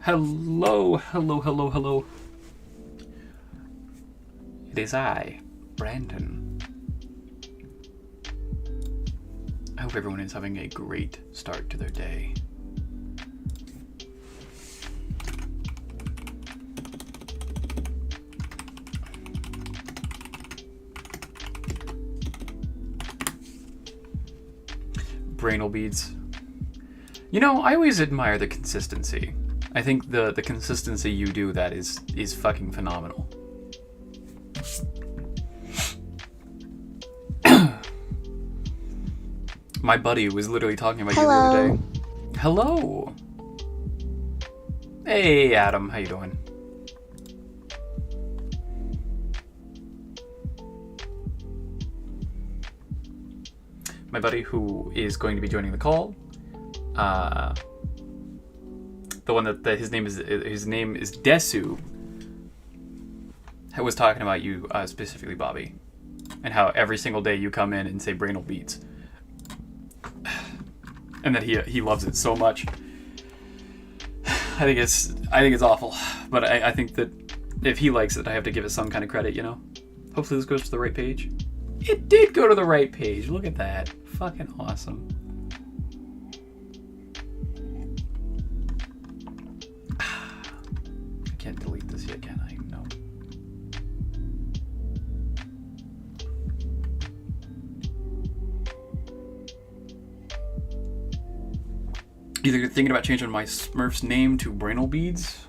Hello, hello, hello, hello. It is I, Brandon. I hope everyone is having a great start to their day. Brainal beads. You know, I always admire the consistency. I think the consistency you do that is fucking phenomenal. My buddy was literally talking about you the other day. Hello. Hey, Adam. How you doing? My buddy who is going to be joining the call. The one that his name is Desu. I was talking about you specifically, Bobby, and how every single day you come in and say Brainal Beats, and that he loves it so much. I think it's awful, but I think that if he likes it, I have to give it some kind of credit, you know. Hopefully this goes to the right page. It did go to the right page. Look at that, fucking awesome. Can't delete this yet, can I? No. Either thinking about changing my Smurf's name to Brainal Beads.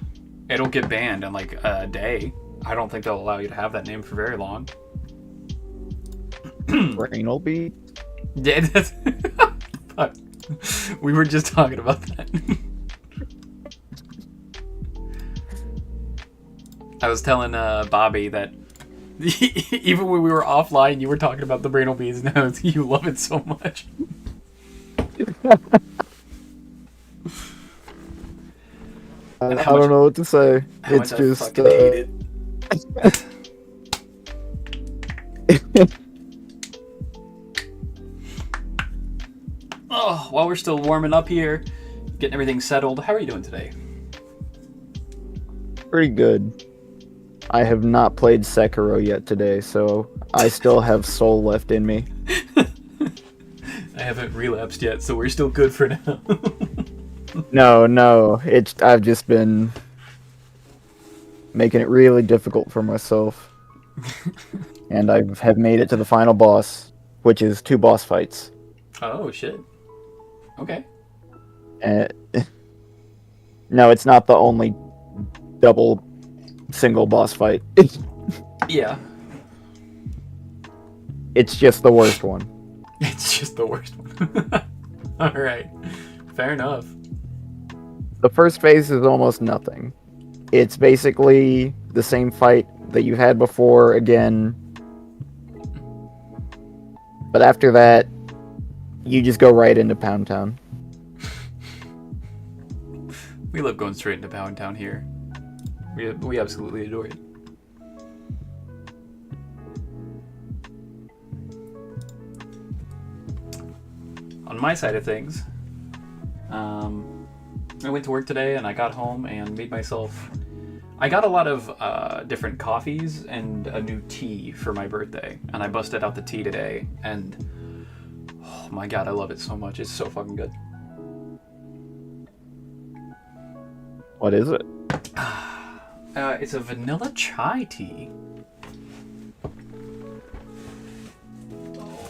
It'll get banned in like a day. I don't think they'll allow you to have that name for very long. Brainal bead? Yeah, that's... Fuck. We were just talking about that. I was telling Bobby that even when we were offline, you were talking about the Brainal Beads. Now you love it so much. I don't know what to say. It's just. I fucking hate it. Oh, while we're still warming up here, getting everything settled, how are you doing today? Pretty good. I have not played Sekiro yet today, so I still have soul left in me. I haven't relapsed yet, so we're still good for now. No, I've just been making it really difficult for myself. And I have made it to the final boss, which is 2 boss fights. Oh, shit. Okay. No, it's not the only double single boss fight. Yeah. It's just the worst one. It's just the worst one. Alright. Fair enough. The first phase is almost nothing. It's basically the same fight that you had before again. But after that, you just go right into Pound Town. We love going straight into Pound Town here. We absolutely adore it. On my side of things, I went to work today and I got home and made myself... I got a lot of different coffees and a new tea for my birthday. And I busted out the tea today and... Oh my god, I love it so much. It's so fucking good. What is it? It's a vanilla chai tea. Oh.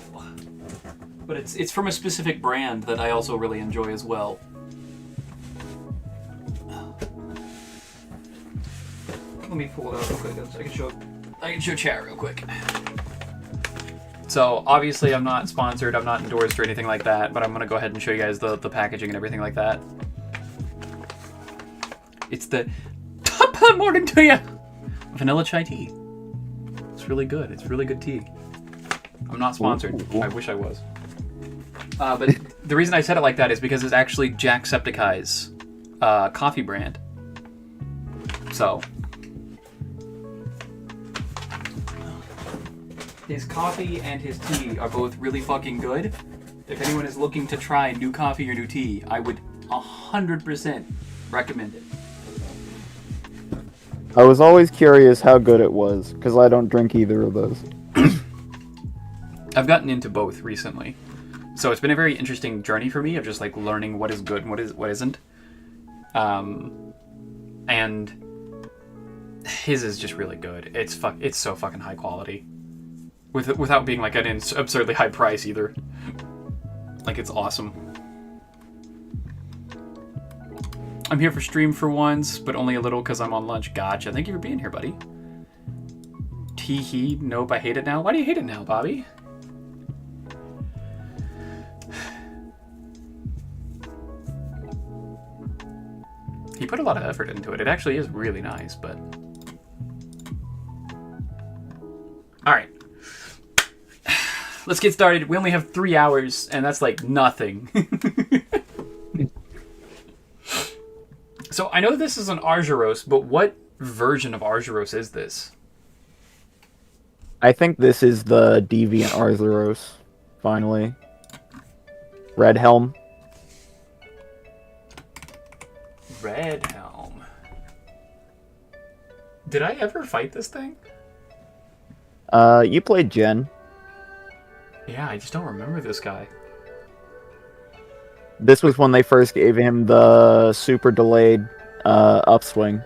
But it's from a specific brand that I also really enjoy as well. Let me pull it out real quick. I can show chat real quick. So obviously I'm not sponsored, I'm not endorsed or anything like that, but I'm gonna go ahead and show you guys the packaging and everything like that. It's the top morning to you vanilla chai tea. It's really good. It's really good tea. I'm not sponsored. I wish I was. But the reason I said it like that is because it's actually Jacksepticeye's coffee brand. So his coffee and his tea are both really fucking good. If anyone is looking to try new coffee or new tea, I would 100% recommend it. I was always curious how good it was, because I don't drink either of those. I've gotten into both recently. So it's been a very interesting journey for me of just like learning what is good and what isn't. And his is just really good. It's so fucking high quality. Without being like an absurdly high price either. Like, it's awesome. I'm here for stream for once, but only a little because I'm on lunch. Gotcha. Thank you for being here, buddy. Tee-hee. Nope, I hate it now. Why do you hate it now, Bobby? He put a lot of effort into it. It actually is really nice, but... Alright. Let's get started. We only have 3 hours, and that's like nothing. So I know this is an Argyros, but what version of Argyros is this? I think this is the Deviant Argyros, finally. Red Helm. Red Helm. Did I ever fight this thing? You played Jen. Yeah, I just don't remember this guy. This was when they first gave him the super delayed upswing.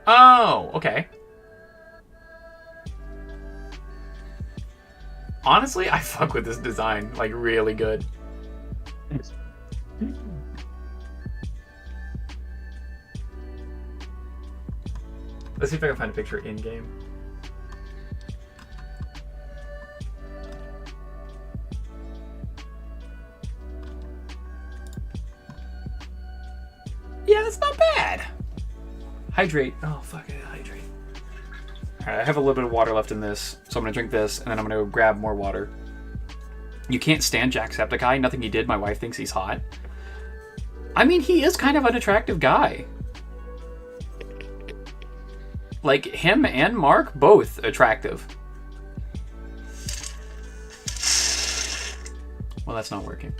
Oh, okay. Honestly, I fuck with this design, like, really good. Let's see if I can find a picture in game. Yeah, that's not bad. Hydrate. Oh, fuck it, hydrate. Alright, I have a little bit of water left in this, so I'm gonna drink this, and then I'm gonna go grab more water. You can't stand Jacksepticeye. Nothing he did. My wife thinks he's hot. I mean, he is kind of an attractive guy. Like, him and Mark, both attractive. Well, that's not working.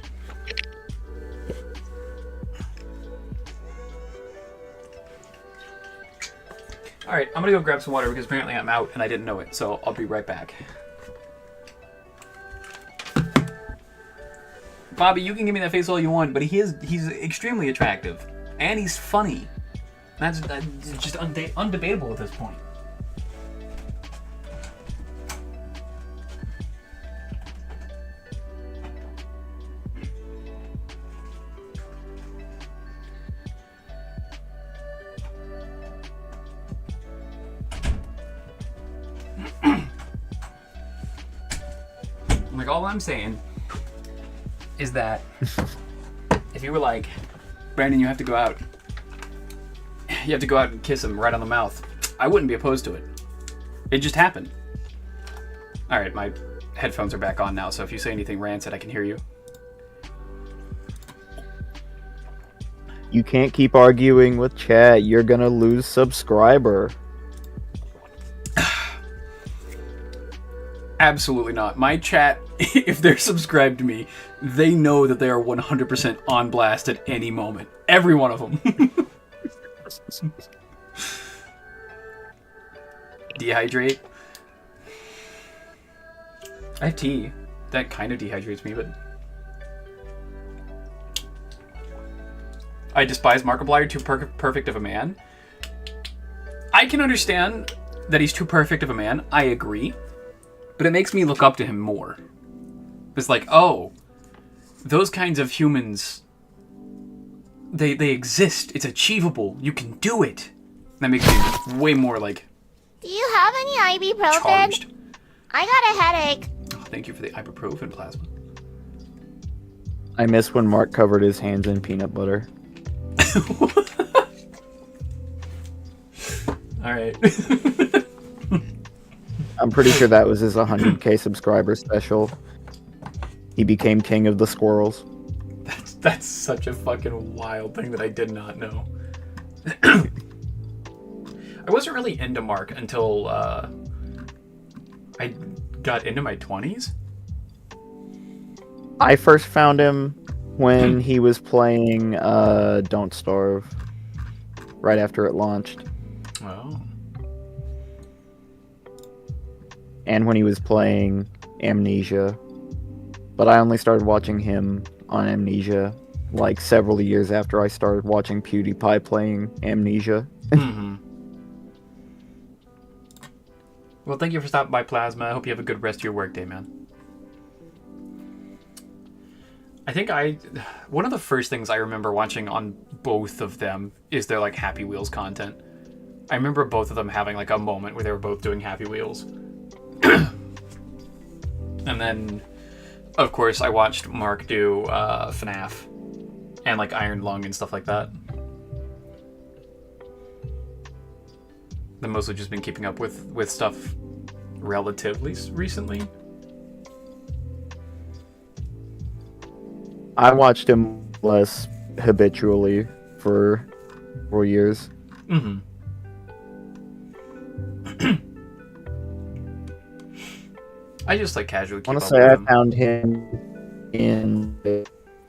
Alright, I'm gonna go grab some water because apparently I'm out and I didn't know it, so I'll be right back. Bobby, you can give me that face all you want, but he's extremely attractive. And he's funny. That's just undebatable at this point. Like, all I'm saying is that if you were like, Brandon, you have to go out and kiss him right on the mouth, I wouldn't be opposed to it. It just happened. Alright, my headphones are back on now, so if you say anything rancid, I can hear you. You can't keep arguing with chat. You're gonna lose subscriber. Absolutely not. My chat, if they're subscribed to me, they know that they are 100% on blast at any moment. Every one of them. Dehydrate. I have tea. That kind of dehydrates me, but... I despise Markiplier, too perfect of a man. I can understand that he's too perfect of a man. I agree. But it makes me look up to him more. It's like, oh, those kinds of humans, they exist. It's achievable. You can do it. That makes me way more, like, Do you have any ibuprofen? charged. I got a headache. Oh, thank you for the ibuprofen plasma. I miss when Mark covered his hands in peanut butter. Alright. I'm pretty sure that was his 100k subscriber special. He became king of the squirrels. That's such a fucking wild thing that I did not know. I wasn't really into Mark until I got into my 20s. I first found him when he was playing Don't Starve, right after it launched. Oh. And when he was playing Amnesia. But I only started watching him on Amnesia like several years after I started watching PewDiePie playing Amnesia. Mm-hmm. Well, thank you for stopping by, Plasma. I hope you have a good rest of your workday, man. I think one of the first things I remember watching on both of them is their, like, Happy Wheels content. I remember both of them having, like, a moment where they were both doing Happy Wheels. And then, of course, I watched Mark do FNAF and, like, Iron Lung and stuff like that. I've mostly just been keeping up with stuff relatively recently. I watched him less habitually for 4 years. Mm-hmm. I just like casually keep I want up to say with I him. found him in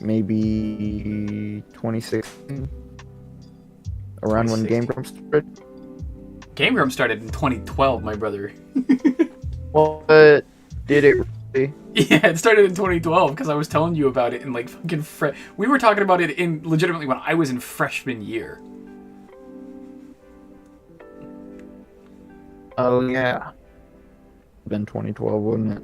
maybe 2016, around when Game 2016. Grumps started. Game Grumps started in 2012, my brother. Well, did it really? Yeah, it started in 2012 because I was telling you about it in like fucking we were talking about it in legitimately when I was in freshman year. Oh yeah, been 2012, wouldn't it?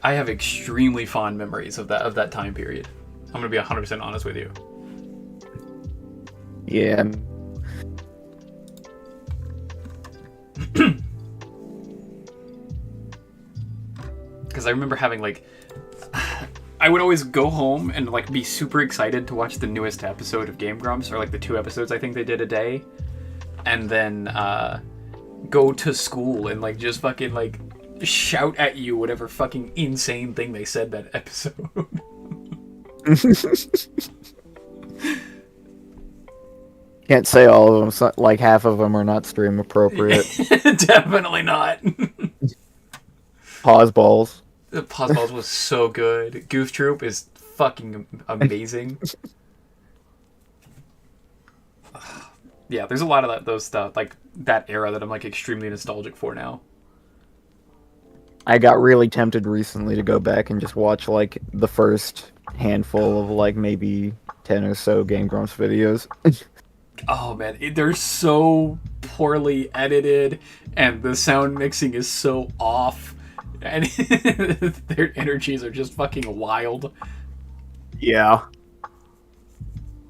I have extremely fond memories of that time period. I'm gonna be 100% honest with you. Yeah. I remember having like, I would always go home and like be super excited to watch the newest episode of Game Grumps, or like the 2 episodes I think they did a day, and then go to school and like just fucking like shout at you whatever fucking insane thing they said that episode. Can't say all of them. Like half of them are not stream appropriate. Definitely not. Pause balls. The Pause Balls was so good. Goof Troop is fucking amazing. Yeah, there's a lot of those stuff, like that era that I'm like extremely nostalgic for now. I got really tempted recently to go back and just watch like the first handful of like maybe 10 or so Game Grumps videos. Oh man, they're so poorly edited, and the sound mixing is so off, and their energies are just fucking wild. Yeah.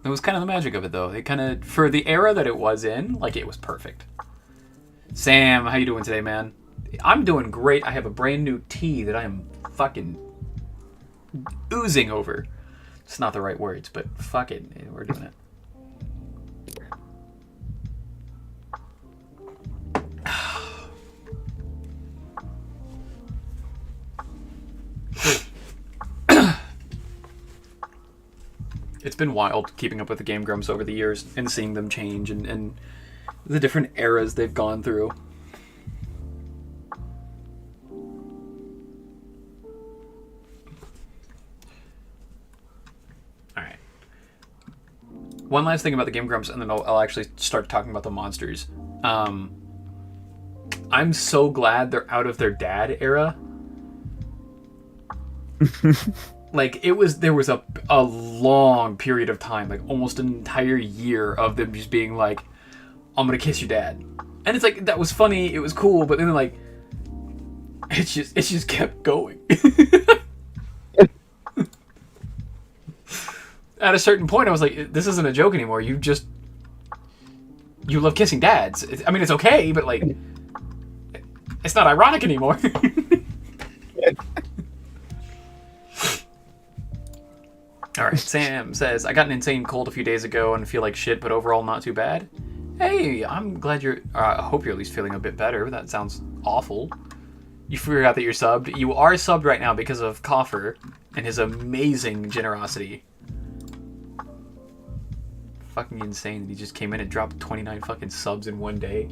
It was kind of the magic of it, though. It kind of, for the era that it was in, like, it was perfect. Sam, how you doing today, man? I'm doing great. I have a brand new tea that I am fucking oozing over. It's not the right words, but fuck it. We're doing it. It's been wild keeping up with the Game Grumps over the years and seeing them change and the different eras they've gone through. Alright. One last thing about the Game Grumps, and then I'll actually start talking about the monsters. I'm so glad they're out of their dad era. Like, there was a long period of time, like almost an entire year of them just being like, I'm gonna kiss your dad. And it's like, that was funny, it was cool, but then like, it just kept going. At a certain point, I was like, this isn't a joke anymore, you love kissing dads. I mean, it's okay, but like, it's not ironic anymore. Alright, Sam says, I got an insane cold a few days ago and feel like shit, but overall not too bad. Hey, I'm glad I hope you're at least feeling a bit better. That sounds awful. You forgot that you're subbed. You are subbed right now because of Coffer and his amazing generosity. Fucking insane that he just came in and dropped 29 fucking subs in one day.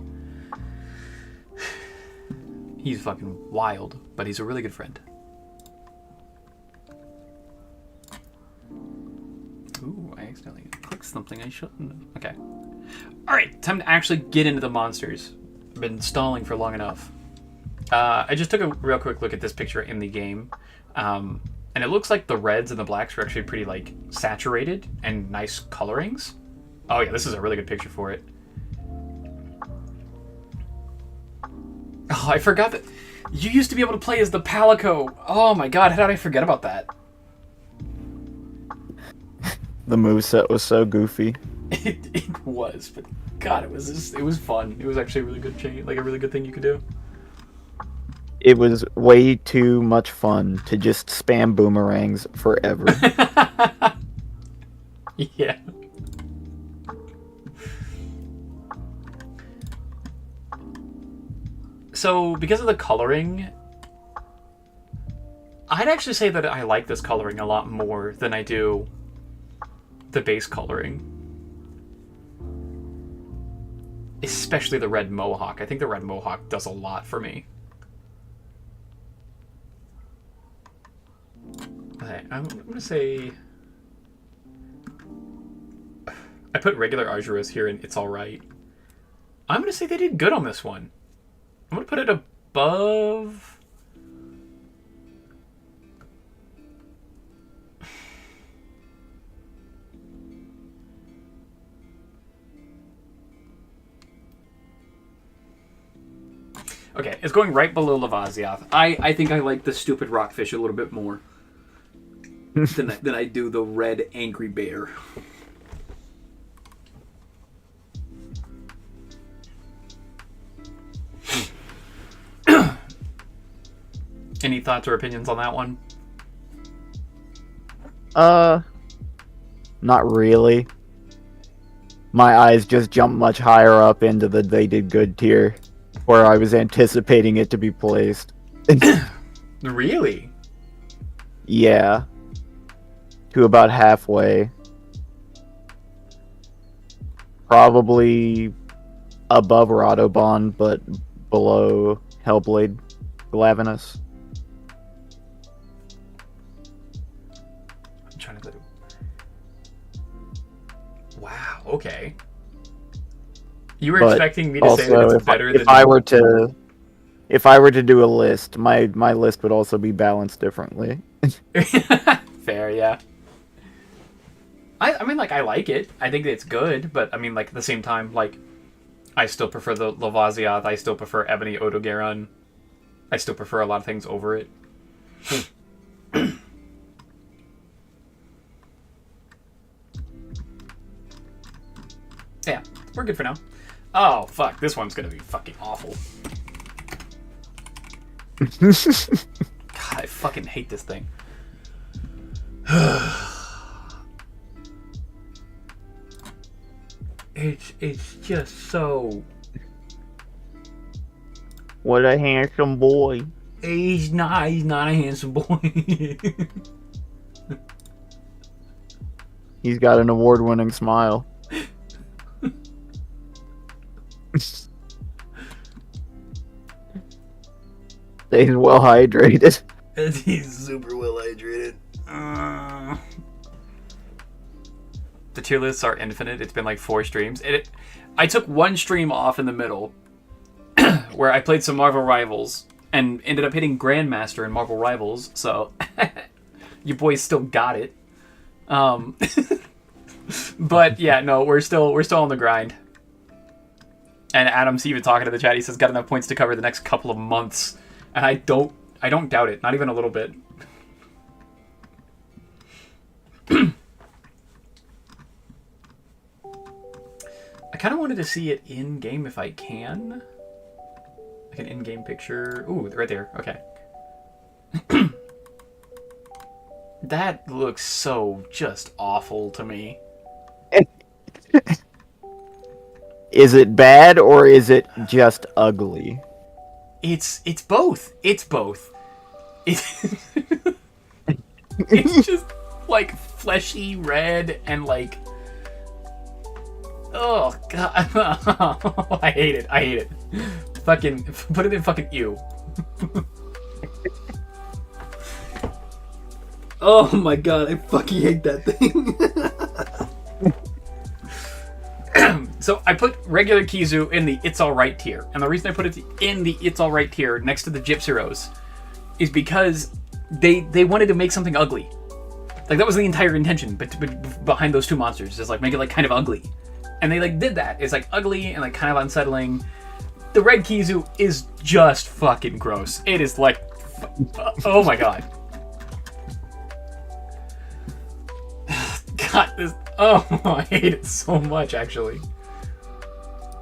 He's fucking wild, but he's a really good friend. Ooh, I accidentally clicked something I shouldn't. Okay. Alright, time to actually get into the monsters. I've been stalling for long enough. I just took a real quick look at this picture in the game. And it looks like the reds and the blacks are actually pretty, like, saturated and nice colorings. Oh yeah, this is a really good picture for it. Oh, I forgot that you used to be able to play as the Palico. Oh my god, how did I forget about that? The moveset was so goofy. It was, but god, it was fun. It was actually a really good change, like a really good thing you could do. It was way too much fun to just spam boomerangs forever. Yeah. So, because of the coloring, I'd actually say that I like this coloring a lot more than I do the base coloring. Especially the red mohawk. I think the red mohawk does a lot for me. Okay, I'm gonna say... I put regular Arjuros here and it's alright. I'm gonna say they did good on this one. I'm gonna put it above... Okay, it's going right below Lavazioth. I think I like the stupid rockfish a little bit more than I do the red angry bear. Any thoughts or opinions on that one? Not really. My eyes just jumped much higher up into the they did good tier, where I was anticipating it to be placed. Really? Yeah. To about halfway. Probably above Radobon, but below Hellblade Glavenus. I'm trying to think. Wow, okay. You were expecting me to say that it's better than... If I were to do a list, my list would also be balanced differently. Fair, yeah. I mean, like, I like it. I think it's good, but, I mean, like, at the same time, like, I still prefer the Lavaziath. I still prefer Ebony Odogaron. I still prefer a lot of things over it. Yeah, we're good for now. Oh, fuck. This one's gonna be fucking awful. God, I fucking hate this thing. It's just so... What a handsome boy. He's not a handsome boy. He's got an award-winning smile. He's well hydrated. He's super well hydrated. The tier lists are infinite. It's been like 4 streams. I took 1 stream off in the middle where I played some Marvel Rivals and ended up hitting Grandmaster in Marvel Rivals. So you boys still got it. But yeah, no, we're still on the grind. And Adam's even talking to the chat. He says got enough points to cover the next couple of months, and I don't doubt it, not even a little bit. I kind of wanted to see it in game if I can. Like an in-game picture. Ooh, right there. Okay. That looks so just awful to me. Is it bad or is it just ugly? It's both. It's both. It's just like fleshy red and like, oh god, I hate it. I hate it. Fucking put it in fucking ew. Oh my god, I fucking hate that thing. So I put regular Kizu in the It's Alright tier. And the reason I put it in the It's Alright tier next to the Gypsy Rose is because they wanted to make something ugly. Like, that was the entire intention behind those 2 monsters, is like make it like kind of ugly. And they like did that. It's like ugly and like kind of unsettling. The red Kizu is just fucking gross. It is like, oh my god. God, this, oh, I hate it so much actually.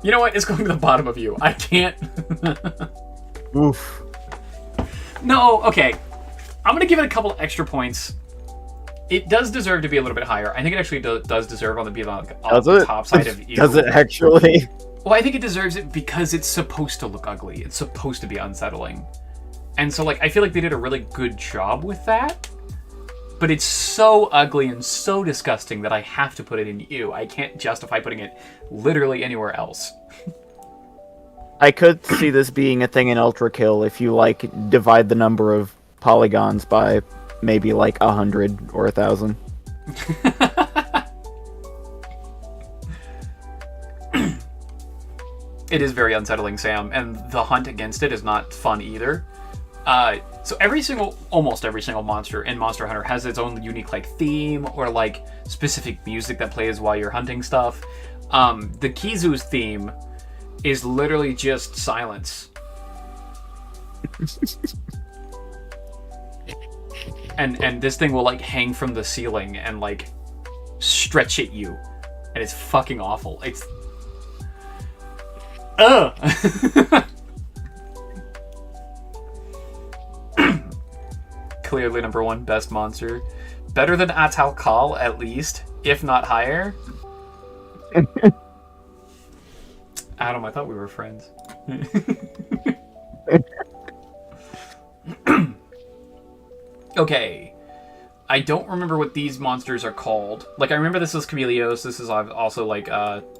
You know what? It's going to the bottom of you. I can't. Oof. No, okay. I'm going to give it a couple extra points. It does deserve to be a little bit higher. I think it actually does deserve on the top side of you. Does it actually? Well, I think it deserves it because it's supposed to look ugly. It's supposed to be unsettling. And so, like, I feel like they did a really good job with that. But it's so ugly and so disgusting that I have to put it in you. I can't justify putting it literally anywhere else. I could see this being a thing in Ultra Kill if you, like, divide the number of polygons by maybe, like, 100 or 1,000. It is very unsettling, Sam, and the hunt against it is not fun either. So almost every single monster in Monster Hunter has its own unique, like, theme or, like, specific music that plays while you're hunting stuff. The Kizu's theme is literally just silence. and this thing will, like, hang from the ceiling and, like, stretch at you. And it's fucking awful. It's... Ugh! clearly number one best monster. Better than Atal Kal, at least, if not higher. Adam, I thought we were friends. Okay. I don't remember what these monsters are called. Like, I remember this is Chameleos. This is also, like, Valstrax,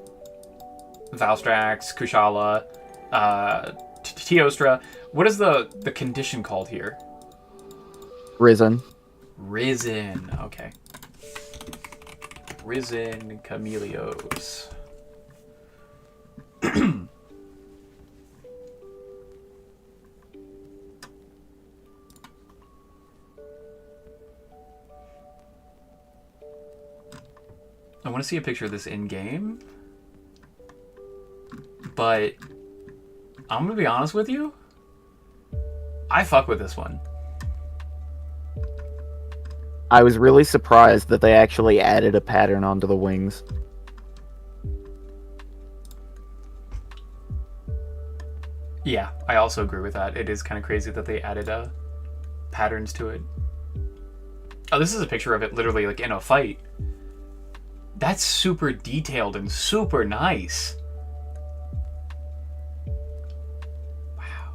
Kushala, Teostra. What is the condition called here? Risen. Risen. Okay. Risen Chameleos. I want to see a picture of this in-game. But I'm going to be honest with you. I fuck with this one. I was really surprised that they actually added a pattern onto the wings. Yeah, I also agree with that. It is kind of crazy that they added patterns to it. Oh, this is a picture of it literally like in a fight. That's super detailed and super nice. Wow.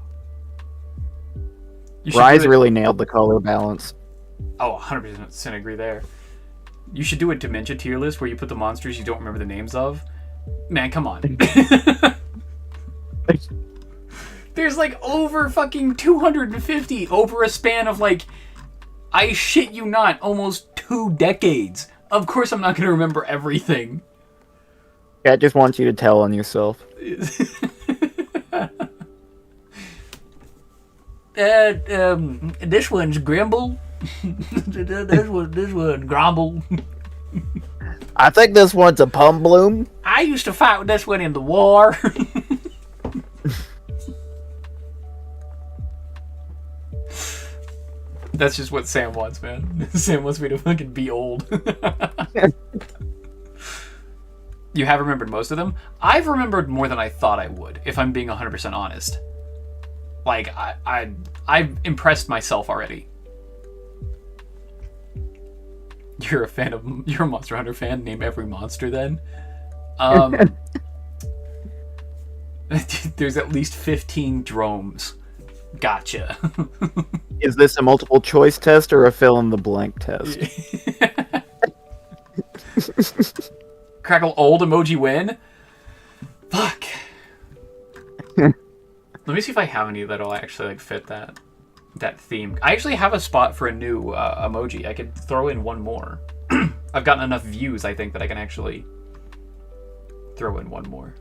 Rise really nailed the color balance. Oh, 100% agree there. You should do a dementia tier list where you put the monsters you don't remember the names of. Man, come on. There's like over fucking 250 over a span of like, I shit you not, almost 2 decades. Of course I'm not going to remember everything. Yeah, I just want you to tell on yourself. This one's Grimble. this one Grumble. I think this one's a Pumbloom. I used to fight with this one in the war. That's just what Sam wants, man. Sam wants me to fucking be old. You have remembered most of them? I've remembered more than I thought I would, if I'm being 100% honest. Like, I've impressed myself already. You're a Monster Hunter fan? Name every monster then? There's at least 15 dromes. Gotcha. Is this a multiple choice test or a fill in the blank test? Crackle old emoji win? Fuck. Let me see if I have any that'll actually like fit that theme. I actually have a spot for a new emoji. I could throw in one more. I've gotten enough views, I think, that I can actually throw in one more.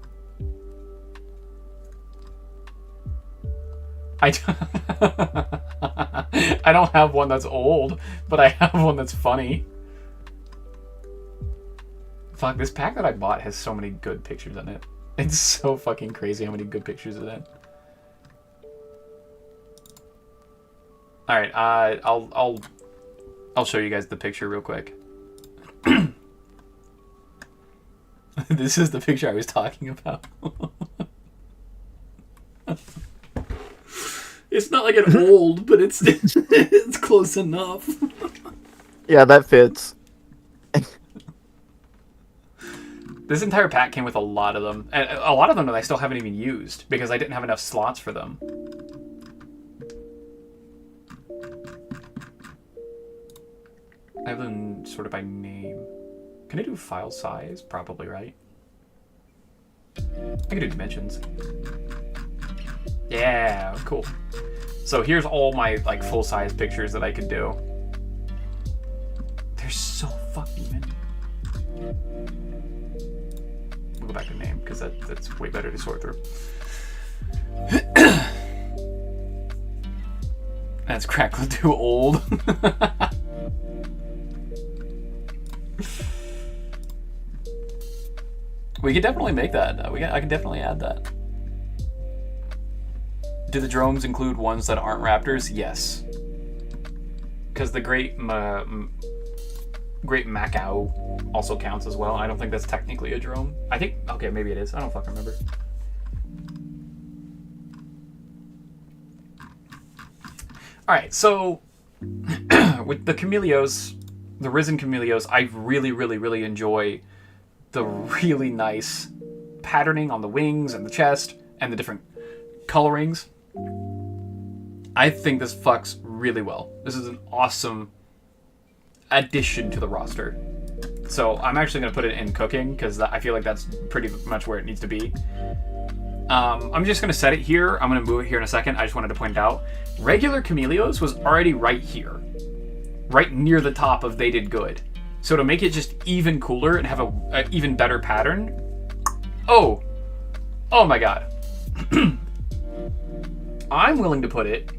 I don't have one that's old, but I have one that's funny. Fuck, this pack that I bought has so many good pictures in it. It's so fucking crazy how many good pictures in it. Alright, I'll show you guys the picture real quick. This is the picture I was talking about. It's not like an old, but it's it's close enough. Yeah, that fits. This entire pack came with a lot of them. And a lot of them that I still haven't even used because I didn't have enough slots for them. I have them sorted by name. Can I do file size? Probably, right? I can do dimensions. Yeah, cool. So here's all my like full-size pictures that I could do. There's so fucking many. We'll go back to name because that's way better to sort through. That's Crackle too old. We could definitely make that. I can definitely add that. Do the drones include ones that aren't raptors? Yes. Because the Great Macau also counts as well. I don't think that's technically a drone. I think... Okay, maybe it is. I don't fucking remember. Alright, so... with the Chameleos, the Risen Chameleos, I really, really, really enjoy the really nice patterning on the wings and the chest and the different colorings. I think this fucks really well. This is an awesome addition to the roster. So I'm actually going to put it in cooking because I feel like that's pretty much where it needs to be. I'm just going to set it here. I'm going to move it here in a second. I just wanted to point out, regular Chameleos was already right here. Right near the top of They Did Good. So to make it just even cooler and have a even better pattern... Oh my god. I'm willing to put it...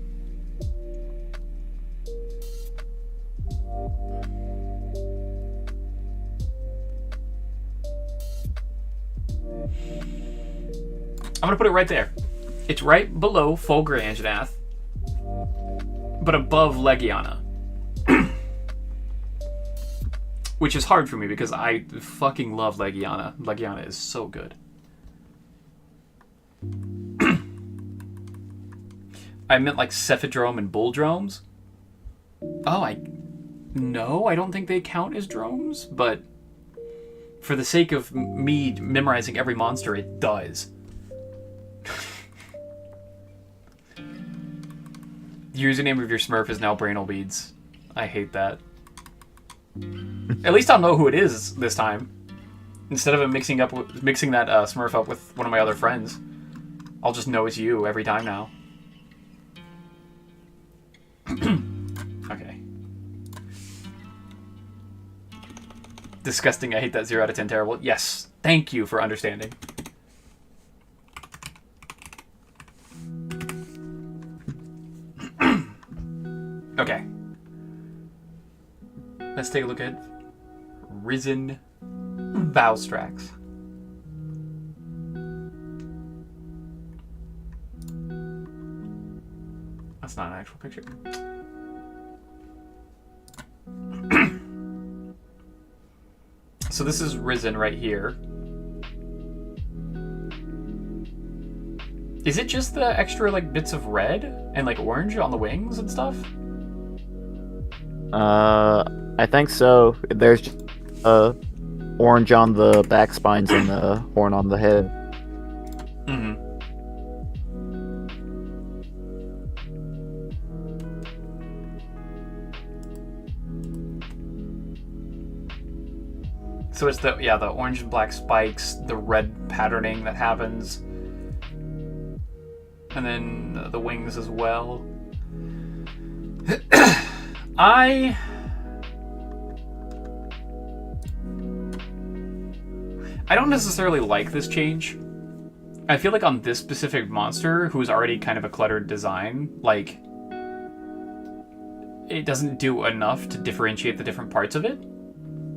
I'm going to put it right there. It's right below Fulgur Anjanath, but above Legiana. Which is hard for me because I fucking love Legiana. Legiana is so good. I meant like Cephadrome and Bulldromes. Oh, No, I don't think they count as drones, but for the sake of me memorizing every monster, it does. The username of your Smurf is now Brainlebeads. I hate that. At least I'll know who it is this time. Instead of mixing that Smurf up with one of my other friends, I'll just know it's you every time now. Okay. Disgusting. I hate that 0 out of 10 terrible. Yes. Thank you for understanding. Okay. Let's take a look at Risen Valstrax. That's not an actual picture. So this is Risen right here. Is it just the extra like bits of red and like orange on the wings and stuff? I think so. There's just orange on the back spines and the horn on the head. Mm-hmm. So it's the orange and black spikes, the red patterning that happens, and then the wings as well. I don't necessarily like this change. I feel like on this specific monster, who's already kind of a cluttered design, like, it doesn't do enough to differentiate the different parts of it.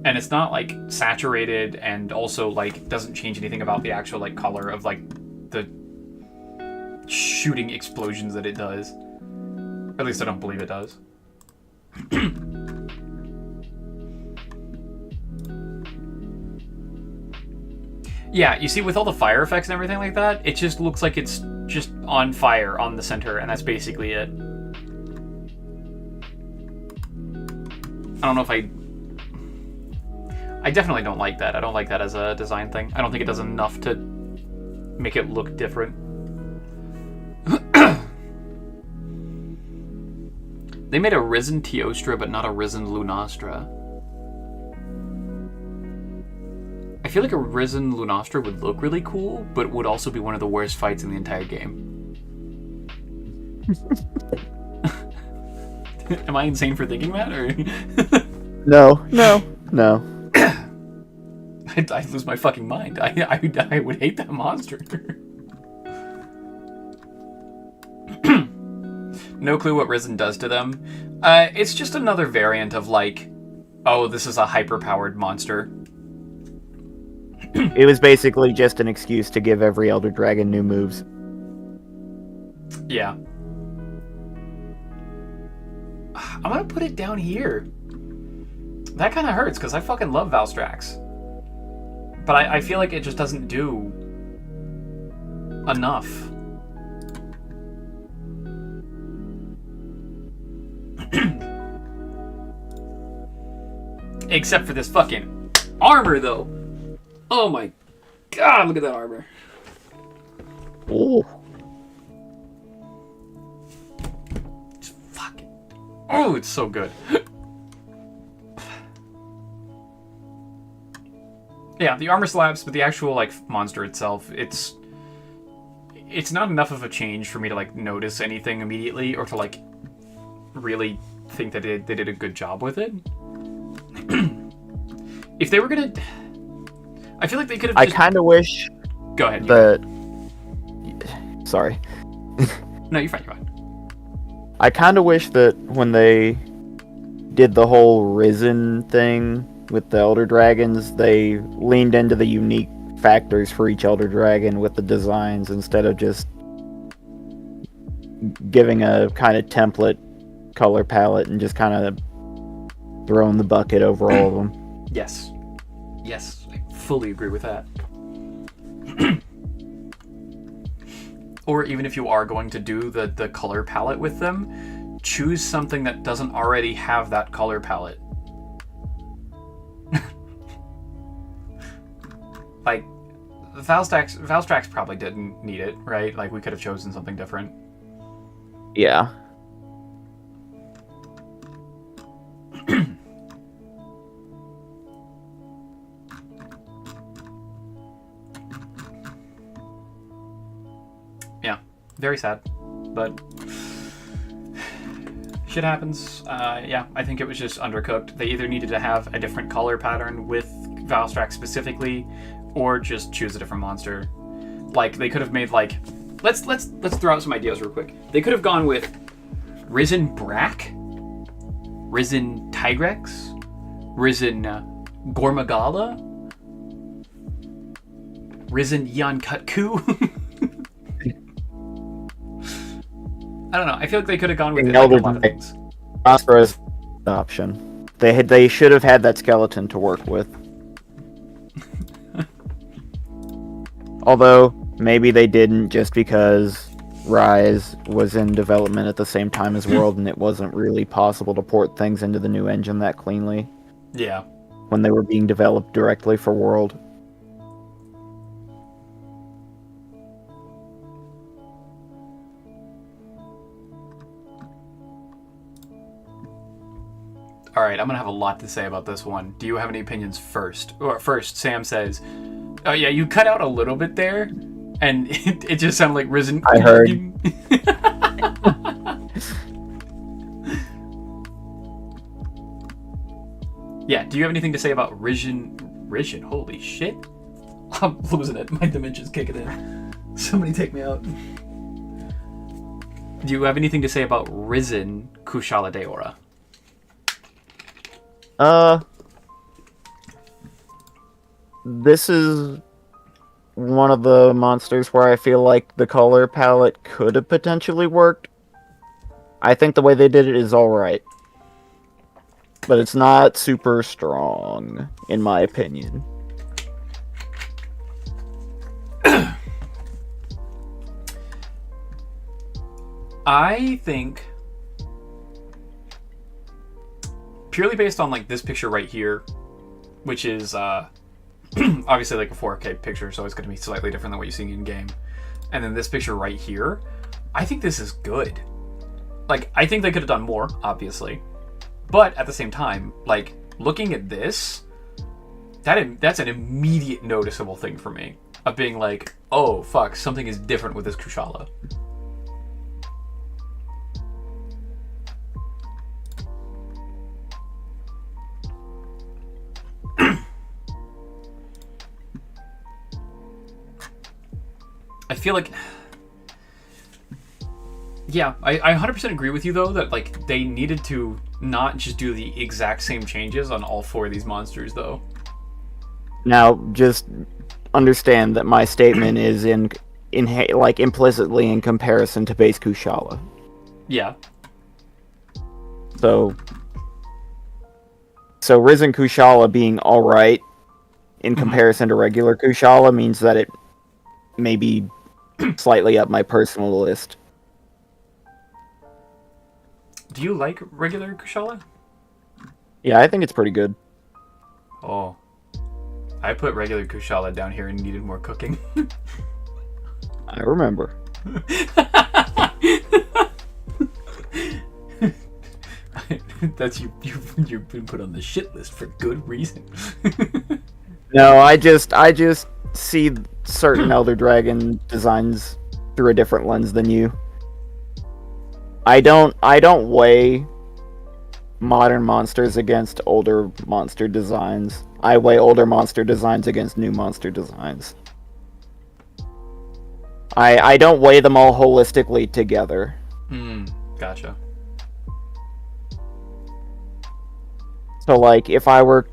And it's not, like, saturated and also, like, doesn't change anything about the actual, like, color of, like, the shooting explosions that it does. Or at least I don't believe it does. Yeah, you see, with all the fire effects and everything like that, it just looks like it's just on fire on the center, and that's basically it. I don't know if I definitely don't like that. I don't like that as a design thing. I don't think it does enough to make it look different. They made a Risen Teostra, but not a Risen Lunastra. I feel like a Risen Lunastra would look really cool, but would also be one of the worst fights in the entire game. Am I insane for thinking that, or? No. I'd lose my fucking mind. I would hate that monster. No clue what Risen does to them. It's just another variant of like, oh, this is a hyper-powered monster. It was basically just an excuse to give every Elder Dragon new moves. Yeah. I'm gonna put it down here. That kind of hurts, because I fucking love Valstrax. But I feel like it just doesn't do enough. Except for this fucking armor, though. Oh my god, look at that armor. Oh. It's fucking... Oh, it's so good. Yeah, the armor slaps, but the actual, like, monster itself, it's not enough of a change for me to, like, notice anything immediately, or to, like, really think that they did a good job with it. If they were gonna... I feel like they could have I kind of wish Go ahead. that... Sorry. No, you're fine, you're fine. I kind of wish that when they did the whole Risen thing with the Elder Dragons, they leaned into the unique factors for each Elder Dragon with the designs instead of just giving a kind of template color palette and just kind of throwing the bucket over all of them. Yes. Yes, I fully agree with that. Or even if you are going to do the color palette with them, choose something that doesn't already have that color palette. Like, Valstrax probably didn't need it, right? Like, we could have chosen something different. Yeah. Yeah, very sad, but shit happens. Yeah, I think it was just undercooked. They either needed to have a different color pattern with Valstrax specifically, or just choose a different monster. Like, they could have made, like, let's throw out some ideas real quick. They could have gone with Risen Brack, Risen Tigrex, Risen Gormagala, Risen Yankutku. I don't know. I feel like they could have gone with like, a lot of things. Phosphorus option. They should have had that skeleton to work with. Although maybe they didn't, just because Rise was in development at the same time as World, and it wasn't really possible to port things into the new engine that cleanly. Yeah. When they were being developed directly for World. All right, I'm gonna have a lot to say about this one. Do you have any opinions first? Or first, Sam says, "Oh yeah, you cut out a little bit there, and it just sounded like Risen." I heard. Yeah. Do you have anything to say about Risen? Risen? Holy shit! I'm losing it. My dementia's kicking in. Somebody take me out. Do you have anything to say about Risen Kushala Daora? This is one of the monsters where I feel like the color palette could have potentially worked. I think the way they did it is alright. But it's not super strong, in my opinion. I think, purely based on like this picture right here, which is obviously like a 4K picture, so it's going to be slightly different than what you're seeing in game, and then this picture right here, I think this is good. Like, I think they could have done more, obviously, but at the same time, like, looking at this, that's an immediate noticeable thing for me, of being like, oh fuck, something is different with this Kushala. I feel like, yeah, I 100% agree with you though that like they needed to not just do the exact same changes on all four of these monsters though. Now, just understand that my statement is like implicitly in comparison to base Kushala. Yeah. So Risen Kushala being alright in comparison to regular Kushala means that it may be slightly up my personal list. Do you like regular Kushala? Yeah, I think it's pretty good. Oh. I put regular Kushala down here and needed more cooking. I remember. That's you've been put on the shit list for good reason. No, I just see certain Elder Dragon designs through a different lens than you. I don't weigh modern monsters against older monster designs. I weigh older monster designs against new monster designs. I don't weigh them all holistically together. Gotcha. So, like, if I were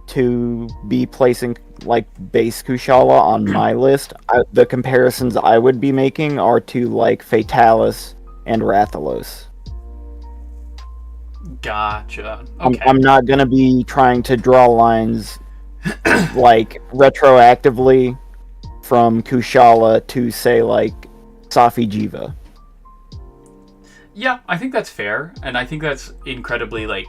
to be placing, like, base Kushala on my list, the comparisons I would be making are to, like, Fatalis and Rathalos. Gotcha. Okay. I'm not gonna be trying to draw lines, like, retroactively from Kushala to, say, like, Safi Jiva. Yeah, I think that's fair, and I think that's incredibly, like,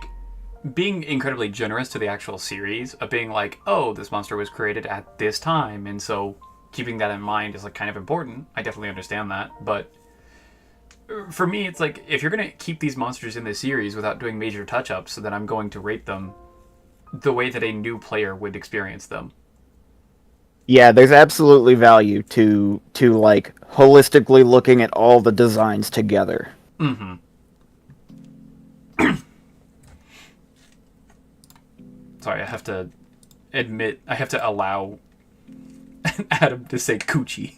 being incredibly generous to the actual series of being like, oh, this monster was created at this time, and so keeping that in mind is, like, kind of important. I definitely understand that, but for me, it's like, if you're going to keep these monsters in the series without doing major touch-ups, then I'm going to rate them the way that a new player would experience them. Yeah, there's absolutely value to like holistically looking at all the designs together. Mm-hmm. Sorry, I have to allow Adam to say coochie.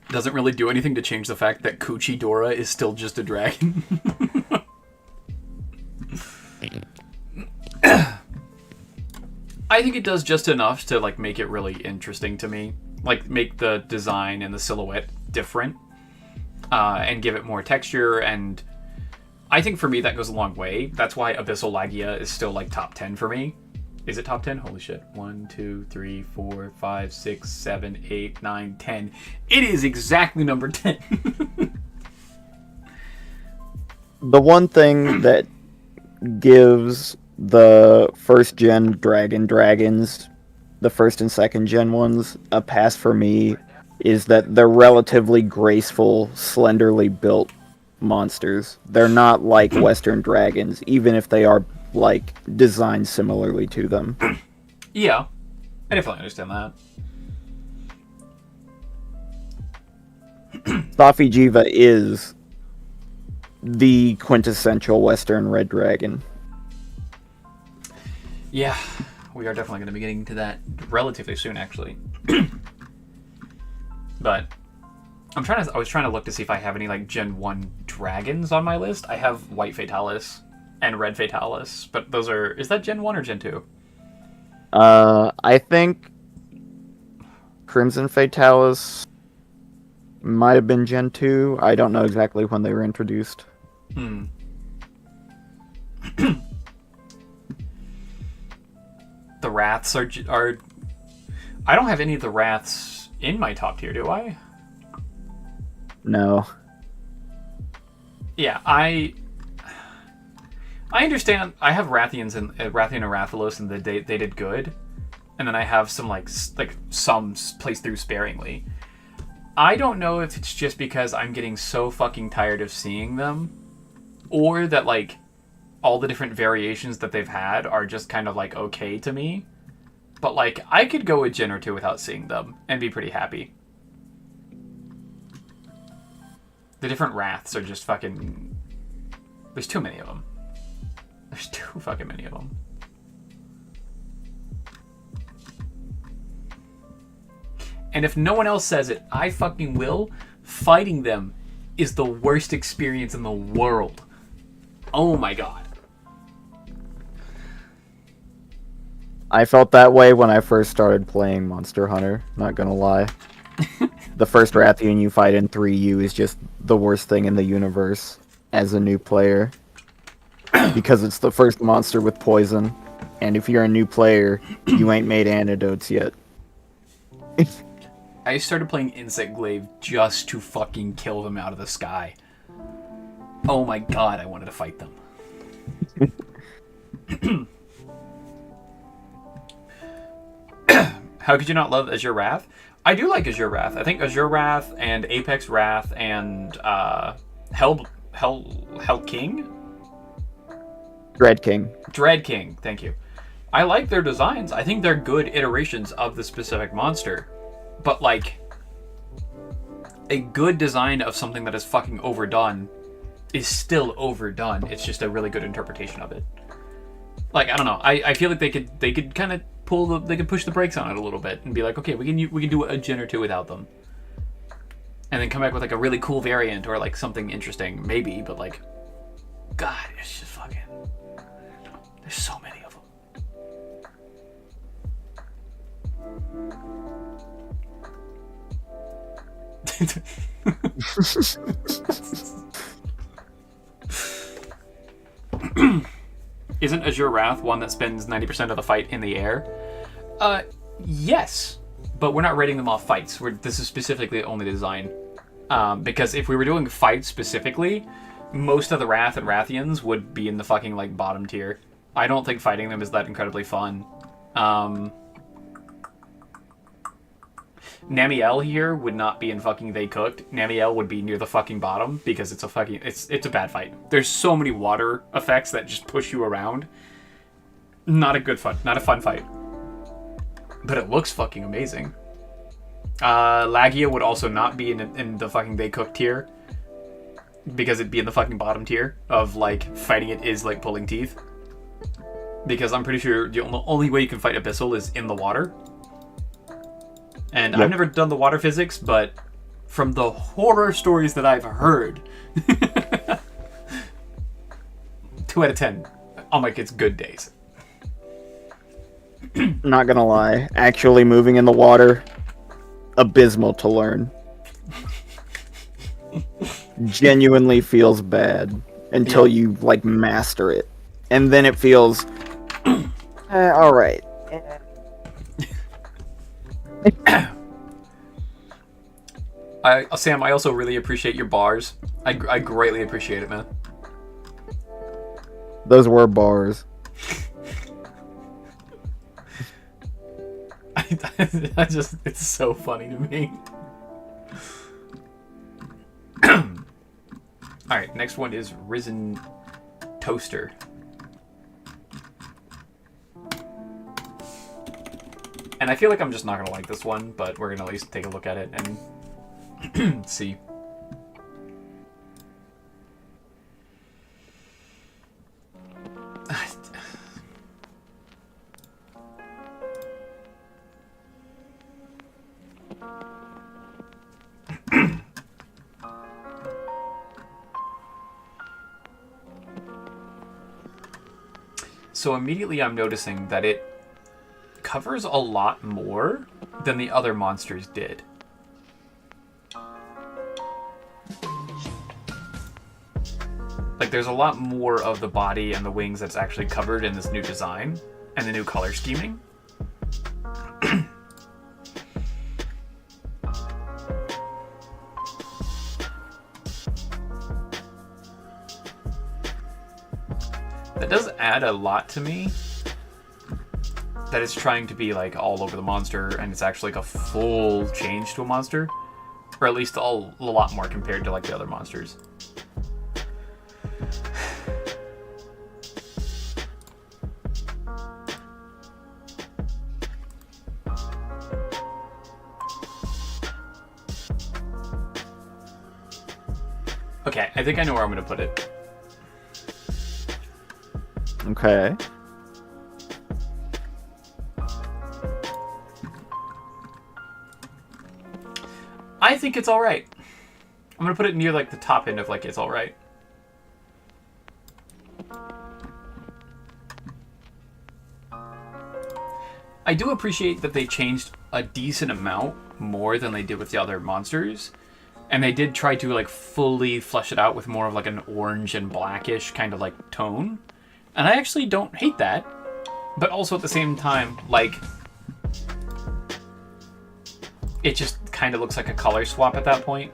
Doesn't really do anything to change the fact that Coochie Dora is still just a dragon. I think it does just enough to, like, make it really interesting to me. Like, make the design and the silhouette different. And give it more texture, and I think for me that goes a long way. That's why Abyssal Lagia is still, like, top 10 for me. Is it top 10? Holy shit. 1, 2, 3, 4, 5, 6, 7, 8, 9, 10. It is exactly number 10. The one thing that gives the first gen dragons, the first and second gen ones, a pass for me is that they're relatively graceful, slenderly built monsters. They're not like Western dragons, even if they are, like, designed similarly to them. Yeah, I definitely understand that. Safi Jiva is the quintessential Western red dragon. Yeah, we are definitely going to be getting to that relatively soon, actually. But I was trying to look to see if I have any, like, Gen 1 dragons on my list. I have White Fatalis and Red Fatalis, but those are... Is that Gen 1 or Gen 2? I think Crimson Fatalis might have been Gen 2. I don't know exactly when they were introduced. The Wraths are... I don't have any of the Wraths in my top tier, do I? No. Yeah, I understand. I have Rathians and Rathian and Rathalos, and they did good, and then I have some like some placed through sparingly. I don't know if it's just because I'm getting so fucking tired of seeing them, or that, like, all the different variations that they've had are just kind of, like, okay to me. But, like, I could go a gen or two without seeing them and be pretty happy. The different Wraths are just fucking... There's too many of them. There's too fucking many of them. And if no one else says it, I fucking will. Fighting them is the worst experience in the world. Oh my god. I felt that way when I first started playing Monster Hunter, not gonna lie. The first Rathian you fight in 3U is just the worst thing in the universe as a new player. Because it's the first monster with poison, and if you're a new player, you ain't made antidotes yet. I started playing Insect Glaive just to fucking kill them out of the sky. Oh my god, I wanted to fight them. How could you not love Azure Wrath? I do like Azure Wrath. I think Azure Wrath and Apex Wrath and Hell King? Dread King. Dread King, thank you. I like their designs. I think they're good iterations of the specific monster. But, like, a good design of something that is fucking overdone is still overdone. It's just a really good interpretation of it. Like, I don't know. I feel like they could kind of they could push the brakes on it a little bit and be like, okay, we can do a gen or two without them. And then come back with, like, a really cool variant or, like, something interesting. Maybe, but, like, God, it's just fucking... There's so many of them. Isn't Azure Wrath one that spends 90% of the fight in the air? Yes, but we're not rating them off fights. This is specifically only design. Because if we were doing fights specifically, most of the Wrath and Rathians would be in the fucking, like, bottom tier. I don't think fighting them is that incredibly fun. Namiel here would not be in fucking They Cooked. Namiel would be near the fucking bottom because it's a fucking... It's a bad fight. There's so many water effects that just push you around. Not a fun fight. But it looks fucking amazing. Lagia would also not be in the fucking They Cooked tier. Because it'd be in the fucking bottom tier of, like, fighting it is like pulling teeth. Because I'm pretty sure the only way you can fight Abyssal is in the water. And yep. I've never done the water physics, but from the horror stories that I've heard, 2 out of 10 on, like, its good days. Not gonna lie, actually moving in the water, abysmal to learn. Genuinely feels bad until you, like, master it. And then it feels... alright. Sam, I also really appreciate your bars. I greatly appreciate it, man. Those were bars. It's so funny to me. Alright, next one is Risen Toaster. And I feel like I'm just not going to like this one, but we're going to at least take a look at it and see. So immediately I'm noticing that it covers a lot more than the other monsters did. Like, there's a lot more of the body and the wings that's actually covered in this new design and the new color scheming. That does add a lot to me. That it's trying to be, like, all over the monster, and it's actually like a full change to a monster. Or at least a lot more compared to, like, the other monsters. Okay, I think I know where I'm going to put it. Okay. I think it's alright. I'm going to put it near, like, the top end of, like, it's alright. I do appreciate that they changed a decent amount more than they did with the other monsters. And they did try to, like, fully flesh it out with more of, like, an orange and blackish kind of, like, tone. And I actually don't hate that. But also at the same time, like, it just kind of looks like a color swap at that point.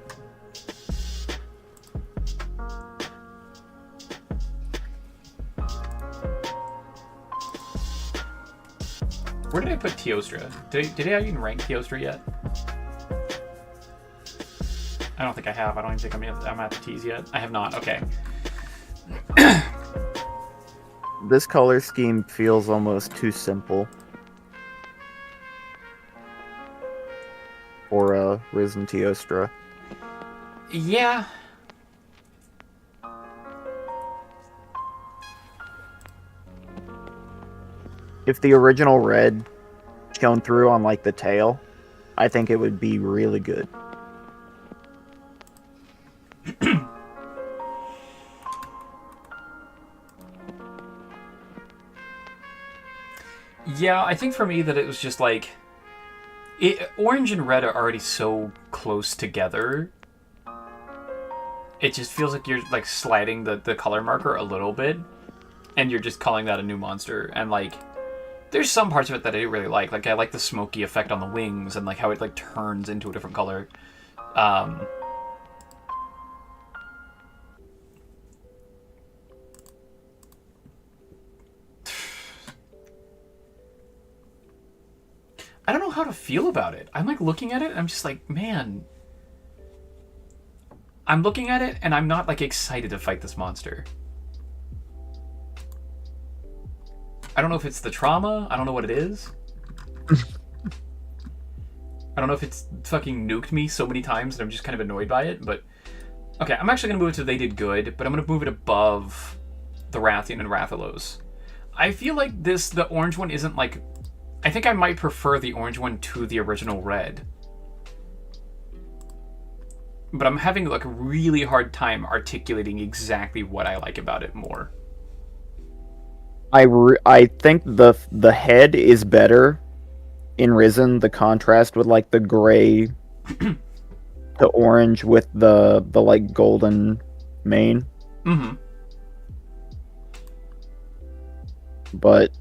Where did I put Teostra? Did I even rank Teostra yet? I don't think I have. I don't even think I'm at the T's yet. I have not. Okay. This color scheme feels almost too simple for Risen Teostra. Yeah. If the original red shone through on like the tail, I think it would be really good. Yeah, I think for me that it was just like orange and red are already so close together. It just feels like you're like sliding the color marker a little bit, and you're just calling that a new monster. And like, there's some parts of it that I really like. Like I like the smoky effect on the wings and like how it like turns into a different color. I don't know how to feel about it. I'm like looking at it and I'm just like, man. I'm looking at it and I'm not like excited to fight this monster. I don't know if it's the trauma. I don't know what it is. I don't know if it's fucking nuked me so many times that I'm just kind of annoyed by it, but... Okay, I'm actually going to move it to They Did Good, but I'm going to move it above the Rathian and Rathalos. I feel like the orange one isn't like... I think I might prefer the orange one to the original red. But I'm having like a really hard time articulating exactly what I like about it more. I think the head is better in Risen. The contrast with like the gray to orange with the like golden mane. Mm-hmm. But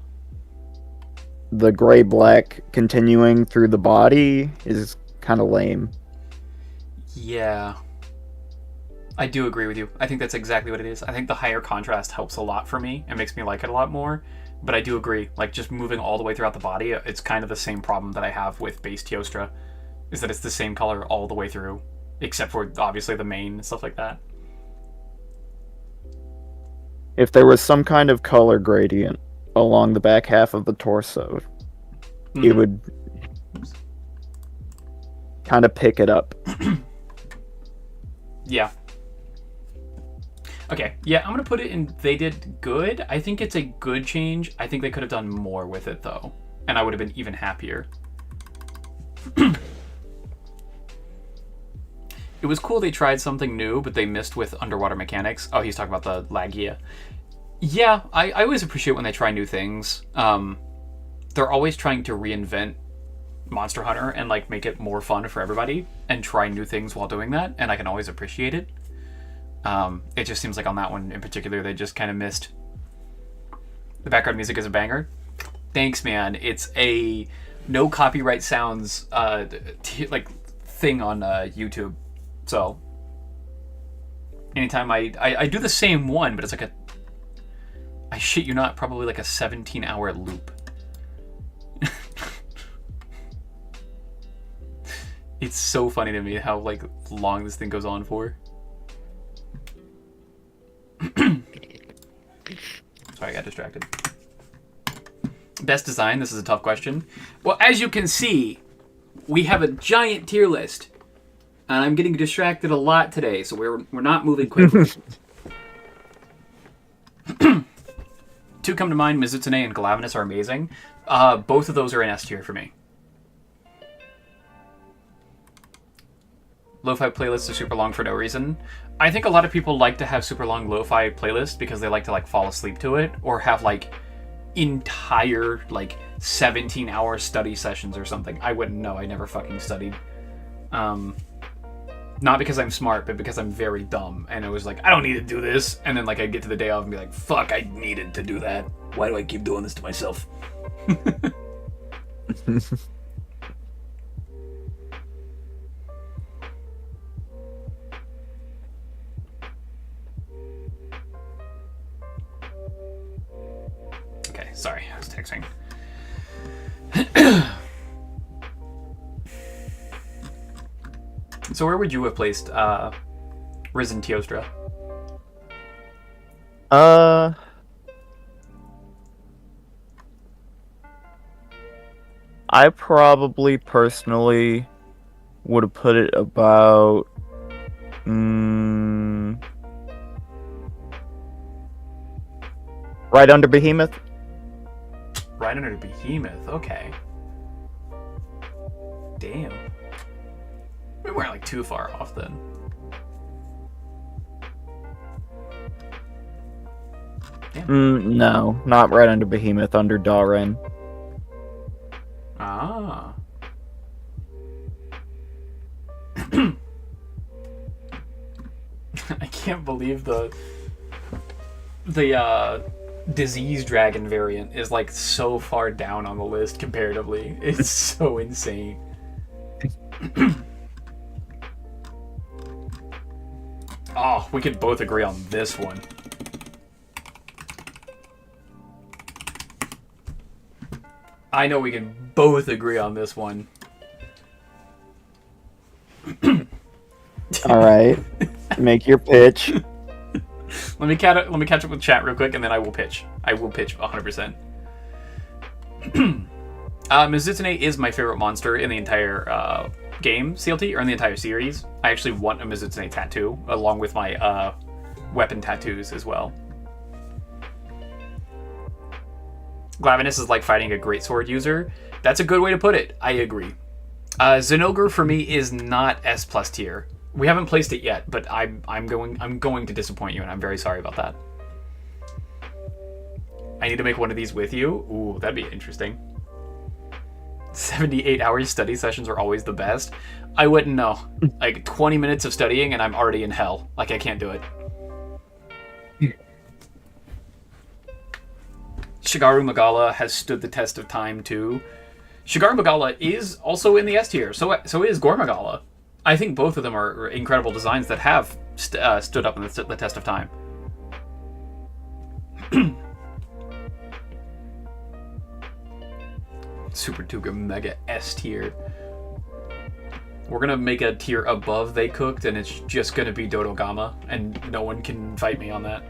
the gray black continuing through the body is kind of lame. Yeah. I do agree with you. I think that's exactly what it is. I think the higher contrast helps a lot for me and makes me like it a lot more. But I do agree. Like, just moving all the way throughout the body, it's kind of the same problem that I have with base Teostra, is that it's the same color all the way through, except for, obviously, the mane and stuff like that. If there was some kind of color gradient along the back half of the torso, it would kind of pick it up. Yeah. Okay, yeah, I'm going to put it in They Did Good. I think it's a good change. I think they could have done more with it, though. And I would have been even happier. It was cool they tried something new, but they missed with underwater mechanics. Oh, he's talking about the Lagia. Yeah, I always appreciate when they try new things. They're always trying to reinvent Monster Hunter and like make it more fun for everybody and try new things while doing that, and I can always appreciate it. It just seems like on that one in particular, they just kind of missed. The background music is a banger. Thanks, man. It's a no copyright sounds like thing on YouTube. So anytime I do the same one, but it's like I shit you not, probably like a 17-hour loop. It's so funny to me how like long this thing goes on for. Sorry, I got distracted. Best design, this is a tough question. Well, as you can see, we have a giant tier list. And I'm getting distracted a lot today, so we're not moving quickly. Two come to mind, Mizutsune and Galavinus are amazing. Both of those are in S tier for me. Lo-fi playlists are super long for no reason. I think a lot of people like to have super long lo-fi playlists because they like to like fall asleep to it, or have like entire like 17-hour study sessions or something. I wouldn't know. I never fucking studied. Not because I'm smart, but because I'm very dumb. And it was like, I don't need to do this. And then like I'd get to the day off and be like, fuck, I needed to do that. Why do I keep doing this to myself? Okay, sorry, I was texting. So where would you have placed Risen Teostra? I probably personally would have put it about right under Behemoth. Right under Behemoth. Okay. Damn. We weren't like too far off then. No, not right under Behemoth, under Daren. Ah. I can't believe the disease dragon variant is like so far down on the list comparatively. It's so insane. Oh, we could both agree on this one. I know we can both agree on this one. All right, make your pitch. Let me catch up with chat real quick, and then I will pitch. I will pitch 100%. Mizutsune is my favorite monster in the entire game, CLT, or in the entire series. I actually want a Mizutsune tattoo, along with my weapon tattoos as well. Glavinus is like fighting a greatsword user. That's a good way to put it. I agree. Zinogre for me is not S+ tier. We haven't placed it yet, but I'm going to disappoint you, and I'm very sorry about that. I need to make one of these with you. Ooh, that'd be interesting. 78-hour study sessions are always the best. I wouldn't know. Like 20 minutes of studying, and I'm already in hell. Like I can't do it. Shigaru Magala has stood the test of time too. Shigaru Magala is also in the S tier. So is Gore Magala. I think both of them are incredible designs that have stood up in the test of time. Super Tuga Mega S tier. We're gonna make a tier above They Cooked, and it's just gonna be Dodogama, and no one can fight me on that.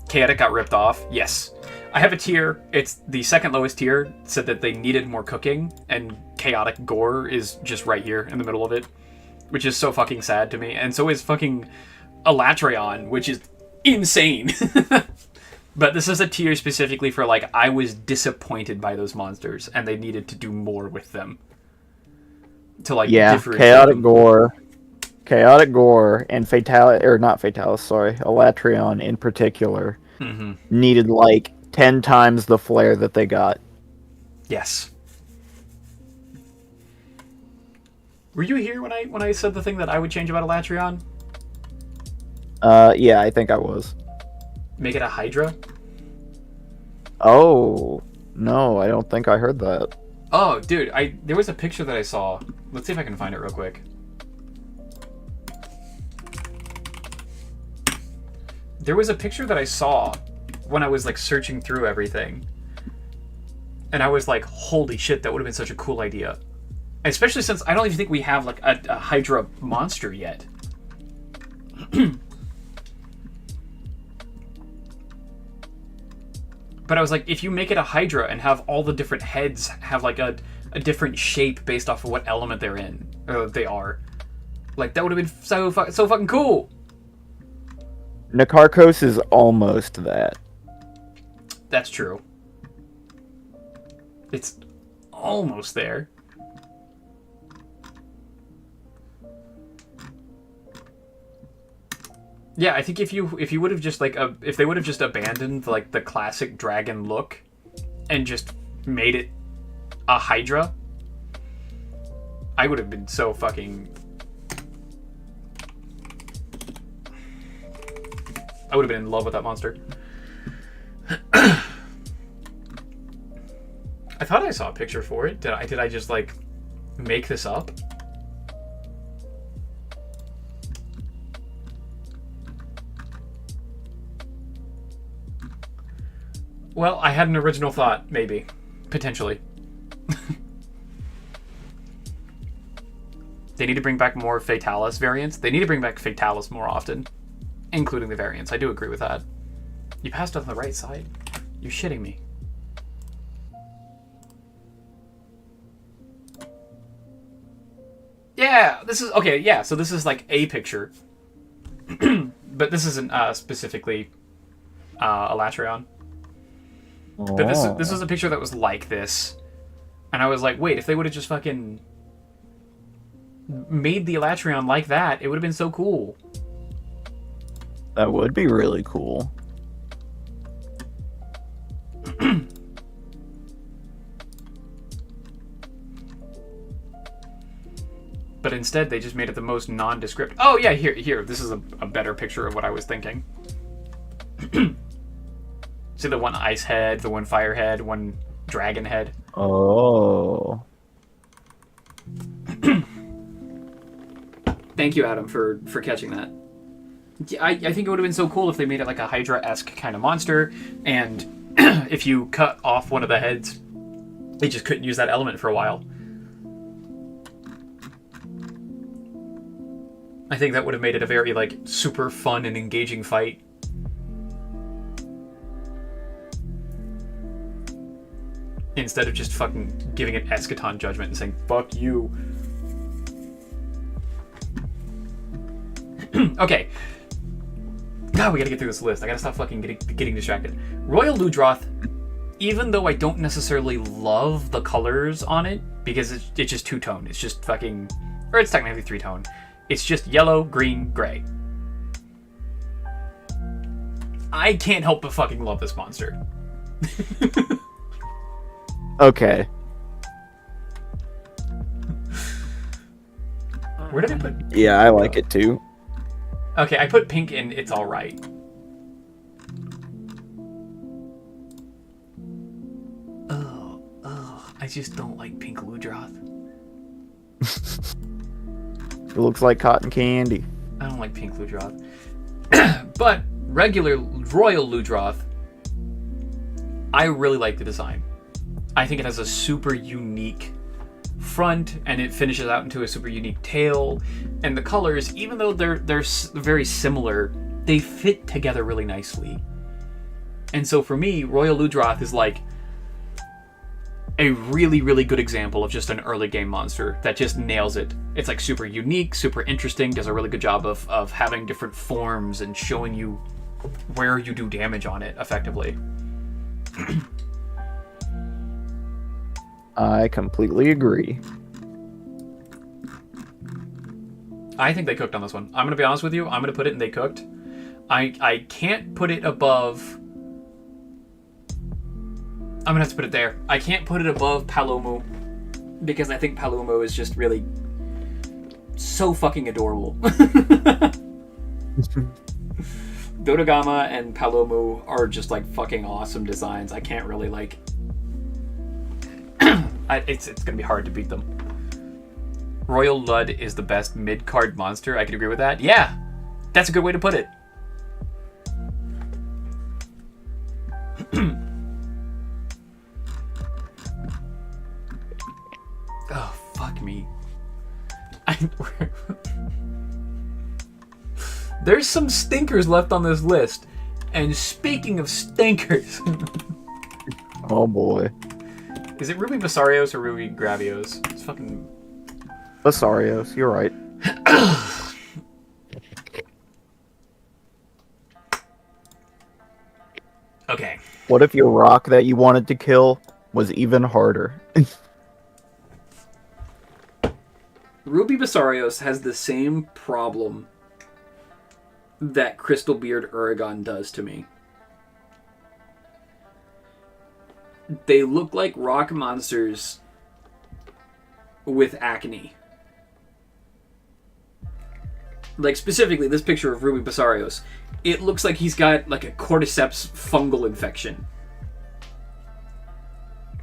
Chaotic got ripped off. Yes. I have a tier. It's the second lowest tier. Said that they needed more cooking, and Chaotic Gore is just right here in the middle of it, which is so fucking sad to me. And so is fucking Alatreon, which is insane. But this is a tier specifically for, like, I was disappointed by those monsters, and they needed to do more with them. To, like, Chaotic Gore, and Alatreon in particular, needed, like, 10 times the flair that they got. Yes. Were you here when I said the thing that I would change about Alatreon? Yeah, I think I was. Make it a Hydra? Oh, no, I don't think I heard that. Oh, dude, there was a picture that I saw. Let's see if I can find it real quick. There was a picture that I saw when I was, like, searching through everything. And I was like, holy shit, that would have been such a cool idea. Especially since I don't even think we have, like, a Hydra monster yet. But I was like, if you make it a Hydra and have all the different heads have, like, a different shape based off of what element they're in, or they are, like, that would have been so fucking cool. Nakarkos is almost that. That's true. It's almost there. Yeah, I think if you would have just, like, if they would have just abandoned, like, the classic dragon look and just made it a Hydra, I would have been so fucking... I would have been in love with that monster. I thought I saw a picture for it. Did I just, like, make this up? Well, I had an original thought, maybe. Potentially. They need to bring back more Fatalis variants. They need to bring back Fatalis more often, including the variants. I do agree with that. You passed on the right side? You're shitting me. Yeah, this is... Okay, yeah, so this is like a picture. But this isn't specifically Elatrion. But this was a picture that was like this. And I was like, wait, if they would have just fucking made the Elatrion like that, it would have been so cool. That would be really cool. But instead, they just made it the most nondescript. Oh, yeah, here. This is a better picture of what I was thinking. See the one ice head, the one fire head, one dragon head. Oh. Thank you, Adam, for catching that. I think it would have been so cool if they made it like a Hydra-esque kind of monster, and if you cut off one of the heads, they just couldn't use that element for a while. I think that would have made it a very, like, super fun and engaging fight. Instead of just fucking giving it eschaton judgment and saying, fuck you. Okay. God, we gotta get through this list. I gotta stop fucking getting distracted. Royal Ludroth, even though I don't necessarily love the colors on it, because it's just two-tone. It's just fucking... Or it's technically three-tone. It's just yellow, green, gray. I can't help but fucking love this monster. Okay. Where did I put... Yeah, I like it too. Okay, I put pink in It's Alright. Oh, I just don't like pink Ludroth. It looks like cotton candy. I don't like pink Ludroth. But regular Royal Ludroth, I really like the design. I think it has a super unique front, and it finishes out into a super unique tail. And the colors, even though they're very similar, they fit together really nicely. And so for me, Royal Ludroth is like a really, really good example of just an early game monster that just nails it. It's like super unique, super interesting, does a really good job of having different forms and showing you where you do damage on it effectively. I completely agree. I think they cooked on this one. I'm going to be honest with you. I'm going to put it in They Cooked. I can't put it above... I'm going to have to put it there. I can't put it above Palomo, because I think Palomo is just really so fucking adorable. Dodogama and Palomo are just like fucking awesome designs. I can't really like... it's going to be hard to beat them. Royal Lud is the best mid-card monster. I could agree with that. Yeah, that's a good way to put it. Oh, fuck me. There's some stinkers left on this list. And speaking of stinkers... Oh boy. Is it Ruby Basarios or Ruby Gravios? It's fucking... Basarios, you're right. Okay. What if your rock that you wanted to kill was even harder? Ruby Basarios has the same problem that Crystal Beard Uragon does to me. They look like rock monsters with acne. Like, specifically, this picture of Ruby Basarios, it looks like he's got, like, a cordyceps fungal infection.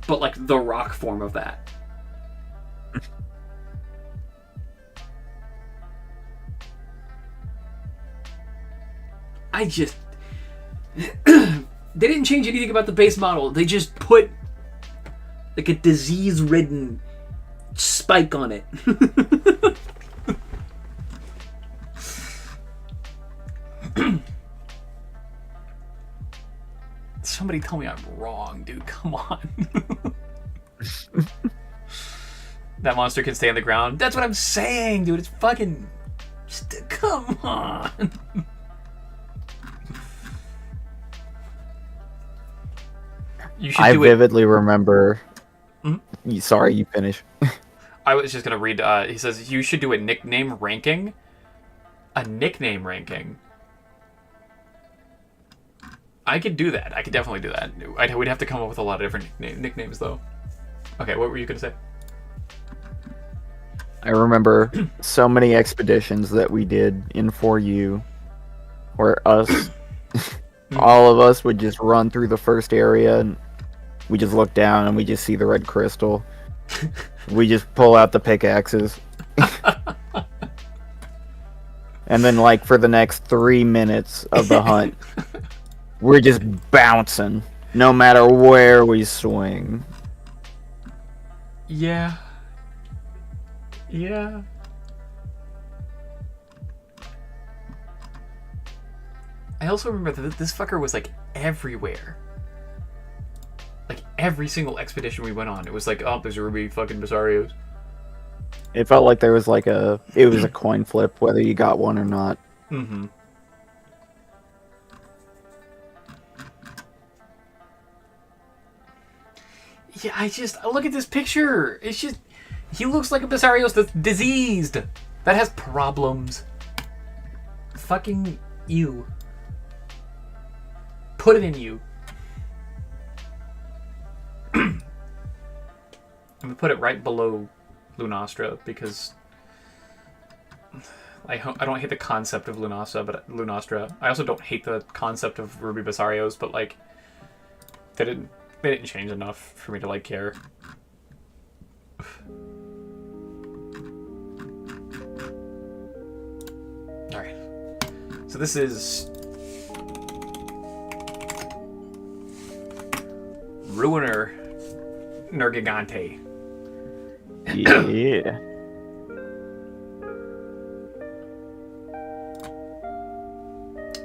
But, like, the rock form of that. I just... They didn't change anything about the base model. They just put like a disease-ridden spike on it. Somebody tell me I'm wrong, dude. Come on. That monster can stay on the ground. That's what I'm saying, dude. It's fucking... Come on. You should do vividly remember... Mm-hmm. Sorry, you finish. I was just going to read... he says, you should do a nickname ranking. A nickname ranking? I could do that. I could definitely do that. We'd have to come up with a lot of different nicknames, though. Okay, what were you going to say? I remember so many expeditions that we did in 4U where us, all of us would just run through the first area and we just look down and we just see the red crystal. We just pull out the pickaxes. And then like for the next 3 minutes of the hunt, we're just bouncing no matter where we swing. Yeah. Yeah. I also remember that this fucker was like everywhere. Like every single expedition we went on, it was like, oh, there's a ruby fucking Basarios. It felt like there was like it was a coin flip whether you got one or not. Mm-hmm. Yeah, I look at this picture. It's just, he looks like a Basarios that's diseased. That has problems. Fucking you. Put it in you. I'm gonna put it right below Lunastra because I don't hate the concept of Lunastra. I also don't hate the concept of Ruby Basarios, but like they didn't change enough for me to like care. Alright. So this is Ruiner Nergigante. Yeah.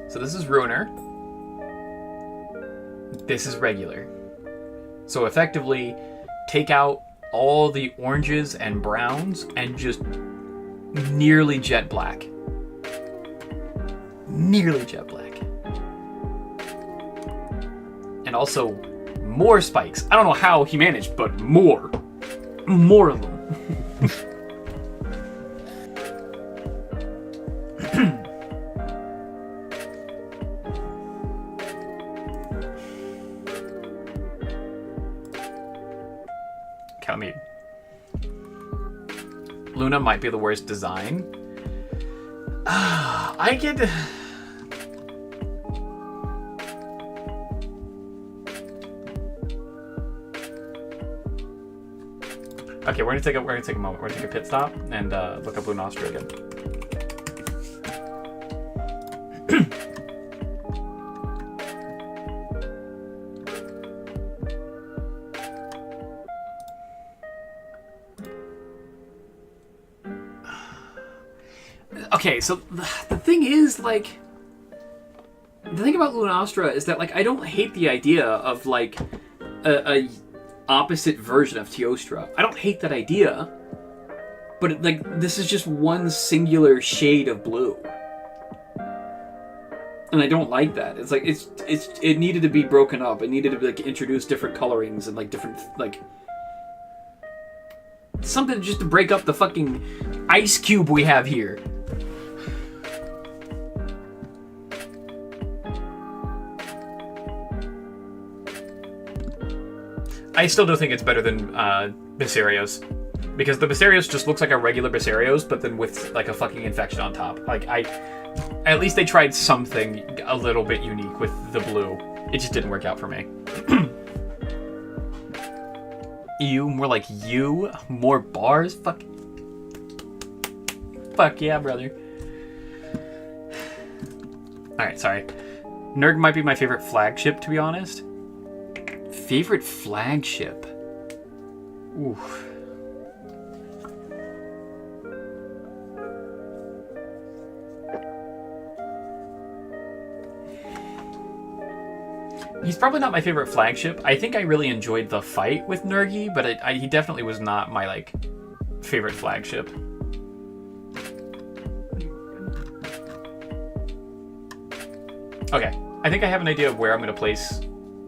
So this is Ruiner. This is regular. So effectively, take out all the oranges and browns and just nearly jet black. Nearly jet black. And also more spikes. I don't know how he managed, but more. More of them. Count me. Luna might be the worst design. I get... Okay, we're gonna take a moment. We're gonna take a pit stop and look up Lunastra again. Okay, so the thing is, like, the thing about Lunastra is that, like, I don't hate the idea of like a opposite version of Teostra. I don't hate that idea, but like this is just one singular shade of blue, and I don't like that. It's like it needed to be broken up. It needed to be, like, introduce different colorings and like different, like, something just to break up the fucking ice cube we have here. I still don't think it's better than Basarios, because the Basarios just looks like a regular Basarios, but then with like a fucking infection on top. Like, at least they tried something a little bit unique with the blue. It just didn't work out for me. You, more like you, more bars. Fuck yeah, brother. All right, sorry. Nerg might be my favorite flagship, to be honest. Favorite flagship? Ooh. He's probably not my favorite flagship. I think I really enjoyed the fight with Nergi, but he definitely was not my, like, favorite flagship. Okay, I think I have an idea of where I'm going to place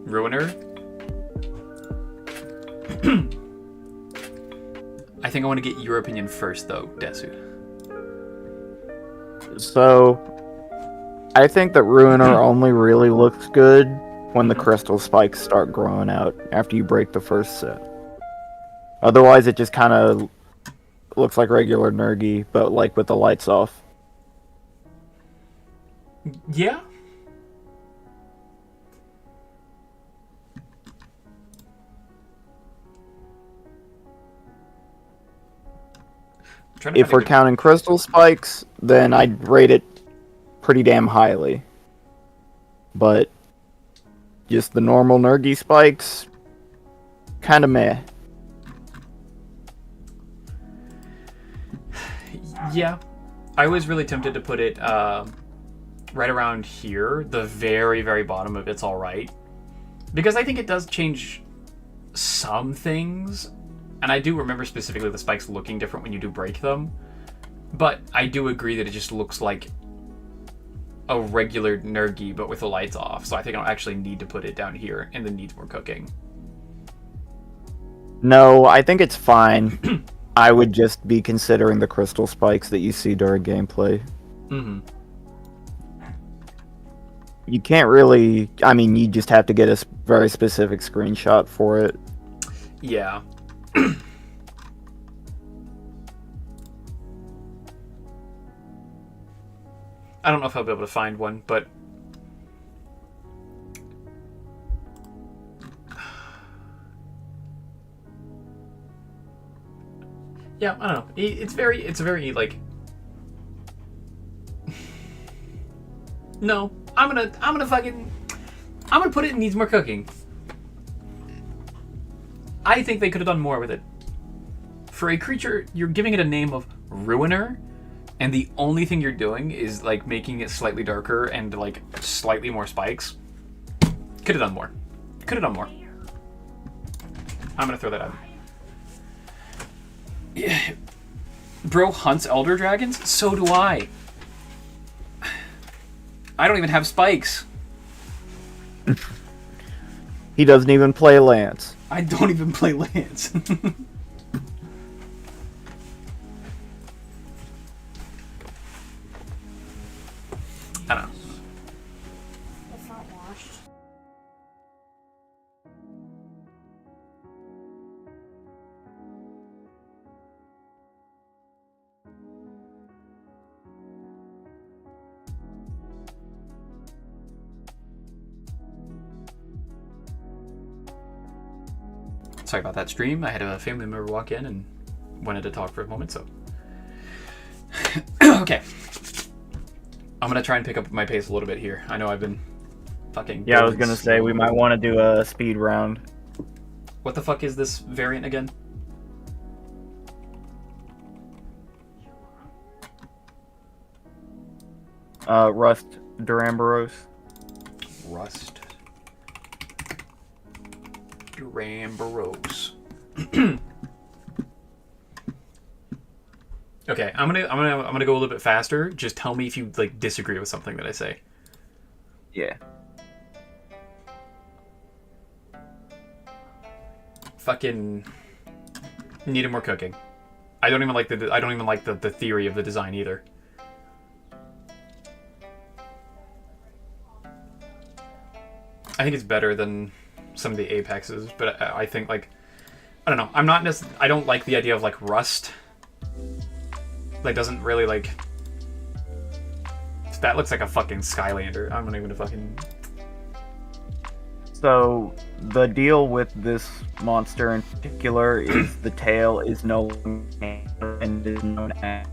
Ruiner. I think I want to get your opinion first, though, Desu. So, I think that Ruiner only really looks good when the crystal spikes start growing out after you break the first set. Otherwise, it just kind of looks like regular Nergi, but like with the lights off. Yeah. If we're counting crystal spikes, then I'd rate it pretty damn highly. But just the normal Nergi spikes, kind of meh. Yeah. I was really tempted to put it right around here. The very, very bottom of it's alright. Because I think it does change some things. And I do remember specifically the spikes looking different when you do break them. But I do agree that it just looks like a regular Nergi, but with the lights off. So I think I don't actually need to put it down here and then needs more cooking. No, I think it's fine. I would just be considering the crystal spikes that you see during gameplay. Mm-hmm. You can't really... I mean, you just have to get a very specific screenshot for it. Yeah. I don't know if I'll be able to find one, but yeah, I don't know. It's very like no. I'm gonna put it in needs more cooking. I think they could have done more with it. For a creature, you're giving it a name of Ruiner, and the only thing you're doing is like making it slightly darker and like slightly more spikes. Could have done more. Could have done more. I'm gonna throw that out. Yeah. Bro hunts elder dragons? So do I. I don't even have spikes. He doesn't even play Lance. I don't even play Lance. I don't know. It's not washed. Sorry about that stream. I had a family member walk in and wanted to talk for a moment, so. Okay. I'm gonna try and pick up my pace a little bit here. I know I've been fucking... Yeah, I was gonna say, we might want to do a speed round. What the fuck is this variant again? Rust Duramboros. Rust Duramboros. Okay, I'm gonna go a little bit faster. Just tell me if you like disagree with something that I say. Yeah. Fucking needed more cooking. I don't even like the theory of the design either. I think it's better than some of the Apexes, but I think like I don't know. I don't like the idea of like rust. Like doesn't really like. That looks like a fucking Skylander. I'm not even a fucking. So the deal with this monster in particular is the tail is no longer and is known as.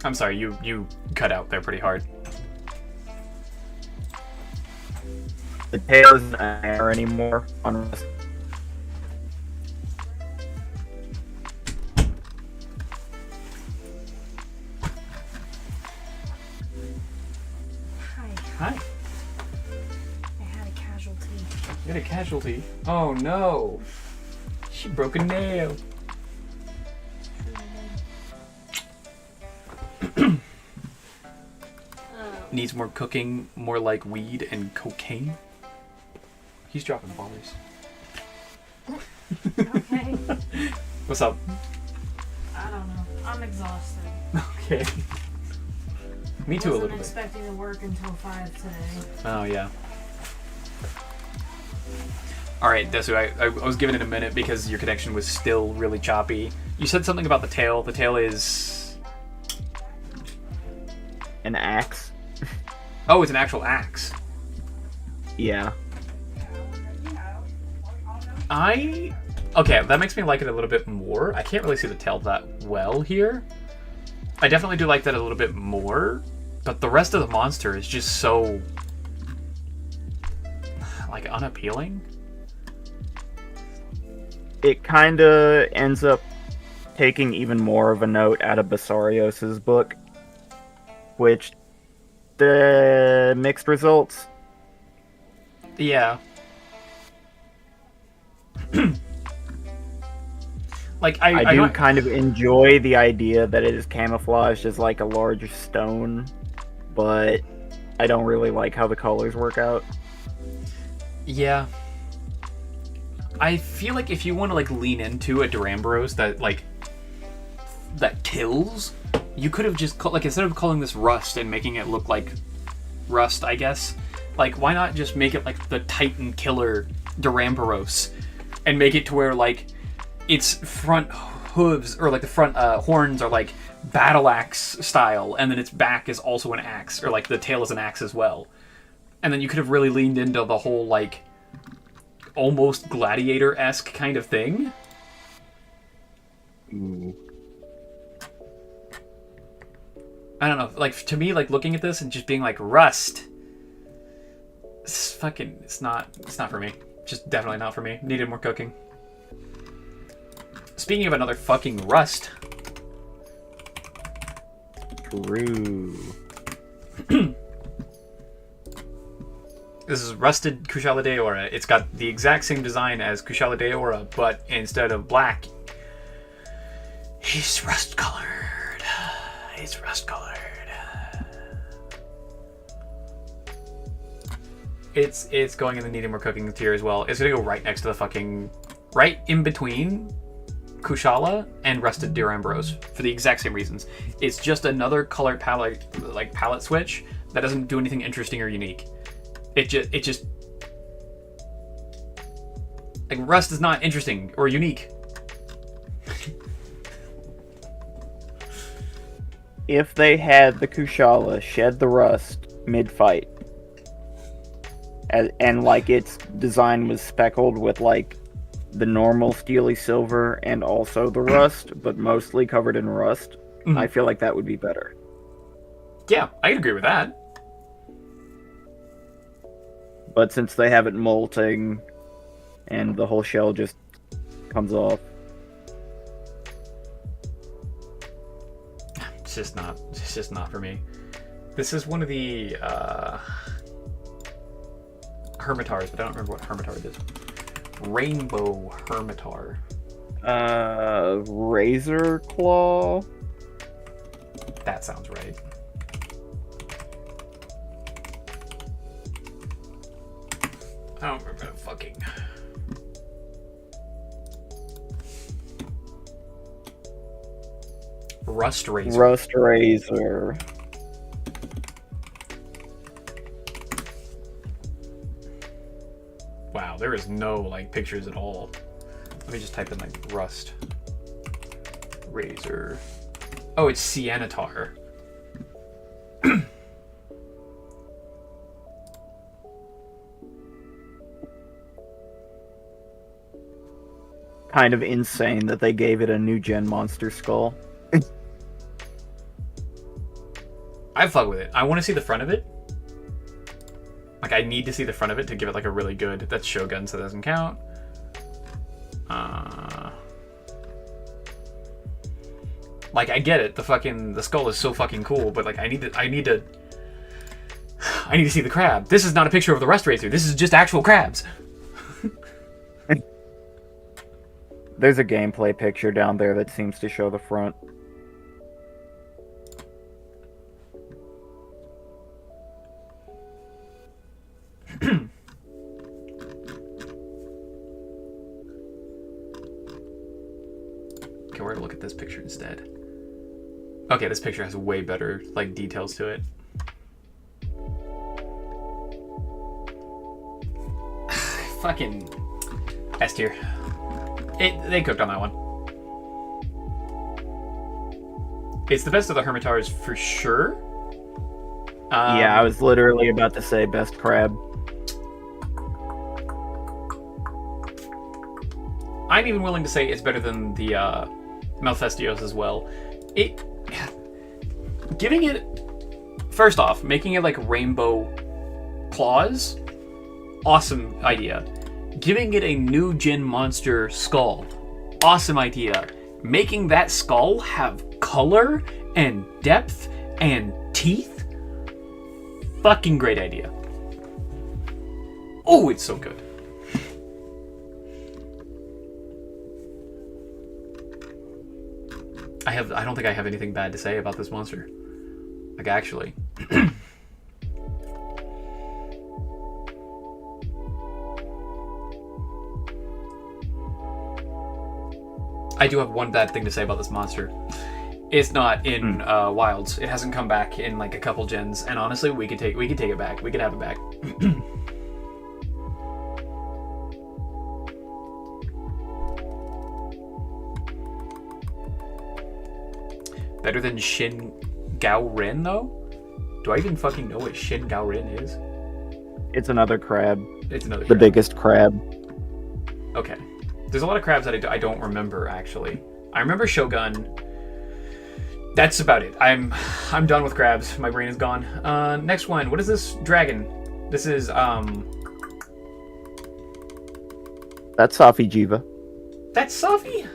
I'm sorry, you cut out there pretty hard. The tail isn't there anymore on Rust. Hi. Hi. I had a casualty. You had a casualty. Oh no. She broke a nail. Needs more cooking, more like weed and cocaine. He's dropping bars. Okay. What's up? I don't know. I'm exhausted. Okay. Me too, a little Wasn't bit. expecting to work until 5 today. Oh, yeah. Alright, Desu, I was giving it a minute because your connection was still really choppy. You said something about the tail. The tail is... An axe. Oh, it's an actual axe. Yeah. Okay, that makes me like it a little bit more. I can't really see the tail that well here. I definitely do like that a little bit more, but the rest of the monster is just so... like, unappealing. It kinda ends up taking even more of a note out of Basarios's book, which the mixed results. Yeah. Like, I do don't... kind of enjoy the idea that it is camouflaged as like a large stone, but I don't really like how the colors work out. Yeah. I feel like if you want to, like, lean into a Duramboros that, like, that kills, you could have just, like, instead of calling this Rust and making it look like Rust, I guess, like, why not just make it, like, the Titan Killer Duramboros and make it to where, like, its front hooves, or, like, the front horns are, like, battle axe style, and then its back is also an axe, or, like, the tail is an axe as well. And then you could have really leaned into the whole, like, almost gladiator-esque kind of thing. Ooh. I don't know, like, to me, like, looking at this and just being like, Rust, it's not for me. Just definitely not for me. Needed more cooking. Speaking of another fucking Rust. True. This is Rusted Kushala Daora. It's got the exact same design as Kushala Daora, but instead of black, he's rust-colored. He's rust-colored. It's going in the needing more cooking tier as well. It's gonna go right next to the fucking... right in between Kushala and Rusted Duramboros for the exact same reasons. It's just another color palette, like palette switch that doesn't do anything interesting or unique. It just like, Rust is not interesting or unique. If they had the Kushala shed the rust mid-fight, and like its design was speckled with like the normal steely silver and also the rust, but mostly covered in rust, I feel like that would be better. Yeah, I can agree with that. But since they have it molting and the whole shell just comes off. It's just not for me. This is one of the Hermitars, but I don't remember what Hermitar it is. Rainbow Hermitar. Razor Claw? That sounds right. I don't remember the fucking... Rust Razor. Rust Razor. Wow, there is no, like, pictures at all. Let me just type in, like, Rust Razor. Oh, it's Cianatar. Kind of insane that they gave it a new gen monster skull. I fuck with it. I want to see the front of it. I Like, I need to see the front of it to give it, like, a really good... That's Shogun, so that doesn't count. Like, I get it. The skull is so fucking cool, but, like, I need to see the crab. This is not a picture of the Rust Racer. This is just actual crabs. There's a gameplay picture down there that seems to show the front. Okay, we're gonna look at this picture instead. Okay, this picture has way better, like, details to it. Fucking S tier. They cooked on that one. It's the best of the Hermitars for sure. Yeah, I was literally about to say best crab. I'm even willing to say it's better than the Malfestios as well. Giving it, first off, making it like rainbow claws, awesome idea. Giving it a new Jin monster skull, awesome idea. Making that skull have color and depth and teeth, fucking great idea. Oh, it's so good. I don't think I have anything bad to say about this monster. Like, actually. I do have one bad thing to say about this monster. It's not in Wilds. It hasn't come back in like a couple gens, and honestly, we could take it back. We could have it back. Better than Shin Gao Ren, though? Do I even fucking know what Shin Gao Ren is? It's another crab. It's another The crab. biggest crab. Okay. There's a lot of crabs that I don't remember, actually. I remember Shogun. That's about it. I'm done with crabs. My brain is gone. Next one. What is this dragon? This is, That's Safi Jiva. That's Safi?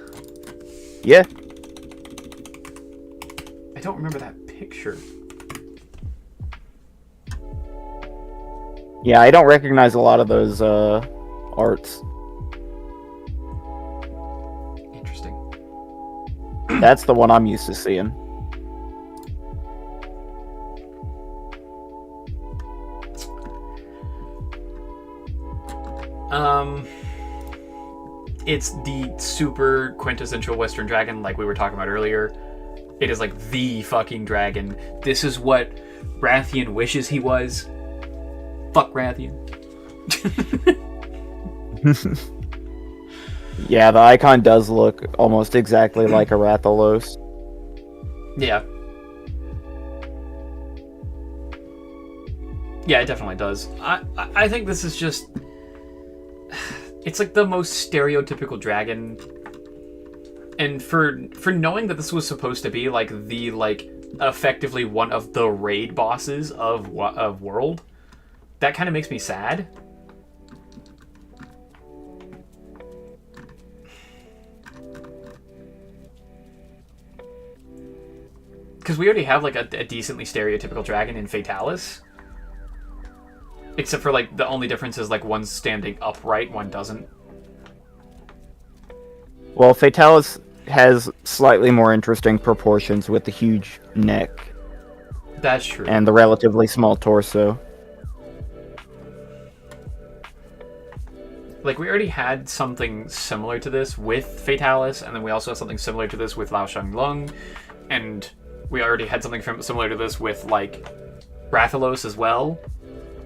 Yeah. I don't remember that picture. Yeah, I don't recognize a lot of those arts. Interesting. That's the one I'm used to seeing. It's the super quintessential Western dragon like we were talking about earlier. It is like the fucking dragon. This is what Rathian wishes he was. Fuck Rathian. Yeah, the icon does look almost exactly like a Rathalos. Yeah. Yeah, it definitely does. I think this is just... It's like the most stereotypical dragon. And for knowing that this was supposed to be like the, like, effectively one of the raid bosses of World, that kind of makes me sad. Because we already have like a decently stereotypical dragon in Fatalis. Except for like the only difference is like one's standing upright, one doesn't. Well, Fatalis has slightly more interesting proportions with the huge neck That's true. and the relatively small torso. Like, we already had something similar to this with Fatalis, and then we also had something similar to this with Lao Shang Lung, and we already had something similar to this with, like, Rathalos as well.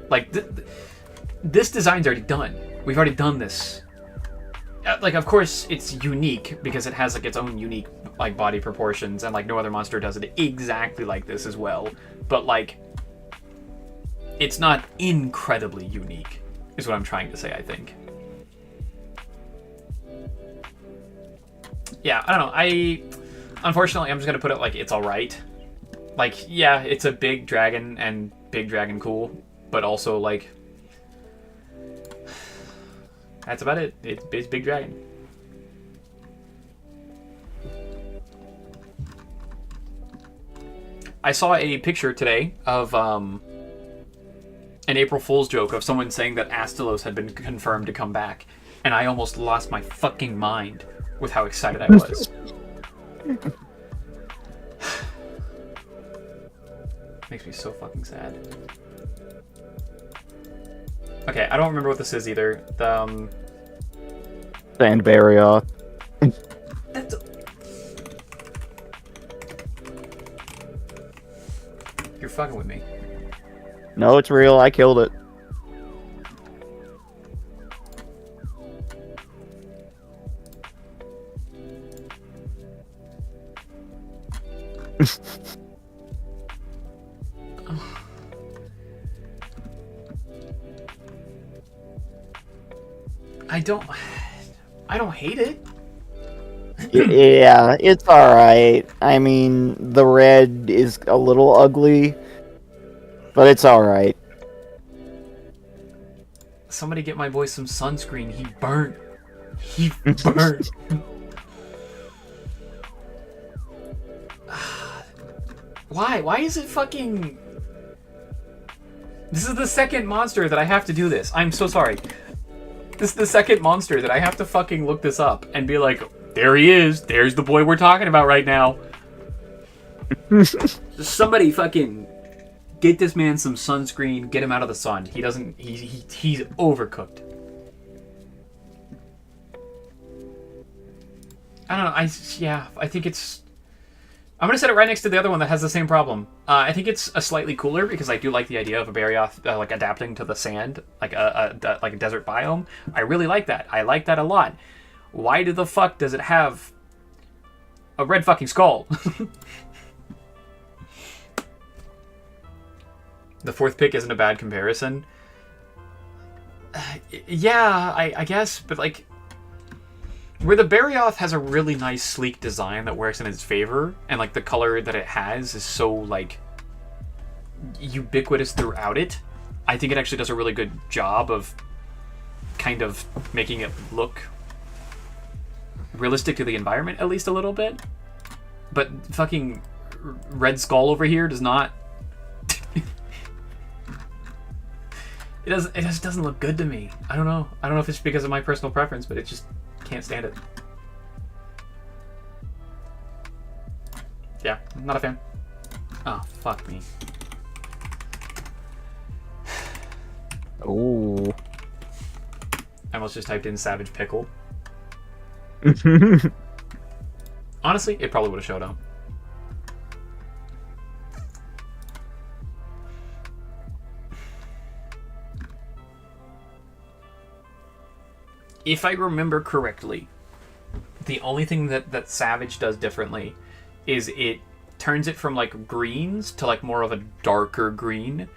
Like, this design's already done. We've already done this. Like, of course, it's unique, because it has, like, its own unique, like, body proportions, and, like, no other monster does it exactly like this as well. But, like, it's not incredibly unique, is what I'm trying to say, I think. Yeah, I don't know. Unfortunately, I'm just gonna put it like it's alright. Like, yeah, it's a big dragon, and big dragon cool, but also, like, That's about it. It's Big Dragon. I saw a picture today of an April Fool's joke of someone saying that Astalos had been confirmed to come back, and I almost lost my fucking mind with how excited I was. Makes me so fucking sad. Okay, I don't remember what this is either. The Sandbarioth. That's You're fucking with me. No, it's real. I killed it. I don't hate it. Yeah, it's alright. I mean, the red is a little ugly, but it's alright. Somebody get my boy some sunscreen. He burnt. He burnt. Why? Why is it fucking... This is the second monster that I have to do this. I'm so sorry. This is the second monster that I have to fucking look this up and be like, there he is. There's the boy we're talking about right now. Somebody fucking get this man some sunscreen. Get him out of the sun. He doesn't... He's overcooked. I don't know. I think it's... I'm going to set it right next to the other one that has the same problem. I think it's a slightly cooler because I do like the idea of a Barioth like adapting to the sand, like a desert biome. I really like that. I like that a lot. Why the fuck does it have a red fucking skull? The fourth pick isn't a bad comparison. Yeah, I guess, but like... Where the Barioth has a really nice, sleek design that works in its favor, and like the color that it has is so like ubiquitous throughout it, I think it actually does a really good job of kind of making it look realistic to the environment, at least a little bit. But fucking Red Skull over here does not. It just doesn't look good to me. I don't know. I don't know if it's because of my personal preference, but it just can't stand it. Yeah, not a fan. Oh, fuck me. Ooh. I almost just typed in Savage Pickle. Honestly, it probably would have showed up. If I remember correctly, the only thing that Savage does differently is it turns it from like greens to like more of a darker green,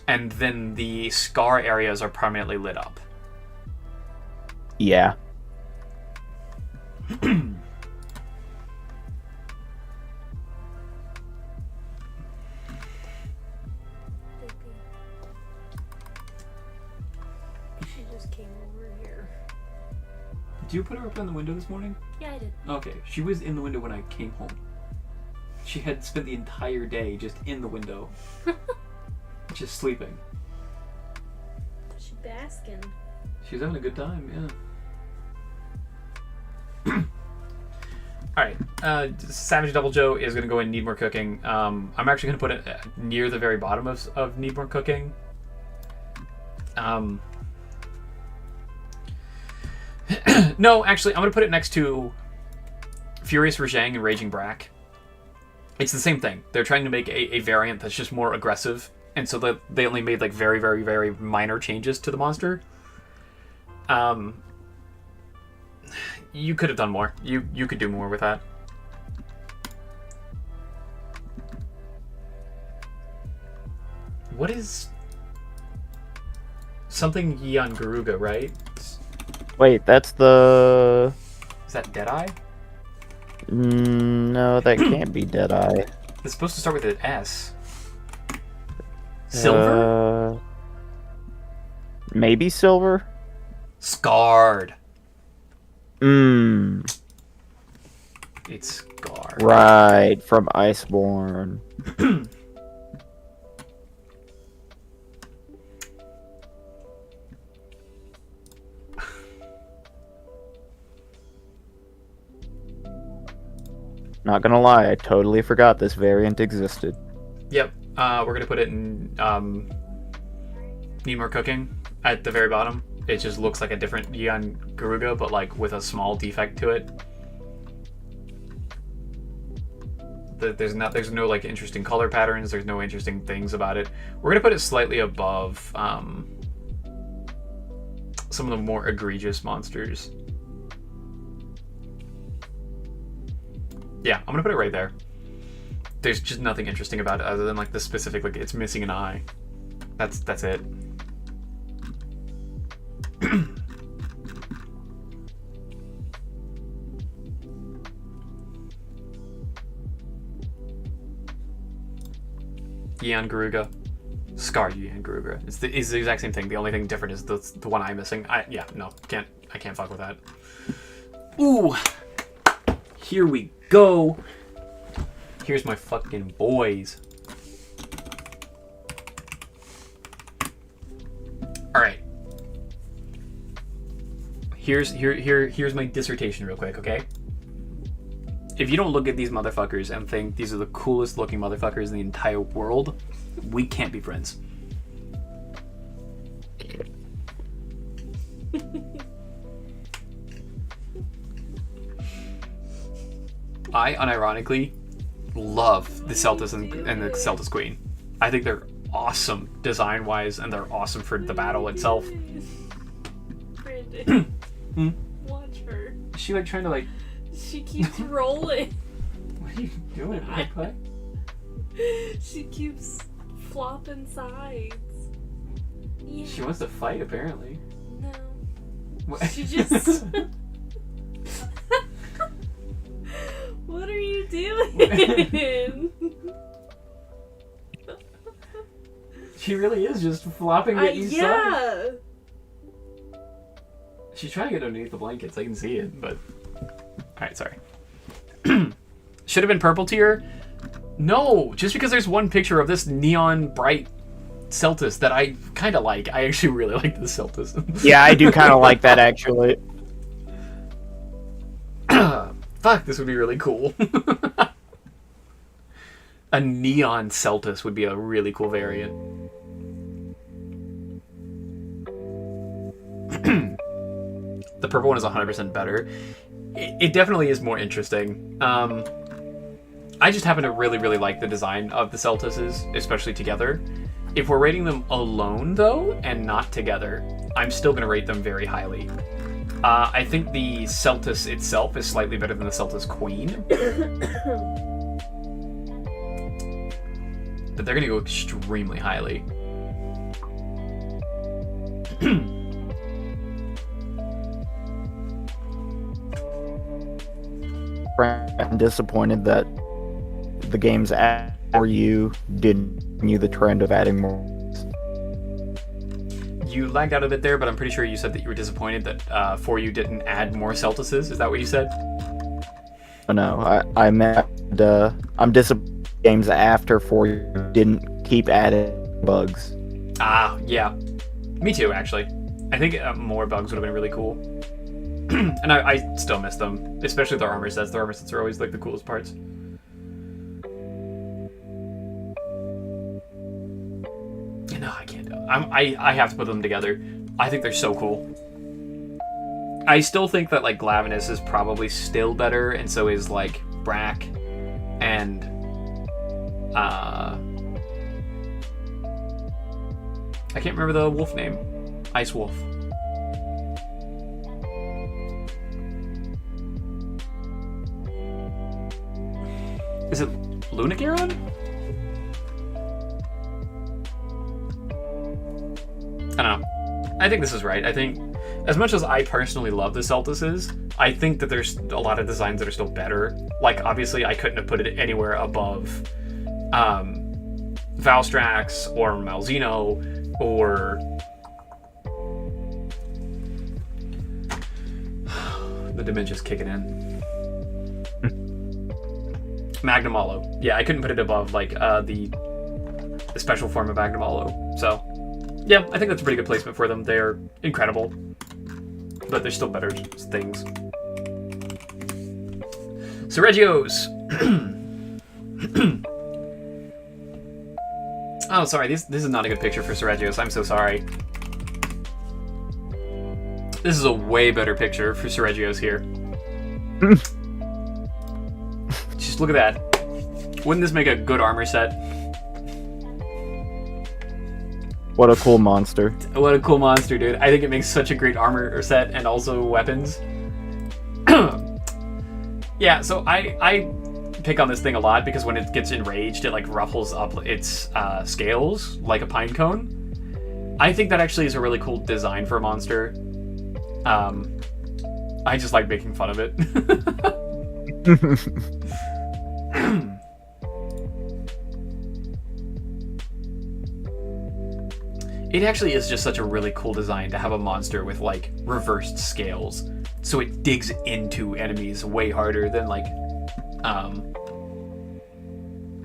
and then the scar areas are permanently lit up. Yeah. She just came over here. Did you put her up in the window this morning? Yeah, I did. Okay, she was in the window when I came home. She had spent the entire day just in the window. Just sleeping. She basking. She was having a good time, yeah. Alright, Savage Double Joe is going to go in Need More Cooking. I'm actually going to put it near the very bottom of Need More Cooking. No, actually, I'm going to put it next to Furious Rajang and Raging Brack. It's the same thing. They're trying to make a variant that's just more aggressive, and so they only made like very, very, very minor changes to the monster. You could have done more. You could do more with that. What is something Yeon Garuga, right? Wait, that's the... Is that Deadeye? No, that can't be Deadeye. It's supposed to start with an S. Silver? Maybe Silver? Scarred. Mmm. It's scarred. Right, from Iceborne. Not gonna lie, I totally forgot this variant existed. Yep. We're gonna put it in Need More Cooking at the very bottom. It just looks like a different Neon Garuga, but like with a small defect to it. There's no like interesting color patterns. There's no interesting things about it. We're gonna put it slightly above some of the more egregious monsters. Yeah, I'm gonna put it right there. There's just nothing interesting about it other than like the specific, like it's missing an eye. That's it. Neon Garuga. Scar Neon Garuga. It's the exact same thing. The only thing different is the one eye missing. I can't fuck with that. Ooh. Here we go. Here's my fucking boys. All right. Here's my dissertation real quick, okay? If you don't look at these motherfuckers and think these are the coolest looking motherfuckers in the entire world, we can't be friends. I unironically love the Celtis and the Celtis Queen. I think they're awesome design-wise, and they're awesome for the battle itself. Brandon, watch her. Is she like trying to like... She keeps rolling. What are you doing? What? She keeps flopping sides. Yeah. She wants to fight, apparently. No. What? She just... What are you doing? She really is just flopping at each side. Yeah. She's trying to get underneath the blankets. I can see it, but... Alright, sorry. Should have been purple tier? No! Just because there's one picture of this neon bright Celtis that I kind of like. I actually really like this Celtis. Yeah, I do kind of like that, actually. Fuck, this would be really cool. A neon Celtis would be a really cool variant. The purple one is 100% better. It definitely is more interesting. I just happen to really, really like the design of the Celtises, especially together. If we're rating them alone, though, and not together, I'm still going to rate them very highly. I think the Celtis itself is slightly better than the Celtis Queen. But they're going to go extremely highly. I'm disappointed that the games after you didn't continue the trend of adding more. You lagged out a bit there, but I'm pretty sure you said that you were disappointed that For You didn't add more Celtises. Is that what you said? Oh, no, I meant I'm disappointed games after For You didn't keep adding bugs. Ah, yeah. Me too, actually. I think more bugs would have been really cool. And I still miss them, especially the armor sets. The armor sets are always like the coolest parts. No, I can't do it. I have to put them together. I think they're so cool. I still think that like Glavenus is probably still better, and so is like Brack and I can't remember the wolf name. Ice Wolf. Is it Lunigaron? I don't know. I think this is right. I think, as much as I personally love the Celtises, I think that there's a lot of designs that are still better. Like, obviously, I couldn't have put it anywhere above Valstrax or Malzeno or The dementia's kicking in. Magnum Aloe. Yeah, I couldn't put it above like the special form of Magnum Aloe. So yeah, I think that's a pretty good placement for them. They're incredible, but there's still better things. Sergio's. Oh, sorry. This is not a good picture for Sergio's. I'm so sorry. This is a way better picture for Sergio's here. Just look at that. Wouldn't this make a good armor set? What a cool monster. What a cool monster, dude. I think it makes such a great armor set and also weapons. Yeah, so I pick on this thing a lot because when it gets enraged, it like ruffles up its scales like a pine cone. I think that actually is a really cool design for a monster. I just like making fun of it. It actually is just such a really cool design to have a monster with like reversed scales, so it digs into enemies way harder than like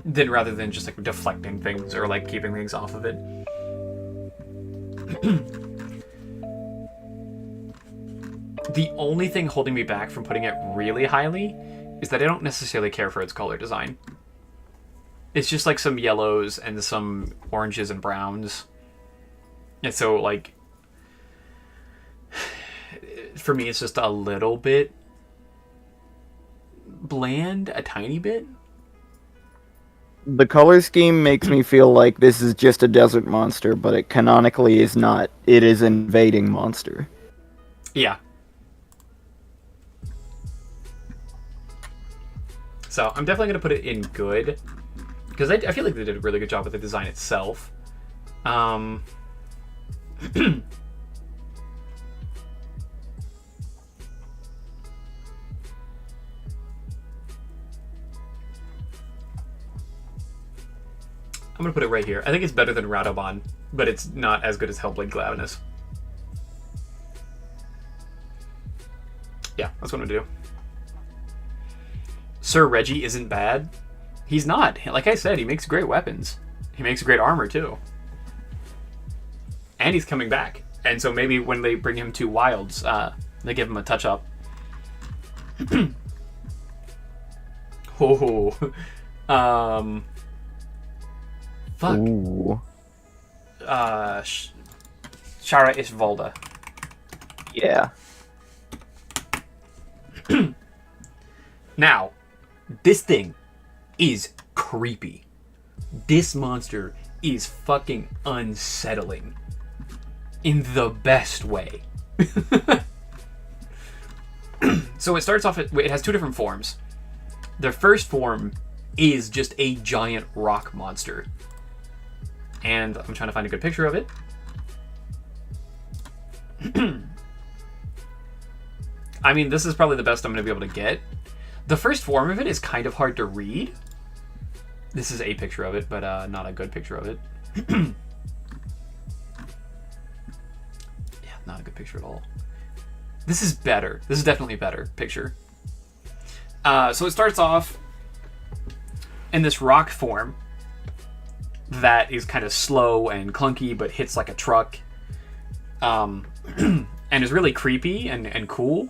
than rather than just like deflecting things or like keeping things off of it. The only thing holding me back from putting it really highly is that I don't necessarily care for its color design. It's just like some yellows and some oranges and browns. And so, like, for me, it's just a little bit bland, a tiny bit. The color scheme makes me feel like this is just a desert monster, but it canonically is not. It is an invading monster. Yeah. So, I'm definitely going to put it in good, because I feel like they did a really good job with the design itself. I'm gonna put it right here. I think it's better than Radoban, but it's not as good as Hellblade Glavenus. Yeah, that's what I'm gonna do. Sir Reggie isn't bad. He's not. Like I said, he makes great weapons. He makes great armor too. And he's coming back. And so maybe when they bring him to Wilds, they give him a touch up. Oh. Fuck. Ooh. Shara Ishvalda. Yeah. Now, this thing is creepy. This monster is fucking unsettling. In the best way. So it starts off, it has two different forms. The first form is just a giant rock monster. And I'm trying to find a good picture of it. I mean, this is probably the best I'm going to be able to get. The first form of it is kind of hard to read. This is a picture of it, but not a good picture of it. Yeah, not a good picture at all. This is better. This is definitely a better picture. So it starts off in this rock form that is kind of slow and clunky, but hits like a truck. And is really creepy and cool.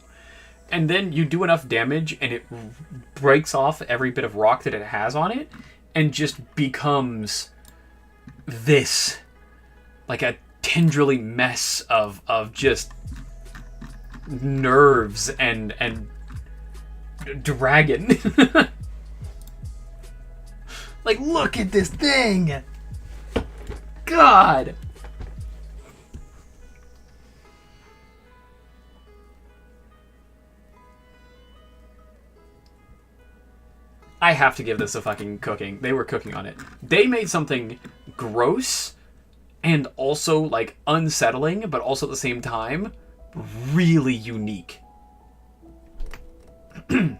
And then you do enough damage and it breaks off every bit of rock that it has on it and just becomes this, like a tendrily mess of just nerves and dragon. Like, look at this thing! God! I have to give this a fucking cooking. They were cooking on it. They made something gross and also, like, unsettling, but also at the same time, really unique. I'm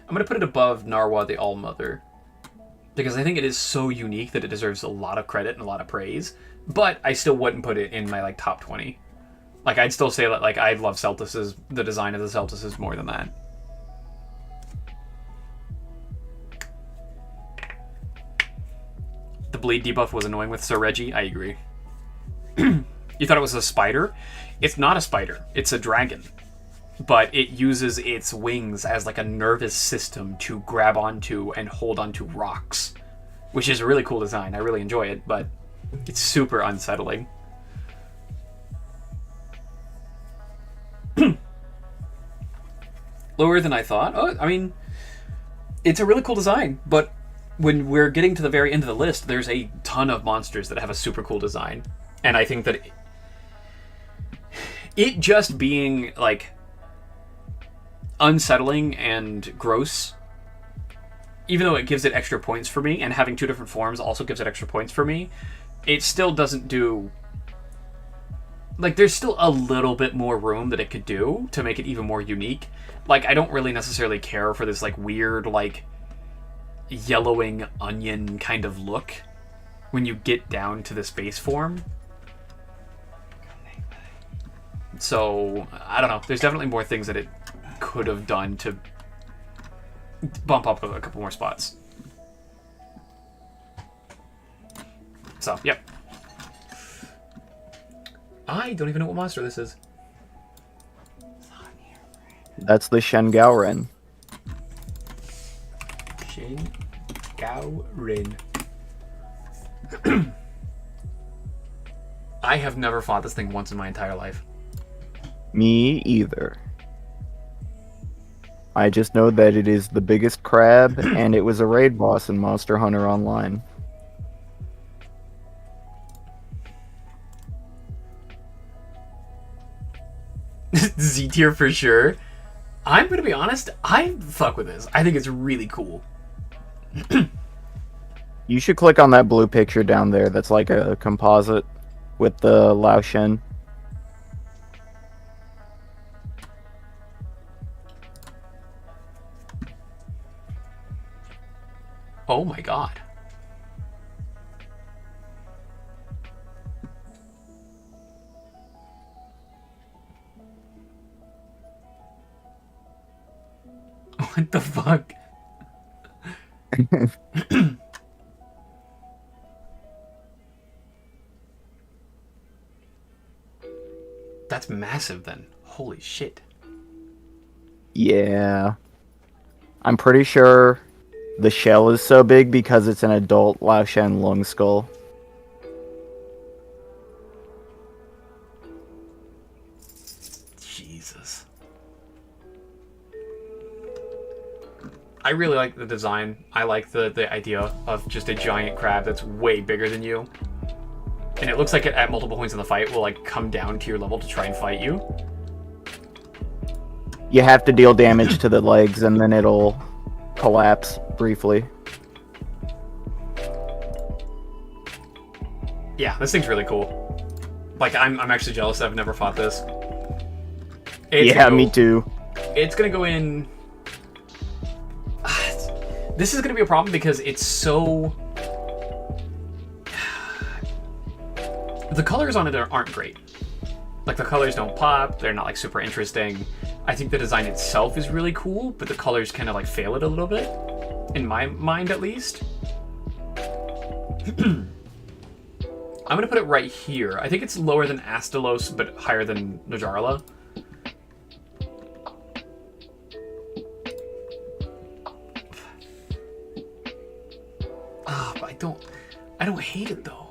going to put it above Narwa the All-Mother. because I think it is so unique that it deserves a lot of credit and a lot of praise. But I still wouldn't put it in my like top 20. Like I'd still say that like I love the design of the Celtices more than that. The bleed debuff was annoying with Sir Reggie. I agree. You thought it was a spider? It's not a spider. It's a dragon. But it uses its wings as like a nervous system to grab onto and hold onto rocks, which is a really cool design. I really enjoy it, but it's super unsettling. Lower than I thought. Oh, I mean, it's a really cool design, but when we're getting to the very end of the list, there's a ton of monsters that have a super cool design. And I think that it just being like unsettling and gross, even though it gives it extra points for me, and having two different forms also gives it extra points for me, it still doesn't do... Like, there's still a little bit more room that it could do to make it even more unique. Like, I don't really necessarily care for this, like, weird, like, yellowing onion kind of look when you get down to this base form. So, I don't know. There's definitely more things that it could have done to bump up a couple more spots. So, yep. I don't even know what monster this is. That's the Shen Gaoren. Shen Gaoren. I have never fought this thing once in my entire life. Me either. I just know that it is the biggest crab, and it was a raid boss in Monster Hunter Online. Z tier for sure. I'm gonna be honest, I fuck with this. I think it's really cool. You should click on that blue picture down there that's like a composite with the Lao Shen. Oh my god. What the fuck? That's massive then. Holy shit. Yeah. I'm pretty sure the shell is so big because it's an adult Lao Shen lung skull. Jesus. I really like the design. I like the idea of just a giant crab that's way bigger than you. And it looks like it, at multiple points in the fight, will like come down to your level to try and fight you. You have to deal damage to the legs and then it'll collapse briefly. Yeah, this thing's really cool. Like, I'm actually jealous that I've never fought this. It's Me too. It's gonna go in... This is gonna be a problem because it's so... The colors on it aren't great. Like, the colors don't pop, they're not, like, super interesting. I think the design itself is really cool, but the colors kind of, like, fail it a little bit. In my mind, at least. I'm gonna put it right here. I think it's lower than Astalos, but higher than Najarla. Ah, but I don't hate it, though.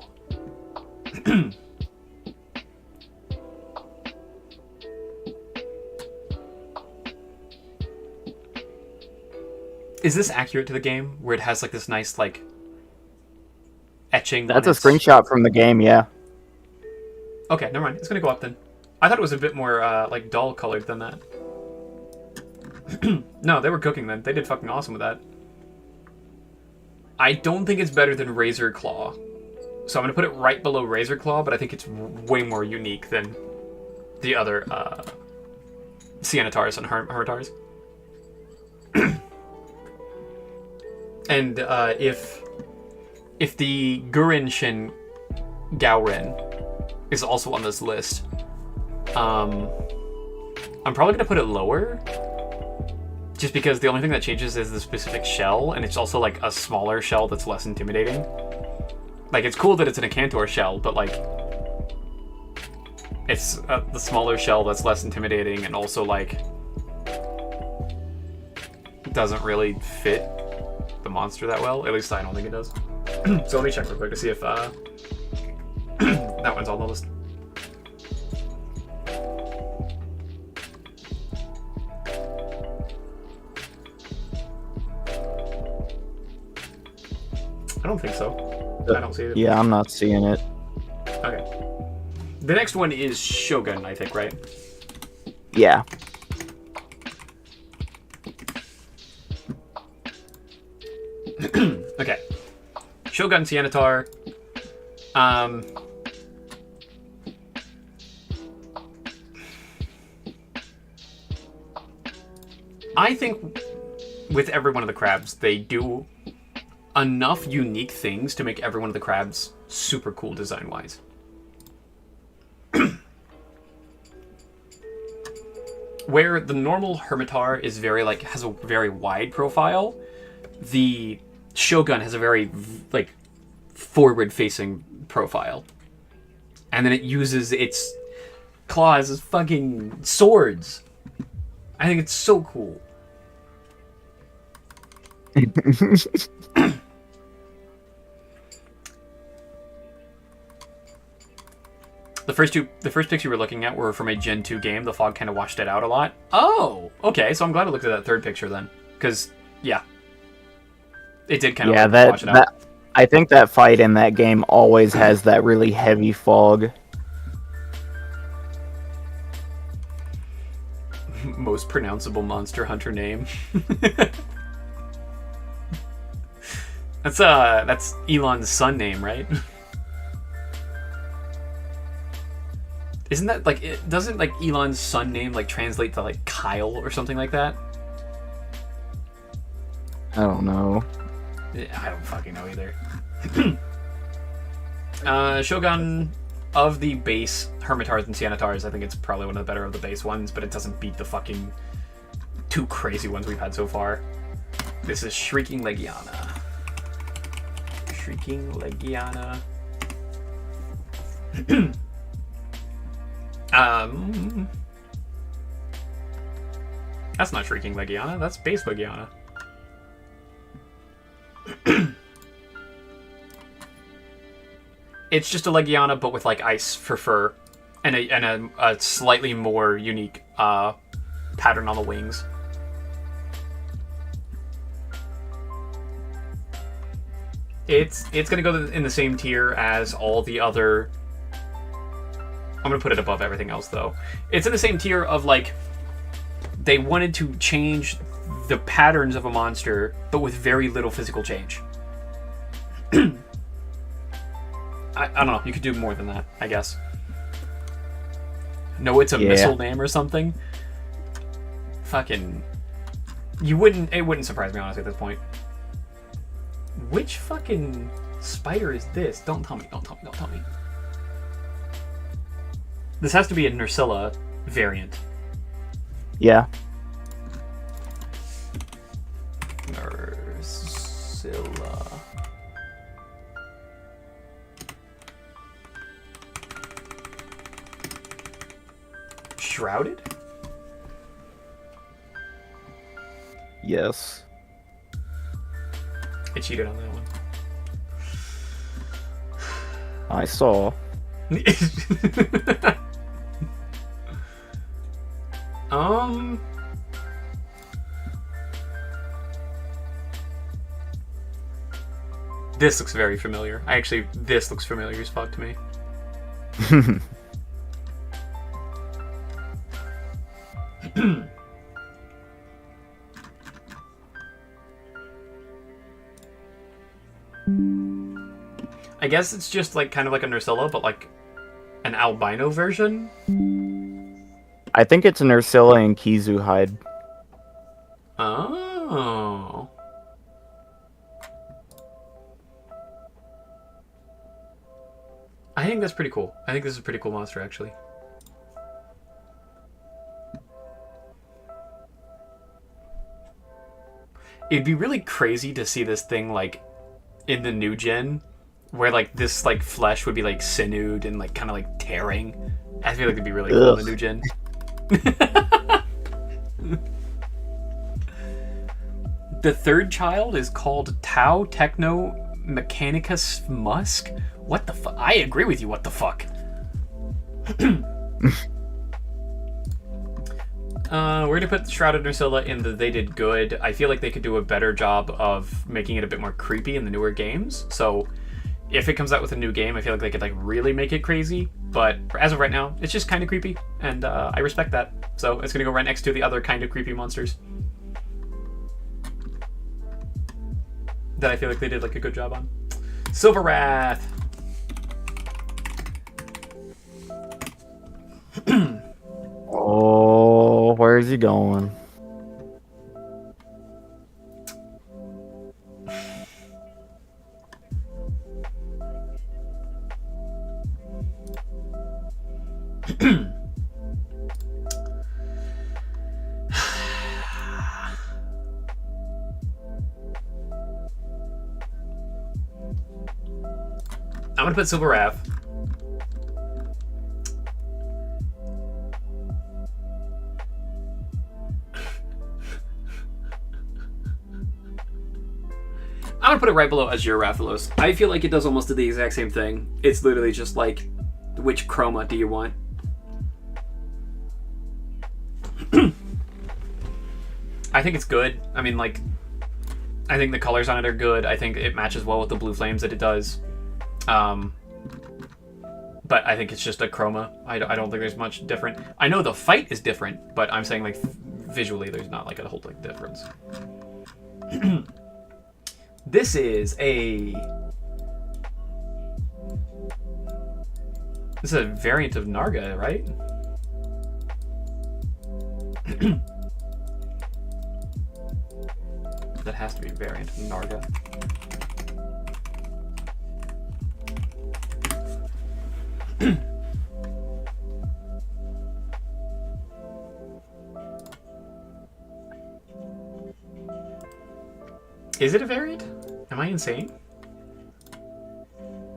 Is this accurate to the game, where it has like this nice like etching? That's a screenshot from the game, yeah. Okay, never mind. It's gonna go up then. I thought it was a bit more like dull colored than that. No, they were cooking then. They did fucking awesome with that. I don't think it's better than Razor Claw, so I'm gonna put it right below Razor Claw, but I think it's way more unique than the other Cianatars and Hermitars. And if if the Gurinshin Gaurin is also on this list, I'm probably gonna put it lower. Just because the only thing that changes is the specific shell, and it's also like a smaller shell that's less intimidating. Like, it's cool that it's an Acantor shell, but like, it's the smaller shell that's less intimidating, and also like doesn't really fit the monster that well. At least I don't think it does. So let me check real quick to see if that one's on the list. I don't think so. I don't see it. Yeah, I'm not seeing it. Okay. The next one is Shogun, I think, right? Yeah. Okay. Shogun Cianatar. I think with every one of the crabs, they do enough unique things to make every one of the crabs super cool design-wise. Where the normal Hermitar is very, like, has a very wide profile, the Shogun has a very, like, forward-facing profile. And then it uses its claws as fucking swords. I think it's so cool. The first picture we're looking at were from a Gen 2 game. The fog kind of washed it out a lot. Oh, okay. So I'm glad I looked at that third picture then, because yeah, it did kind of wash it out. I think that fight in that game always has that really heavy fog. Most pronounceable Monster Hunter name. That's Elon's son name, right? Isn't that like doesn't like Elon's son name like translate to like Kyle or something like that? I don't know. I don't fucking know either. Shogun of the base Hermitars and Cianatars, I think it's probably one of the better of the base ones, but it doesn't beat the fucking two crazy ones we've had so far. This is Shrieking Legiana. Shrieking Legiana. That's not Shrieking Legiana, that's Base Legiana. It's just a Legiana, but with like ice for fur, and a slightly more unique pattern on the wings. It's gonna go in the same tier as all the other. I'm gonna put it above everything else though. It's in the same tier of like they wanted to change the patterns of a monster, but with very little physical change. I don't know. You could do more than that, I guess. No, it's a missile name or something. Fucking, it wouldn't surprise me honestly at this point. Which fucking spider is this? Don't tell me. Don't tell me. Don't tell me. This has to be a Nursilla variant. Yeah. Nursilla. Shrouded? Yes. I cheated on that one. I saw. This looks very familiar. This looks familiar as fuck to me. I guess it's just like kind of like a Nursilla, but like an albino version. I think it's an Ursula and Kizu hide. Oh. I think that's pretty cool. I think this is a pretty cool monster, actually. It'd be really crazy to see this thing, like, in the new gen, where, like, this, like, flesh would be, like, sinewed and, like, kind of, like, tearing. I feel like it'd be really cool in the new gen. The third child is called Tau Techno Mechanicus Musk. What the fuck? I agree with you. What the fuck? We're gonna put Shrouded Nursilla in the They Did Good. I feel like they could do a better job of making it a bit more creepy in the newer games. So if it comes out with a new game, I feel like they could like really make it crazy. But as of right now, it's just kind of creepy, and I respect that. So it's gonna go right next to the other kind of creepy monsters that I feel like they did like a good job on. Silver Wrath. Oh, where's he going? I'm gonna put Silver Wrath. I'm gonna put it right below Azure Rathalos. I feel like it does almost the exact same thing. It's literally just like, which chroma do you want? I think it's good. I mean, like, I think the colors on it are good. I think it matches well with the blue flames that it does. But I think it's just a chroma. I don't think there's much different. I know the fight is different, but I'm saying, like, visually there's not, like, a whole, like, difference. This is a... This is a variant of Narga, right? That has to be a variant of Narga. Is it a variant? Am I insane?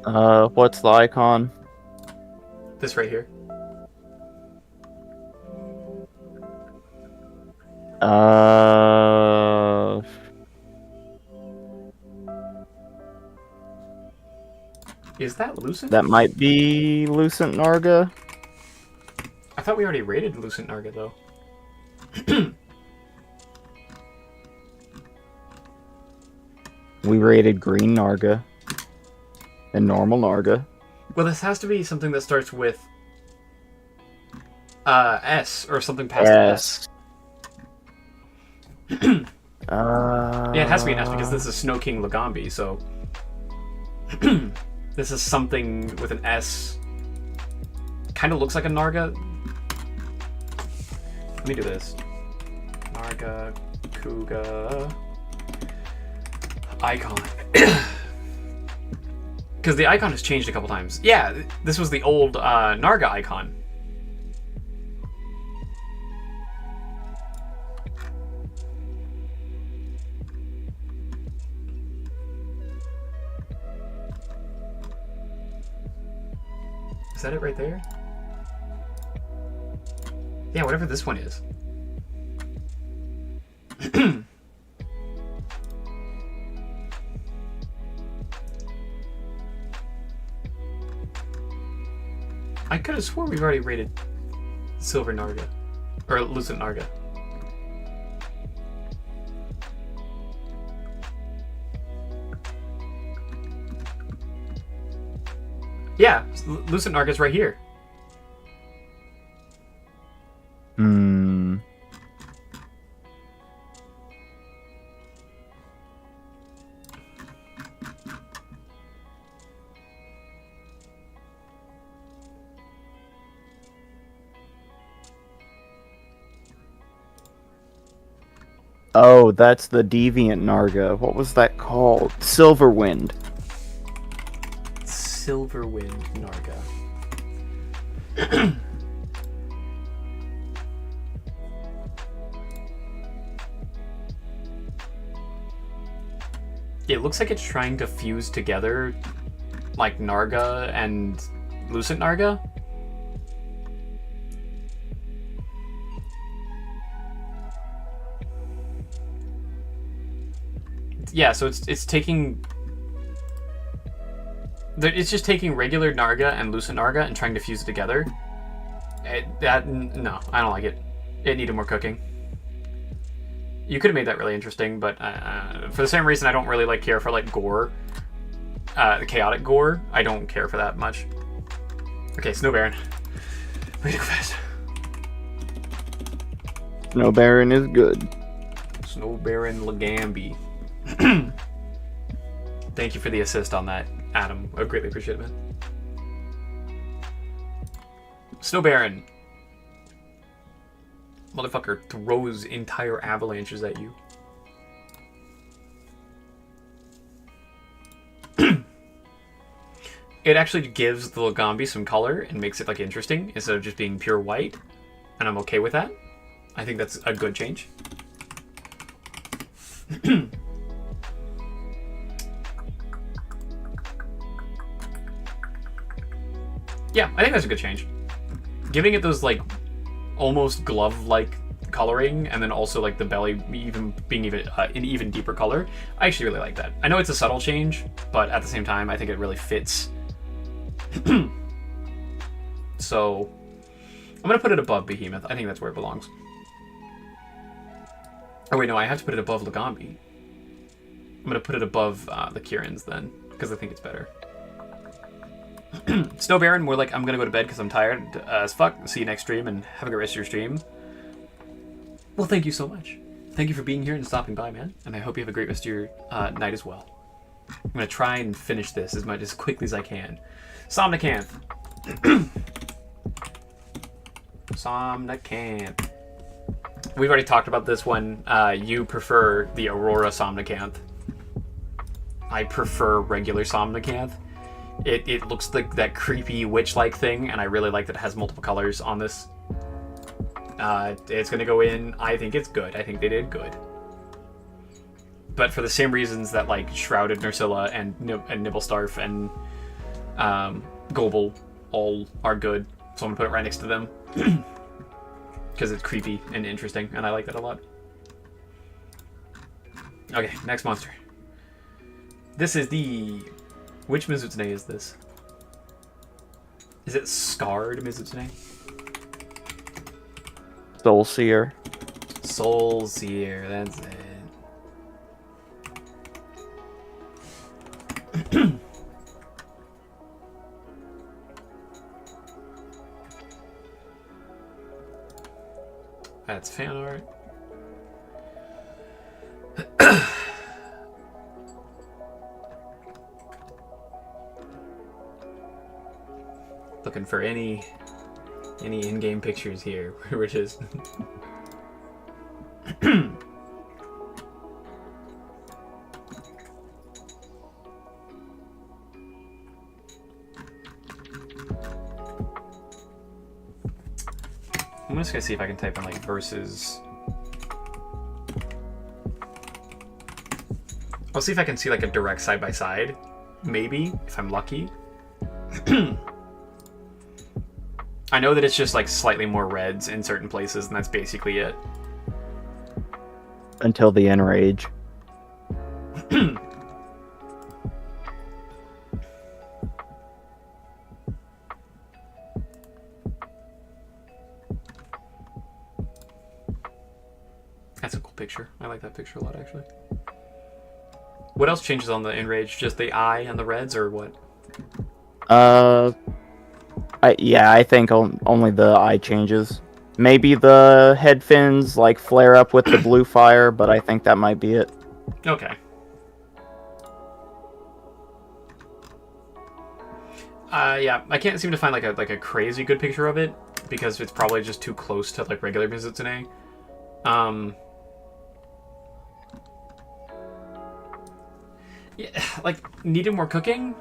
What's the icon? This right here. Is that Lucent? That might be Lucent Narga. I thought we already rated Lucent Narga, though. We rated Green Narga and normal Narga. Well, this has to be something that starts with S or something past S. Yeah, it has to be an S because this is Snow King Lagambi, so this is something with an S. Kind of looks like a Narga. Let me do this. Narga, Kuga, icon. Because the icon has changed a couple times. Yeah, this was the old Narga icon. Is that it right there? Yeah, whatever this one is. I could have sworn we've already rated Silver Narga. Or Lucent Narga. Yeah, Lucent Narga's right here. Oh, that's the Deviant Narga. What was that called? Silverwind. Silverwind Narga. It looks like it's trying to fuse together like Narga and Lucent Narga. Yeah, so it's taking... It's just taking regular Narga and Lucent Narga and trying to fuse it together. No, I don't like it. It needed more cooking. You could have made that really interesting, but for the same reason I don't really care for like gore, chaotic gore. I don't care for that much. Okay, Snow Baron. Way to go fast. Snow Baron is good. Snow Baron Legambi. Thank you for the assist on that, Adam. I greatly appreciate it, man. Snow Baron. Motherfucker throws entire avalanches at you. It actually gives the Legambi some color and makes it like interesting instead of just being pure white, and I'm okay with that. I think that's a good change. Yeah, I think that's a good change. Giving it those like almost glove-like coloring, and then also like the belly even being an even deeper color. I actually really like that. I know it's a subtle change, but at the same time, I think it really fits. So I'm gonna put it above Behemoth. I think that's where it belongs. Oh wait, no, I have to put it above Legambi. I'm gonna put it above the Kirans then, because I think it's better. Snow Baron, more like I'm gonna go to bed because I'm tired as fuck. See you next stream and have a good rest of your stream. Well, thank you so much. Thank you for being here and stopping by, man. And I hope you have a great rest of your night as well. I'm gonna try and finish this as quickly as I can. Somnicanth. Somnicanth. We've already talked about this one. You prefer the Aurora Somnicanth. I prefer regular Somnicanth. It looks like that creepy witch-like thing, and I really like that it has multiple colors on this. It's gonna go in. I think it's good. I think they did good. But for the same reasons that like Shrouded Nursilla and Nibblestarf and Gobel all are good, so I'm gonna put it right next to them because it's creepy and interesting, and I like that a lot. Okay, next monster. This is the... Which Mizutsune is this? Is it Scarred Mizutsune? Soul Seer. Soul Seer, that's it. That's fan art. Looking for any in-game pictures here. We're just I'm just gonna see if I can type in like versus. I'll see if I can see like a direct side by side. Maybe, if I'm lucky. I know that it's just like slightly more reds in certain places, and that's basically it. Until the Enrage. That's a cool picture. I like that picture a lot, actually. What else changes on the Enrage? Just the eye and the reds, or what? I think only the eye changes. Maybe the head fins like flare up with the blue fire, but I think that might be it. Okay. Yeah, I can't seem to find like a crazy good picture of it because it's probably just too close to like regular Mizutsune. Yeah, like needed more cooking.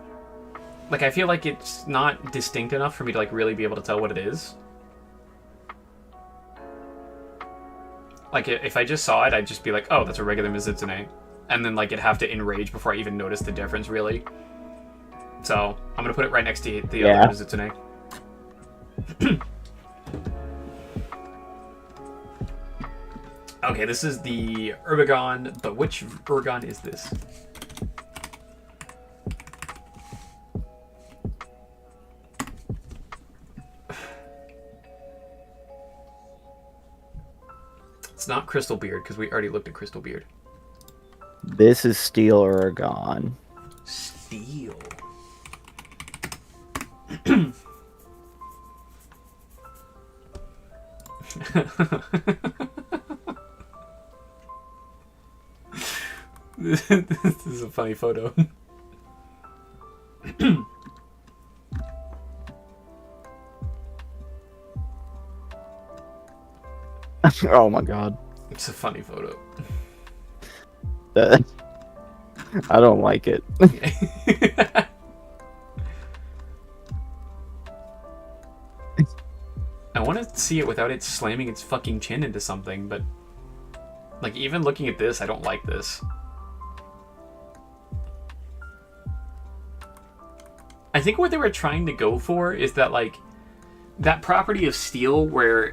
Like, I feel like it's not distinct enough for me to, like, really be able to tell what it is. Like, if I just saw it, I'd just be like, oh, that's a regular Mizutsune. And then, like, it'd have to enrage before I even notice the difference, really. So, I'm gonna put it right next to the other Mizutsune. Okay, this is the Urbagon, but which Urbagon is this? It's not Crystal Beard, because we already looked at Crystal Beard. This is Steel Oregon. Steel. This is a funny photo. Oh my god. It's a funny photo. I don't like it. I want to see it without it slamming its fucking chin into something, but like even looking at this, I don't like this. I think what they were trying to go for is that like that property of steel where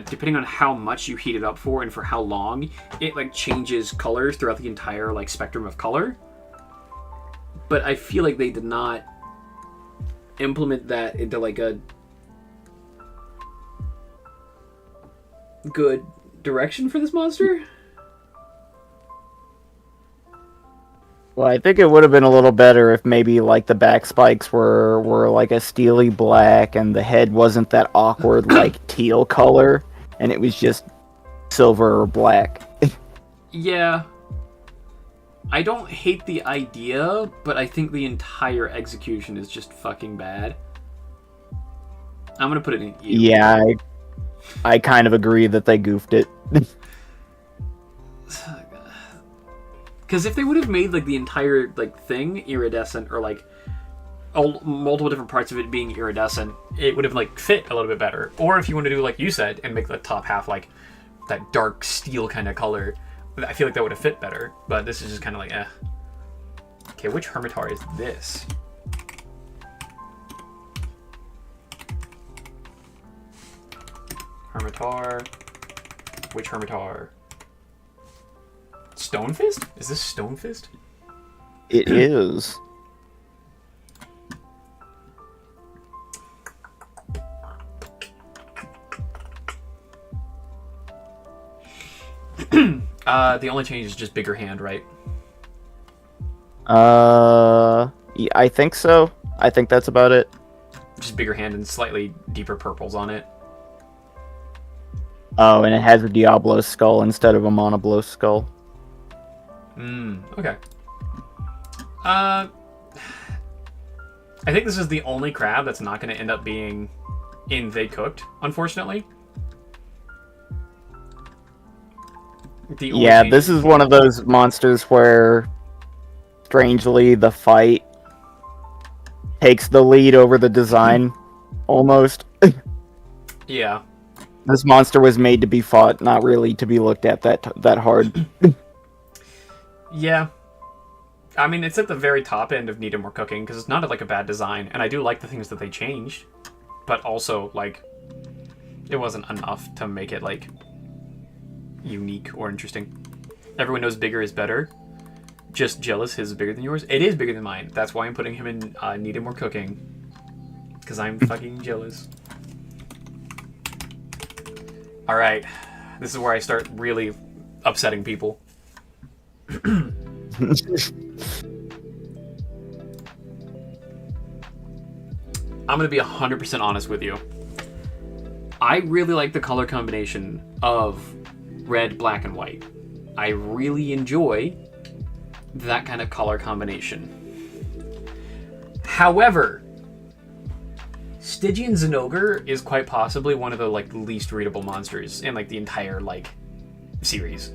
depending on how much you heat it up for and for how long, it like changes colors throughout the entire like spectrum of color. But I feel like they did not implement that into like a good direction for this monster. Well, I think it would have been a little better if maybe like the back spikes were like a steely black and the head wasn't that awkward like teal color and it was just silver or black. Yeah. I don't hate the idea, but I think the entire execution is just fucking bad. I'm gonna put it in E. Yeah, I kind of agree that they goofed it. Because if they would have made like the entire like thing iridescent, or like multiple different parts of it being iridescent, it would have like fit a little bit better. Or if you want to do like you said and make the top half like that dark steel kind of color, I feel like that would have fit better. But this is just kind of like eh. Okay, which Hermitar is this? Hermitar. Which Hermitar? Stonefist? Is this Stonefist? It is. The only change is just bigger hand, right? Yeah, I think so. I think that's about it. Just bigger hand and slightly deeper purples on it. Oh, and it has a Diablo skull instead of a Monoblo skull. Okay. I think this is the only crab that's not going to end up being in They Cooked, unfortunately. Yeah, this is one of those monsters where, strangely, the fight takes the lead over the design, almost. Yeah. This monster was made to be fought, not really to be looked at that hard. Yeah. I mean, it's at the very top end of needed more cooking, because it's not like a bad design, and I do like the things that they changed, but also, like, it wasn't enough to make it, like, unique or interesting. Everyone knows bigger is better. Just jealous his is bigger than yours. It is bigger than mine. That's why I'm putting him in needed more cooking, because I'm fucking jealous. Alright, this is where I start really upsetting people. I'm gonna be 100% honest with you. I really like the color combination of red, black, and white. I really enjoy that kind of color combination. However, Stygian Zinogre is quite possibly one of the like least readable monsters in like the entire like series.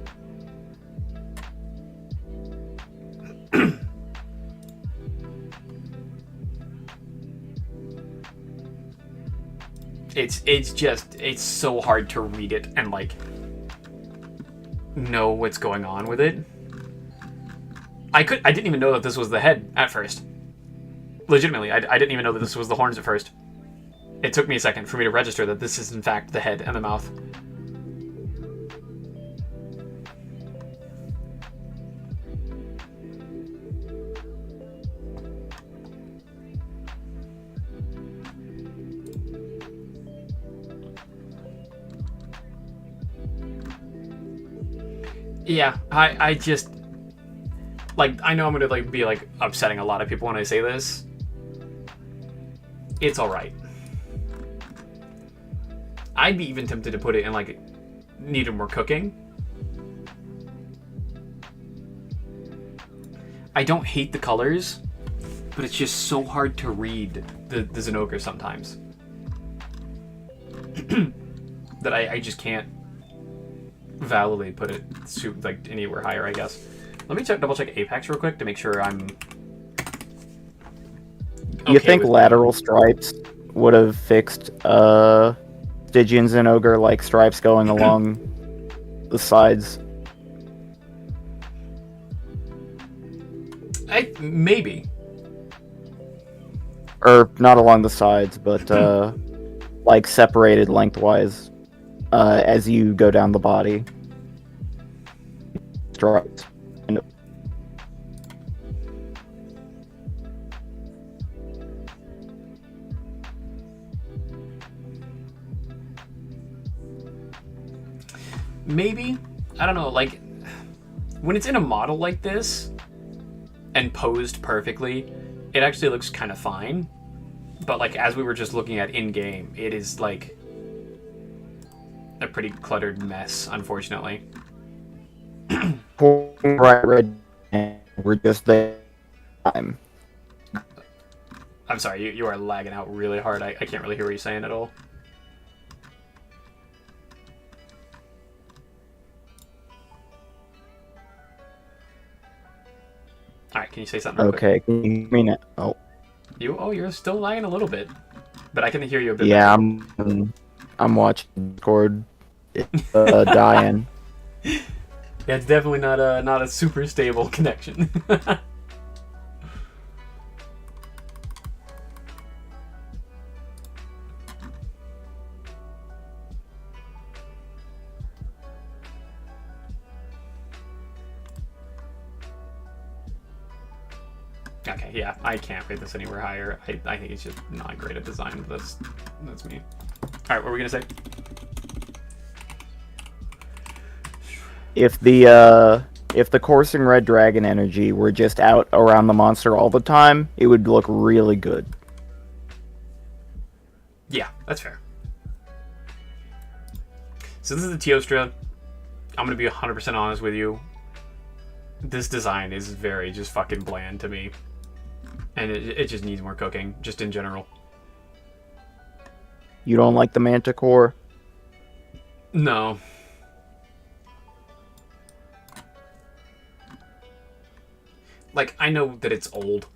It's so hard to read it and like know what's going on with it. I didn't even know that this was the head at first. Legitimately, I didn't even know that this was the horns at first. It took me a second for me to register that this is in fact the head and the mouth. Yeah, I just like, I know I'm gonna like be like upsetting a lot of people when I say this. It's all right. I'd be even tempted to put it in like needed more cooking. I don't hate the colors, but it's just so hard to read the Zinogre sometimes that I just can't validly put it like anywhere higher, I guess. Let me double check Apex real quick to make sure I'm okay. You think lateral stripes would have fixed Stygian Zinogre like stripes going along the sides? Maybe. Or not along the sides, but like separated lengthwise as you go down the body. Stripes. Maybe. I don't know, like, when it's in a model like this and posed perfectly, it actually looks kind of fine. But, like, as we were just looking at in-game, it is, like, a pretty cluttered mess, unfortunately. Bright red, we're just there. I'm sorry, you are lagging out really hard. I can't really hear what you're saying at all. Alright, can you say something real Okay, quick? can you hear me now? Oh. You're still lagging a little bit. But I can hear you a bit Yeah, better. I'm watching Discord. It's dying. Yeah, it's definitely not a super stable connection. Okay, yeah, I can't rate this anywhere higher. I think it's just not great at design. That's me. Alright, what were we gonna say? If the coursing red dragon energy were just out around the monster all the time, it would look really good. Yeah, that's fair. So this is the Teostra. I'm gonna be 100% honest with you. This design is very just fucking bland to me. And it just needs more cooking, just in general. You don't like the Manticore? No. Like, I know that it's old.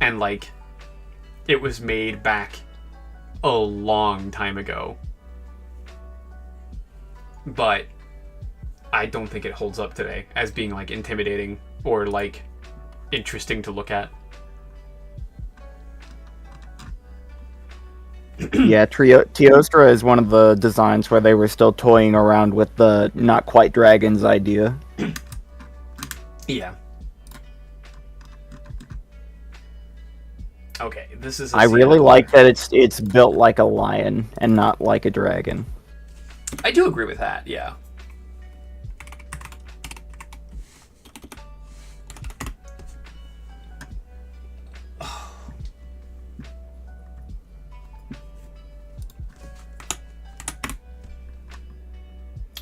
And, like, it was made back a long time ago. But I don't think it holds up today as being, like, intimidating or, like, interesting to look at. Yeah, Teostra is one of the designs where they were still toying around with the not quite dragons idea. Yeah. Okay, this is. I really like that it's built like a lion and not like a dragon. I do agree with that. Yeah.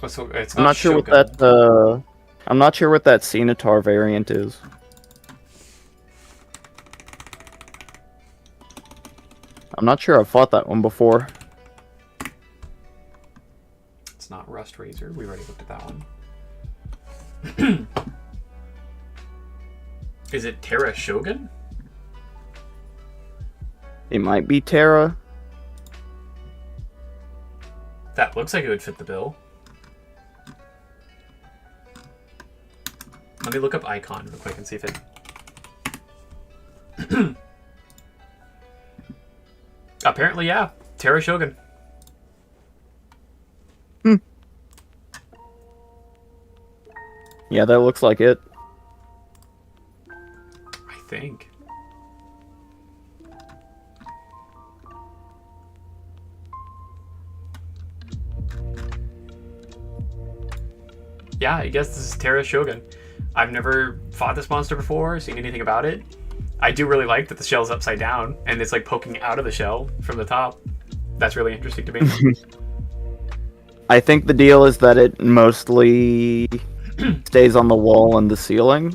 So it's I'm not sure what Shogun. that I'm not sure what that Cenatar variant is. I'm not sure I've fought that one before. It's not Rust Razor. We already looked at that one. Is it Terra Shogun? It might be Terra. That looks like it would fit the bill. Let me look up icon real quick and see if it... Apparently, yeah. Terra Shogun. Yeah, that looks like it. I think. Yeah, I guess this is Terra Shogun. I've never fought this monster before, seen anything about it. I do really like that the shell's upside down and it's like poking out of the shell from the top. That's really interesting to me. I think the deal is that it mostly stays on the wall and the ceiling.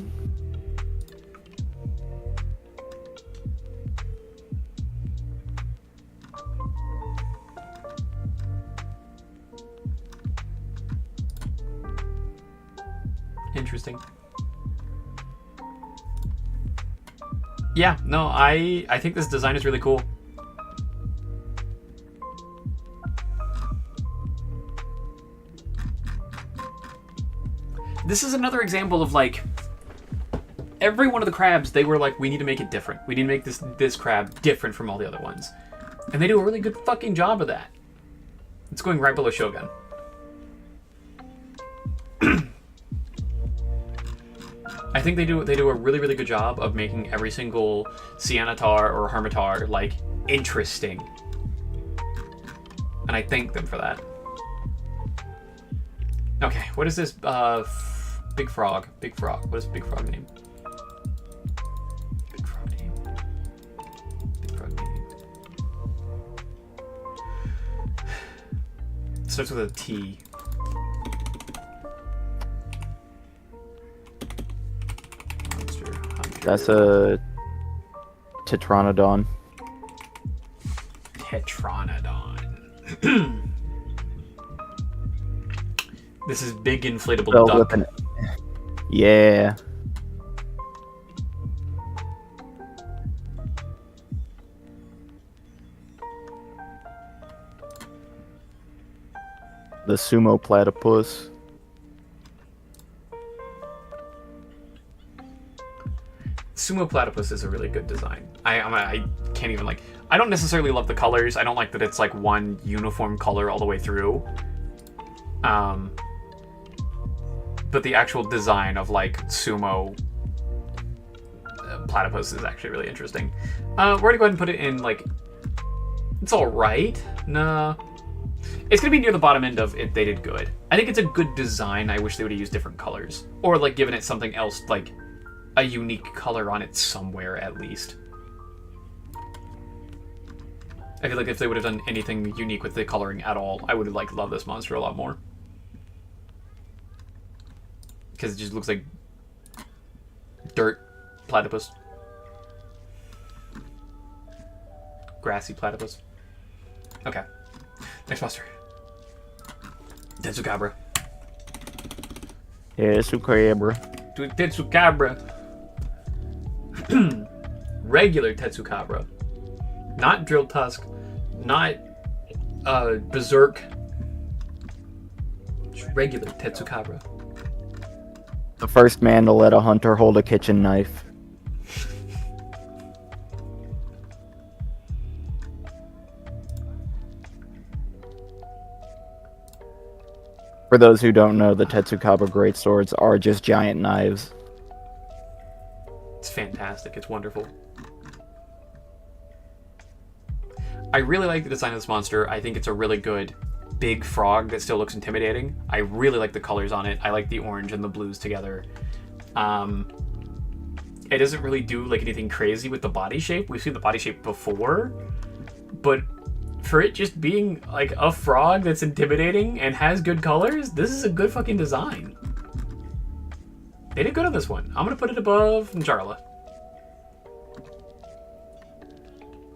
Interesting. Yeah, no, I think this design is really cool. This is another example of like every one of the crabs, they were like, we need to make it different. We need to make this crab different from all the other ones. And they do a really good fucking job of that. It's going right below Shogun. I think they do a really, really good job of making every single Cianatar or Hermitar like interesting. And I thank them for that. Okay, what is this? Big Frog. Big Frog. What is Big Frog name? Big Frog name. Big Frog name. It starts with a T. Monster Hunter. That's a Tetranodon. Tetranodon. This is big inflatable Spelled duck. with an... Yeah. The sumo platypus. Sumo platypus is a really good design. I can't even like... I don't necessarily love the colors. I don't like that it's like one uniform color all the way through. But the actual design of like sumo platypus is actually really interesting. We're gonna go ahead and put it in like... It's alright. Nah. It's gonna be near the bottom end of it. They did good. I think it's a good design. I wish they would have used different colors. Or like given it something else, like a unique color on it somewhere at least. I feel like if they would have done anything unique with the coloring at all, I would have like loved this monster a lot more. Because it just looks like dirt platypus. Grassy platypus. Okay. Next monster. Tetsukabra. Tetsucabra. Tetsukabra. Regular Tetsukabra. Not Drill Tusk. Not Berserk. Just regular Tetsukabra. The first man to let a hunter hold a kitchen knife. For those who don't know, the Tetsukaba greatswords are just giant knives. It's fantastic. It's wonderful. I really like the design of this monster. I think it's a really good big frog that still looks intimidating. I really like the colors on it. I like the orange and the blues together. It doesn't really do like anything crazy with the body shape. We've seen the body shape before, but for it just being like a frog that's intimidating and has good colors, this is a good fucking design. They did good on this one. I'm gonna put it above Njarla.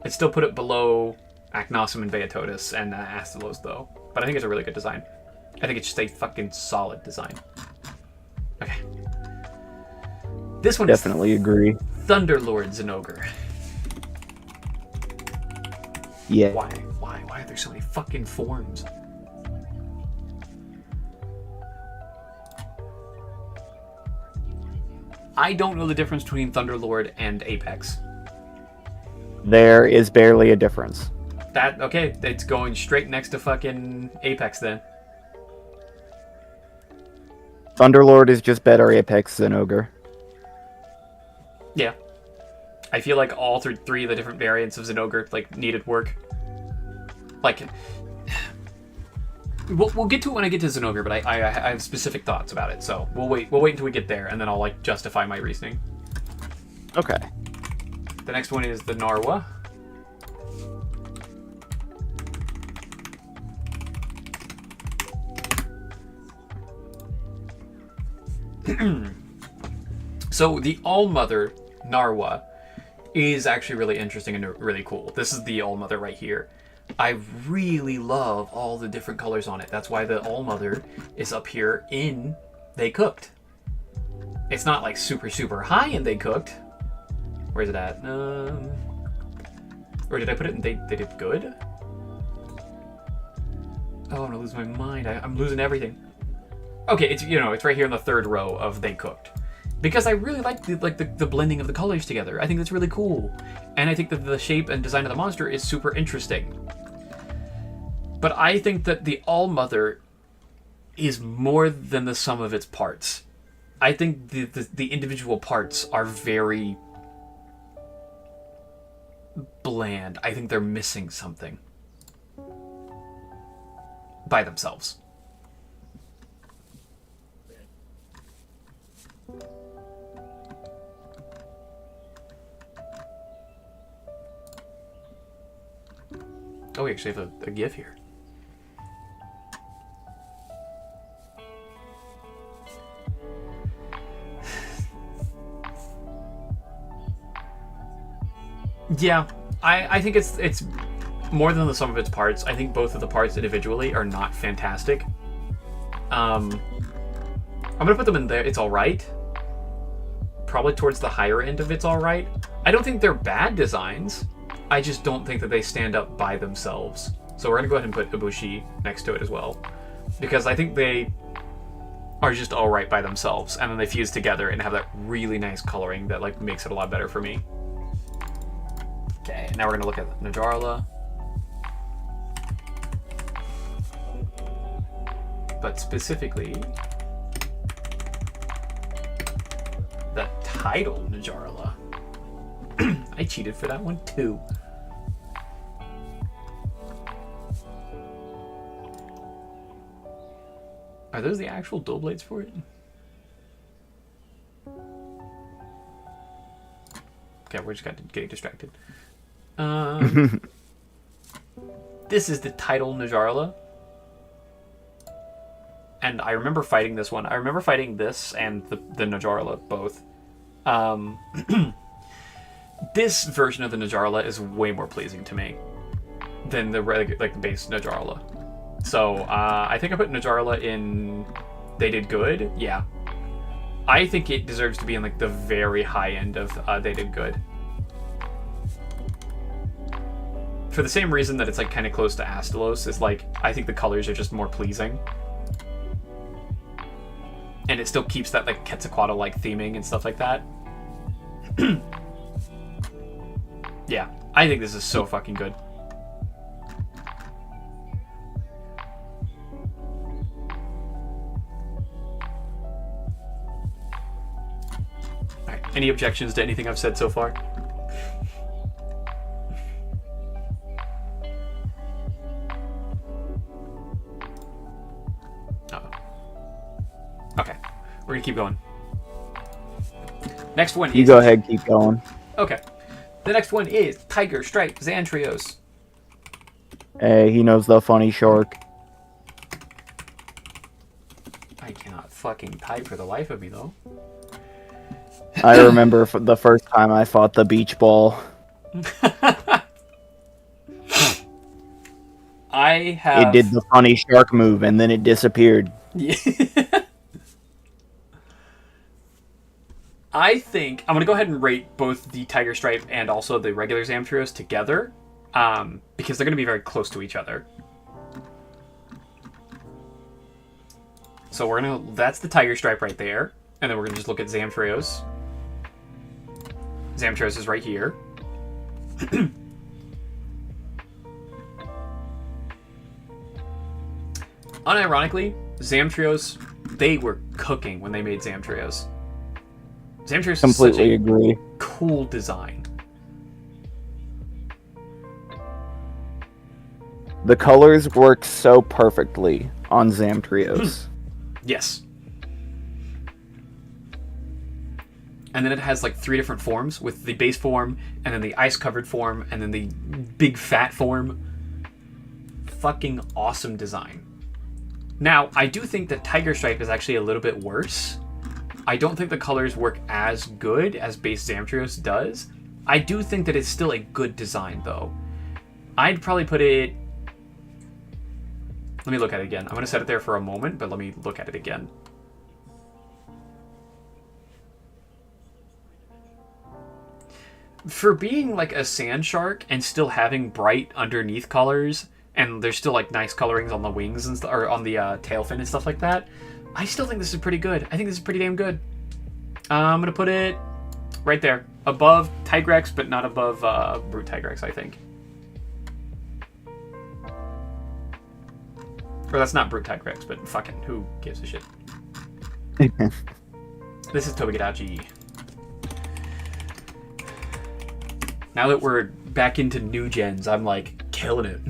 I'd still put it below Acnosum and Beatotus and Astalos though. But I think it's a really good design. I think it's just a fucking solid design. Okay. This one Definitely agree. Thunderlord Zinogre. Yeah. Why are there so many fucking forms? I don't know the difference between Thunderlord and Apex. There is barely a difference. Okay, it's going straight next to fucking Apex then. Thunderlord is just better Apex than Ogre. Yeah. I feel like all three of the different variants of Zenogre like needed work. Like, we'll get to it when I get to Zenogre, but I have specific thoughts about it. So we'll wait until we get there, and then I'll like justify my reasoning. Okay. The next one is the Narwa. So the All-Mother Narwa is actually really interesting and really cool. This is the All-Mother right here. I really love all the different colors on it. That's why the All-Mother is up here in They Cooked. It's not like super, super high in They Cooked. Where's it at? Or did I put it in They Did Good? Oh, I'm gonna lose my mind. I'm losing everything. Okay, it's right here in the third row of They Cooked. Because I really like the blending of the colors together. I think that's really cool. And I think that the shape and design of the monster is super interesting. But I think that the All-Mother is more than the sum of its parts. I think the individual parts are very bland. I think they're missing something by themselves. Oh, we actually have a GIF here. Yeah, I think it's more than the sum of its parts. I think both of the parts individually are not fantastic. I'm gonna put them in there. It's all right. Probably towards the higher end of it's all right. I don't think they're bad designs. I just don't think that they stand up by themselves. So we're going to go ahead and put Ibushi next to it as well. Because I think they are just alright by themselves. And then they fuse together and have that really nice coloring that like makes it a lot better for me. Okay, now we're going to look at Najarla. But specifically, the title Najarla. I cheated for that one too. Are those the actual dual blades for it? Okay, we're just getting distracted. This is the title Najarla. And I remember fighting this one. I remember fighting this and the Najarla both. This version of the Najarla is way more pleasing to me than the base Najarla. So I think I put Najarla in They Did Good. Yeah, I think it deserves to be in like the very high end of They Did Good. For the same reason that it's like kind of close to Astalos, is like I think the colors are just more pleasing. And it still keeps that like Quetzalcoatl-like theming and stuff like that. Yeah, I think this is so fucking good. Alright, any objections to anything I've said so far? Okay, we're gonna keep going. Next one. You go ahead, keep going. Okay. The next one is Tiger Stripe Xantrios. Hey, he knows the funny shark. I cannot fucking type for the life of me, though. I remember the first time I fought the beach ball. I have... It did the funny shark move, and then it disappeared. Yeah. I think I'm going to go ahead and rate both the Tiger Stripe and also the regular Zamtrios together, because they're going to be very close to each other. So that's the Tiger Stripe right there, and then we're going to just look at Zamtrios. Zamtrios is right here. Unironically, Zamtrios, they were cooking when they made Zamtrios. Zamtrios is such Completely a agree. cool design. The colors work so perfectly on Zamtrios. Yes. And then it has like 3 different forms, with the base form, and then the ice-covered form, and then the big fat form. Fucking awesome design. Now, I do think that Tiger Stripe is actually a little bit worse. I don't think the colors work as good as base Zamtrios does. I do think that it's still a good design, though. I'd probably put it... Let me look at it again. I'm going to set it there for a moment, but let me look at it again. For being like a sand shark and still having bright underneath colors, and there's still like nice colorings on the wings and or on the tail fin and stuff like that, I still think this is pretty good. I think this is pretty damn good. I'm going to put it right there. Above Tigrex, but not above Brute Tigrex, I think. Or that's not Brute Tigrex, but fucking who gives a shit? This is Togekidachi. Now that we're back into new gens, I'm like killing it.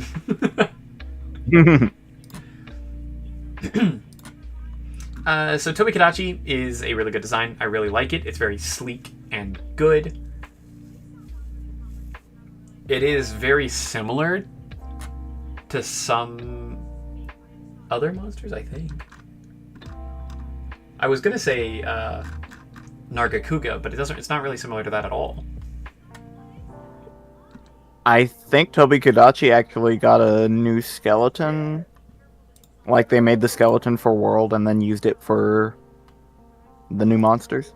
So Togekidachi is a really good design. I really like it. It's very sleek and good. It is very similar to some other monsters, I think. I was gonna say Nargacuga, but it's not really similar to that at all. I think Togekidachi actually got a new skeleton. Like, they made the skeleton for World and then used it for the new monsters.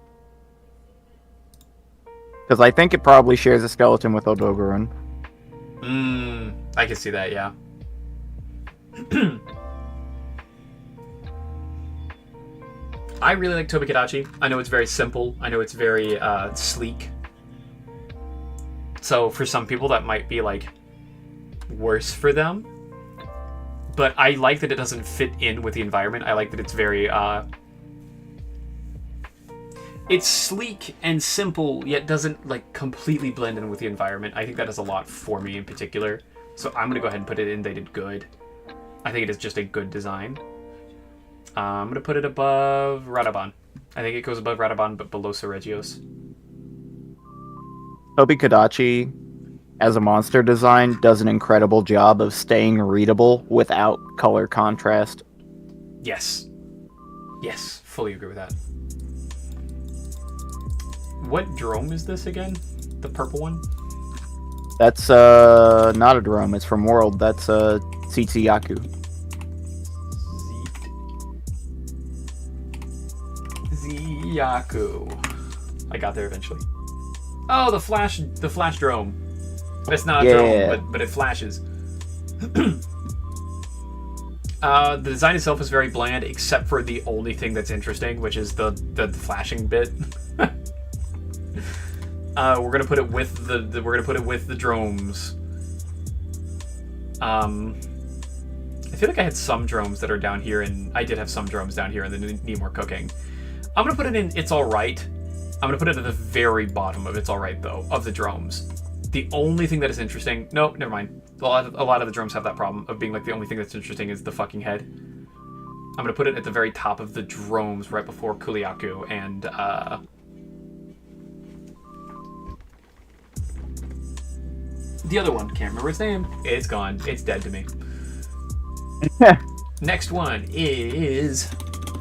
Because I think it probably shares a skeleton with Odogaron. I can see that, yeah. I really like Togekidachi. I know it's very simple. I know it's very sleek. So for some people that might be like worse for them. But I like that it doesn't fit in with the environment. I like that it's very it's sleek and simple, yet doesn't like completely blend in with the environment. I think that does a lot for me in particular. So I'm gonna go ahead and put it in. They did good. I think it is just a good design. I'm gonna put it above Radabon. I think it goes above Radabon, but below Seregios. Togekidachi, as a monster design, does an incredible job of staying readable without color contrast. Yes. Yes, fully agree with that. What drome is this again? The purple one? That's not a drone, it's from World. That's Tsitsiyaku. Ziyaku. I got there eventually. Oh, the flash drome. It's not a drone, but it flashes. The design itself is very bland, except for the only thing that's interesting, which is the flashing bit. We're gonna put it with the dromes. I feel like I had some dromes that are down here, and I did have some dromes down here, and they need more cooking. I'm gonna put it in It's Alright. I'm gonna put it at the very bottom of It's Alright, though, of the dromes. The only thing that is interesting... No, never mind. A lot of the dromes have that problem of being like the only thing that's interesting is the fucking head. I'm gonna put it at the very top of the dromes, right before Kuliaku and the other one. Can't remember its name. It's gone. It's dead to me. Next one is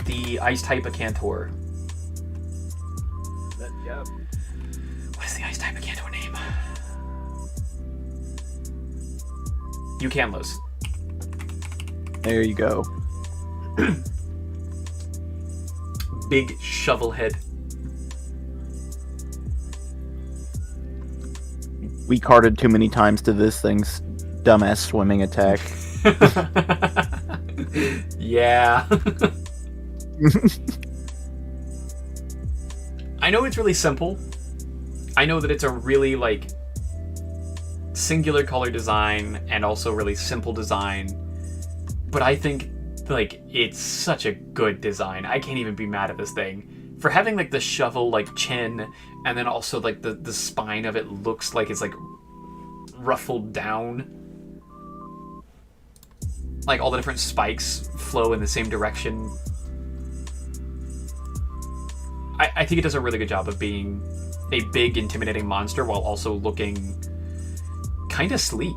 the Ice-type Acantor. What is the Ice-type Acantor name? Eucanlos. There you go. Big shovel head. We carded too many times to this thing's dumbass swimming attack. Yeah. I know it's really simple. I know that it's a really like singular color design and also really simple design, but I think like it's such a good design. I can't even be mad at this thing for having like the shovel like chin, and then also like the spine of it looks like it's like ruffled down. Like all the different spikes flow in the same direction. I think it does a really good job of being a big, intimidating monster while also looking kind of sleek.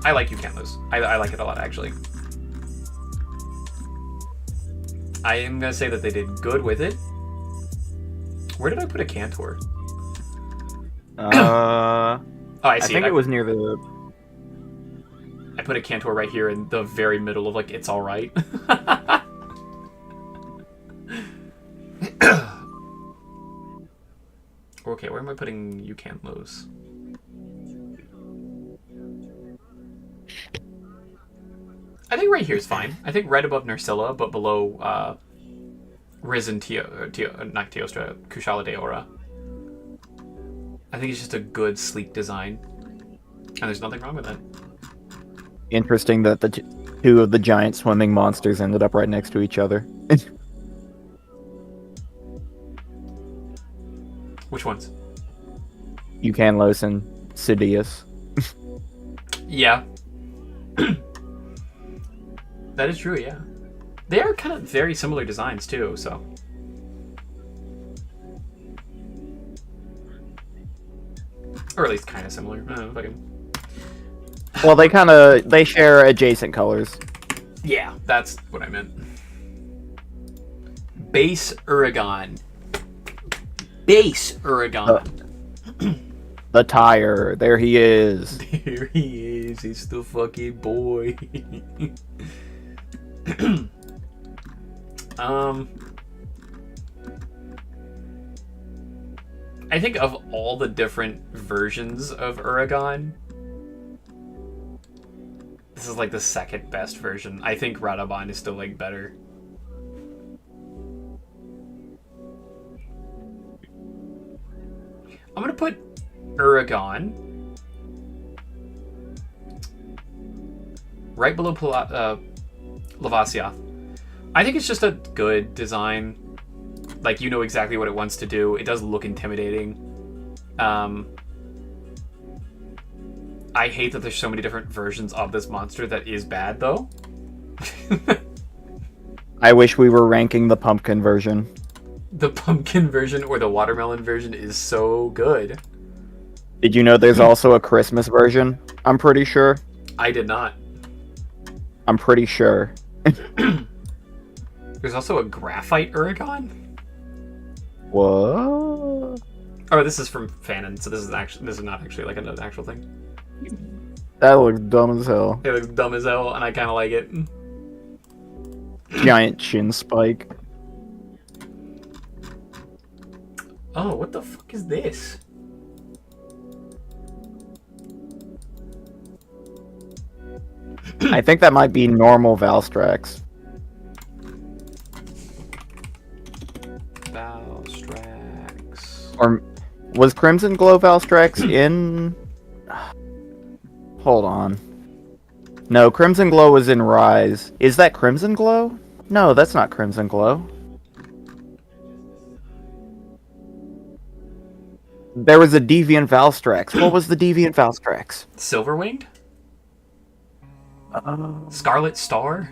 I like You Can't Lose. I like it a lot, actually. I am going to say that they did good with it. Where did I put a Cantor? I I see think it. it was near the... I put a Cantor right here in the very middle of, like, It's Alright. Okay, where am I putting You Can't Lose? I think right here is fine. I think right above Nursilla, but below Risen not Teostra, Kushala Deora. I think it's just a good, sleek design. And there's nothing wrong with that. Interesting that the two of the giant swimming monsters ended up right next to each other. Which ones? Eucanlos and Sidious. Yeah. That is true, yeah. They are kind of very similar designs, too, so... Or at least kind of similar. I don't know, fucking... Well, they share adjacent colors. Yeah, that's what I meant. Base Uragon. Base Uragon. The tire, there he is. There he is. He's the fucking boy. I think of all the different versions of Uragon, this is like the second best version. I think Radabon is still like better. I'm gonna put Uragon right below Lavasioth. I think it's just a good design. Like, you know exactly what it wants to do. It does look intimidating. I hate that there's so many different versions of this monster that is bad, though. I wish we were ranking the pumpkin version. The pumpkin version or the watermelon version is so good. Did you know there's also a Christmas version? I'm pretty sure. I did not. I'm pretty sure. There's also a graphite Uragon? What? Oh, this is from Fanon, so this is not actually like an actual thing. That looks dumb as hell. It looks dumb as hell, and I kind of like it. Giant chin spike. Oh, what the fuck is this? I think that might be normal Valstrax. Valstrax. Or was Crimson Glow Valstrax in... Hold on. No, Crimson Glow was in Rise. Is that Crimson Glow? No, that's not Crimson Glow. There was a Deviant Valstrax. What was the Deviant Valstrax? Silverwinged? Scarlet Star?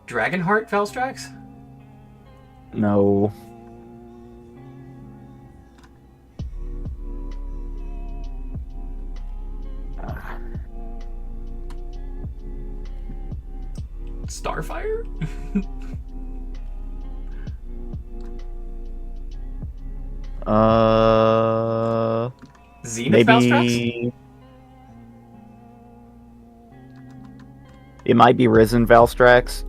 Dragonheart Valstrax? No. Starfire? Zenith Valstrax? Maybe... It might be Risen Valstrax.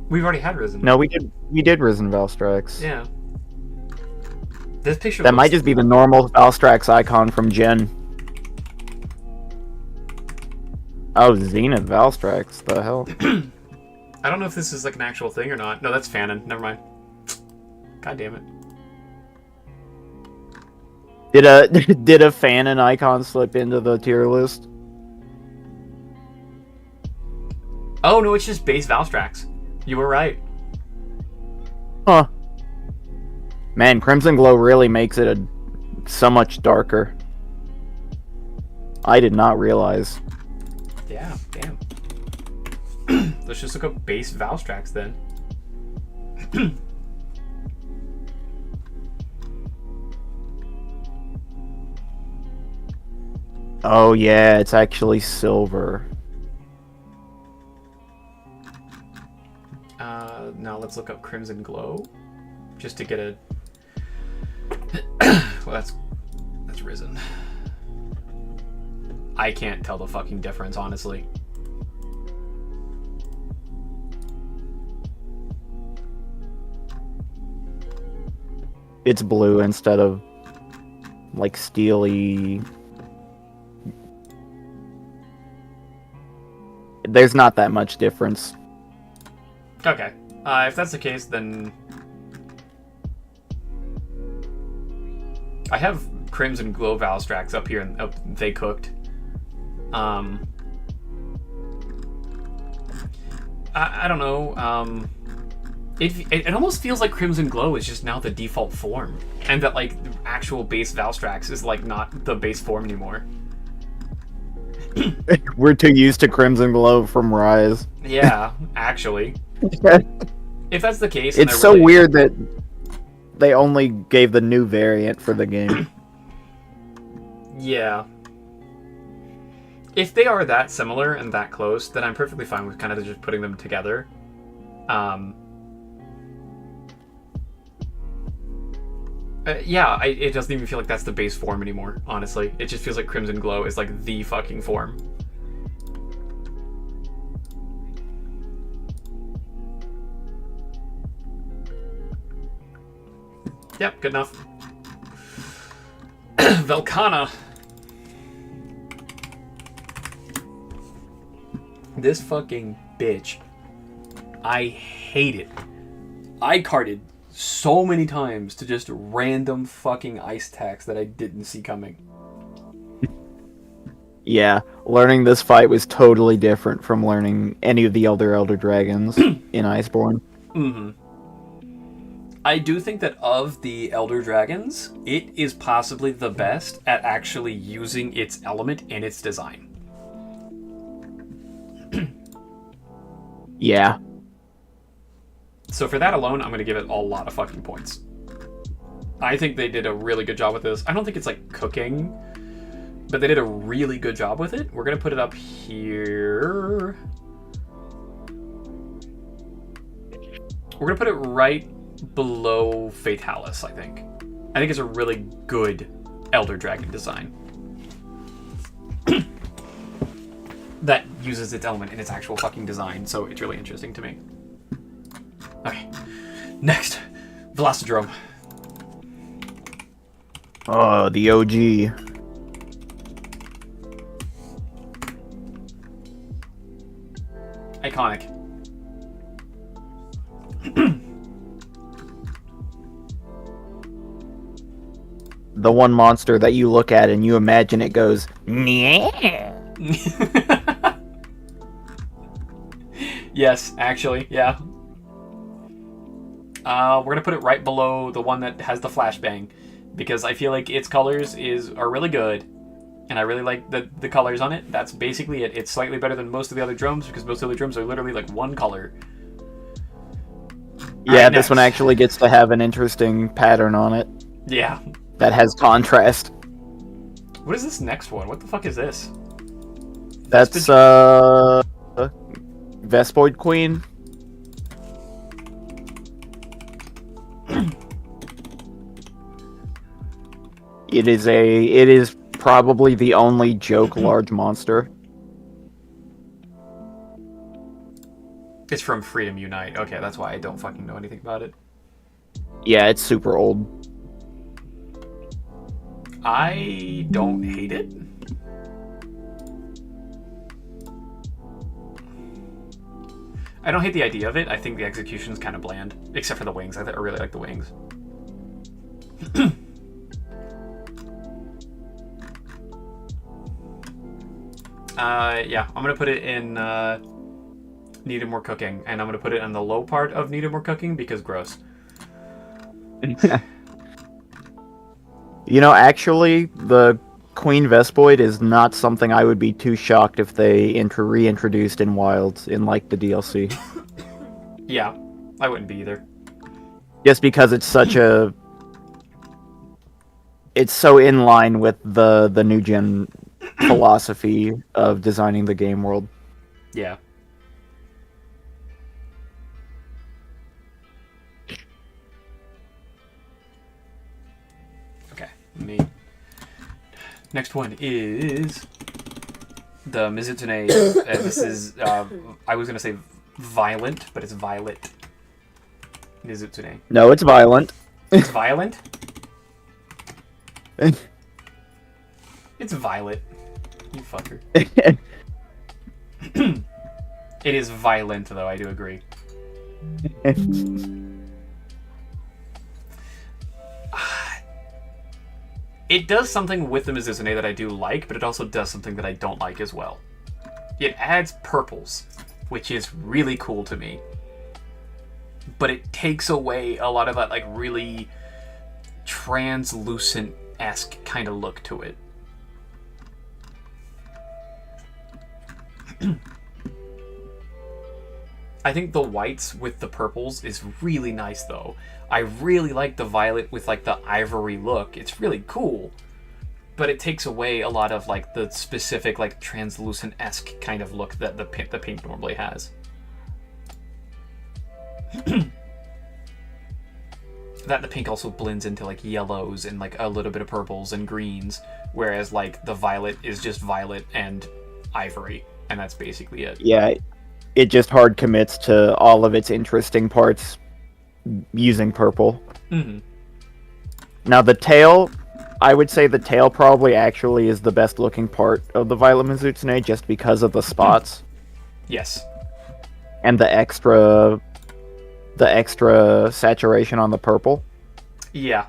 We've already had Risen. No, we did Risen Valstrax. Yeah. This picture That might looks- just be the normal Valstrax icon from Gen. Oh, Zenith Valstrax, the hell? I don't know if this is like an actual thing or not. No, that's Fanon. Never mind. God damn it. Did a fan and icon slip into the tier list? Oh, no, it's just base Valstrax. You were right. Huh. Man, Crimson Glow really makes it so much darker. I did not realize. Yeah, damn. Let's just look up base Valstrax then. Oh yeah, it's actually silver. Now let's look up Crimson Glow. Just to get a... Well, that's risen. I can't tell the fucking difference, honestly. It's blue instead of like steely. There's not that much difference. Okay. If that's the case, then... I have Crimson Glow Valstrax up here, and they cooked. I don't know. It almost feels like Crimson Glow is just now the default form, and that like the actual base Valstrax is like not the base form anymore. We're too used to Crimson Glow from Rise. Yeah, actually. If that's the case, It's so weird that they only gave the new variant for the game. Yeah. If they are that similar and that close, then I'm perfectly fine with kind of just putting them together. Yeah, it doesn't even feel like that's the base form anymore, honestly. It just feels like Crimson Glow is like the fucking form. Yep, good enough. Velkhana. This fucking bitch. I hate it. I carded so many times to just random fucking ice attacks that I didn't see coming. Yeah, learning this fight was totally different from learning any of the other Elder Dragons in Iceborne. Mm-hmm. I do think that of the Elder Dragons, it is possibly the best at actually using its element and its design. Yeah. So for that alone, I'm going to give it a lot of fucking points. I think they did a really good job with this. I don't think it's like cooking, but they did a really good job with it. We're going to put it up here. We're going to put it right below Fatalis, I think. I think it's a really good Elder Dragon design. That uses its element in its actual fucking design, so it's really interesting to me. Okay. Next, Velocidrome. Oh, the OG. Iconic. The one monster that you look at and you imagine it goes, yeah. Yes, actually, yeah. We're gonna put it right below the one that has the flashbang, because I feel like its colors are really good, and I really like the colors on it. That's basically it. It's slightly better than most of the other drums, because most of the drums are literally like one color. Yeah, Right, this one next. actually gets to have an interesting pattern on it Yeah. that has contrast. What is this next one? What the fuck is this? That's Vespoid Queen. It is probably the only joke large monster. It's from Freedom Unite. Okay, that's why I don't fucking know anything about it. Yeah, it's super old. I don't hate it. I don't hate the idea of it. I think the execution's kind of bland, except for the wings. I really like the wings. Yeah, I'm gonna put it in needed more cooking, and I'm gonna put it on the low part of needed more cooking because gross. You know, actually, the Queen Vespoid is not something I would be too shocked if they reintroduced in Wilds in, like, the DLC. Yeah, I wouldn't be either. Just because it's such a... It's so in line with the new gen philosophy of designing the game world. Yeah. Okay, next one is the Mizutsune. This is, I was going to say violent, but it's violet. Mizutsune. No, it's violent. It's violent? It's violet. You fucker. It is violent, though, I do agree. It does something with the Mizutsune that I do like, but it also does something that I don't like as well. It adds purples, which is really cool to me. But it takes away a lot of that, like, really translucent-esque kind of look to it. I think the whites with the purples is really nice, though. I really like the violet with, like, the ivory look. It's really cool. But it takes away a lot of, like, the specific, like, translucent-esque kind of look that the pink normally has. That the pink also blends into, like, yellows and, like, a little bit of purples and greens, whereas, like, the violet is just violet and ivory, and that's basically it. Yeah, it just hard commits to all of its interesting parts using purple. Mm-hmm. Now the tail, I would say the tail probably actually is the best looking part of the Violet Mizutsune just because of the spots. Yes. And the extra saturation on the purple. Yeah.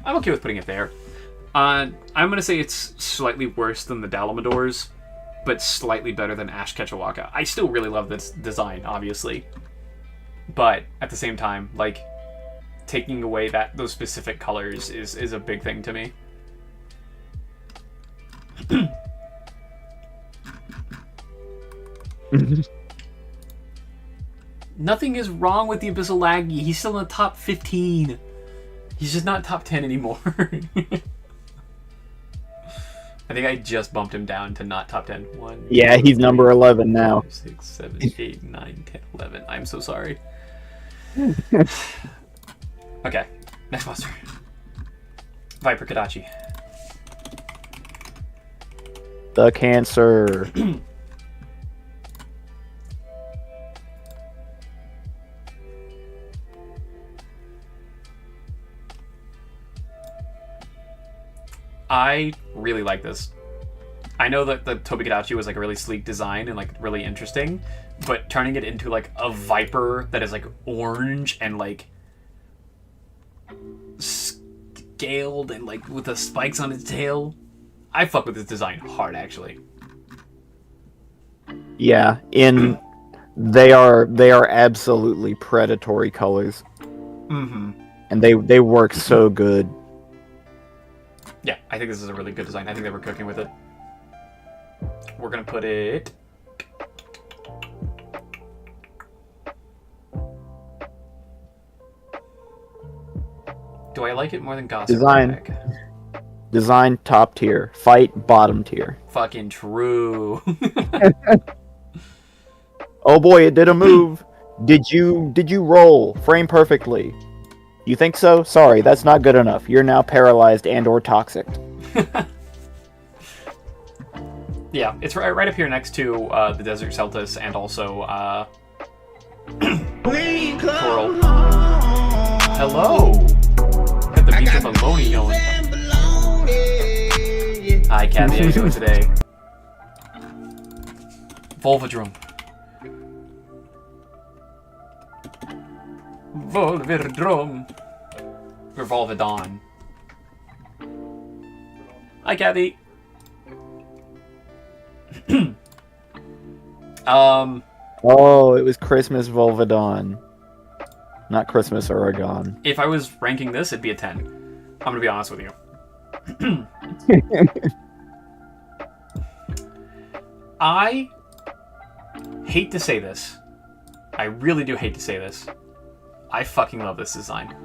I'm okay with putting it there. I'm going to say it's slightly worse than the Dalamadors, but slightly better than Ash Ketchawaka. I still really love this design, obviously. But at the same time, like, taking away those specific colors is a big thing to me. Nothing is wrong with the Abyssal Laggy. He's still in the top 15. He's just not top 10 anymore. I think I just bumped him down to not top 10. Yeah, he's number 11 now. 5, 6, 7, 8, 9, 10, 11. I'm so sorry. Okay, next monster. Viper Kadachi. The Cancer. I really like this. I know that the Tobikadachi was like a really sleek design and like really interesting, but turning it into like a viper that is like orange and like scaled and like with the spikes on its tail, I fuck with this design hard actually. Yeah, they are absolutely predatory colors. Mm-hmm. And they work so good. Yeah, I think this is a really good design. I think they were cooking with it. We're gonna put it... Do I like it more than Gossip? Design top tier. Fight bottom tier. Fucking true. Oh boy, it did a move. Did you roll frame perfectly? You think so? Sorry, that's not good enough. You're now paralyzed and or toxic. Yeah, it's right up here next to the Desert Celtis and also Coral. Hello! Got the beats of Maloney going. Hi, Kathy. How you doing today? Volvidrome. Volvidrome. Or Volvidon. Hi, Kathy. Oh, it was Christmas Volvidon. Not Christmas Oregon. If I was ranking this, it'd be a 10. I'm gonna be honest with you. I hate to say this. I really do hate to say this. I fucking love this design.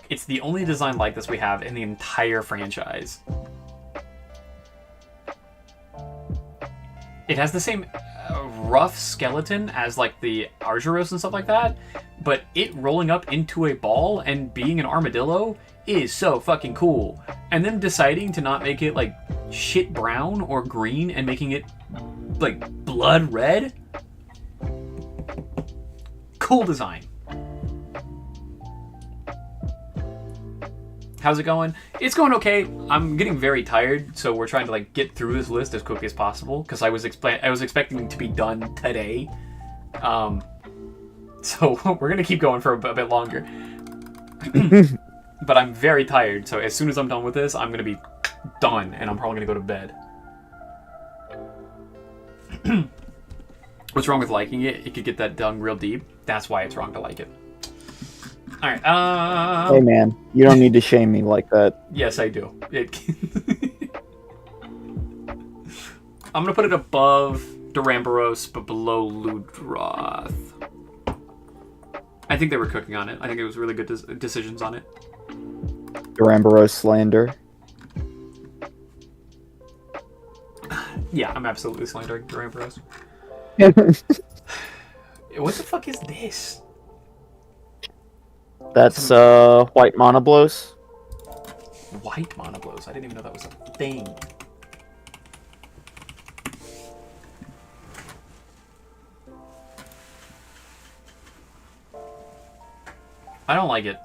It's the only design like this we have in the entire franchise. It has the same rough skeleton as like the Argyros and stuff like that, but it rolling up into a ball and being an armadillo is so fucking cool. And then deciding to not make it like shit brown or green and making it like blood red. Cool design. How's it going? It's going okay. I'm getting very tired, so we're trying to like get through this list as quickly as possible because I was expecting to be done today. So we're gonna keep going for a bit longer. But I'm very tired, so as soon as I'm done with this, I'm gonna be done, and I'm probably gonna go to bed. What's wrong with liking it? It could get that dung real deep. That's why it's wrong to like it. All right. Hey man, you don't need to shame me like that. Yes, I do. I'm gonna put it above Duramboros, but below Ludroth. I think they were cooking on it. I think it was really good decisions on it. Duramboros slander. Yeah, I'm absolutely slandering Duramboros. What the fuck is this? That's white monoblos. White monoblos? I didn't even know that was a thing. I don't like it.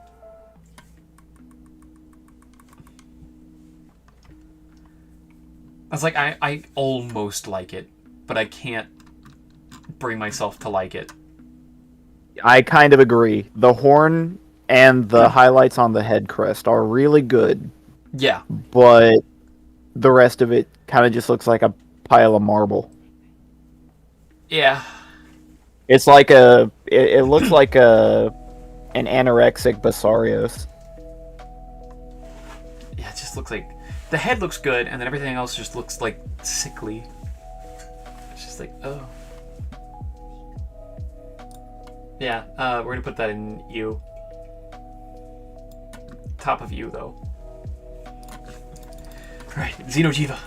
I was like, I almost like it, but I can't bring myself to like it. I kind of agree. The horn and the highlights on the head crest are really good, Yeah. but the rest of it kind of just looks like a pile of marble. Yeah. It's like it looks like an anorexic Basarios. Yeah, it just looks like... The head looks good, and then everything else just looks, like, sickly. It's just like, oh. Yeah, we're gonna put that in U. Top of U, though. Alright, Xenojiva.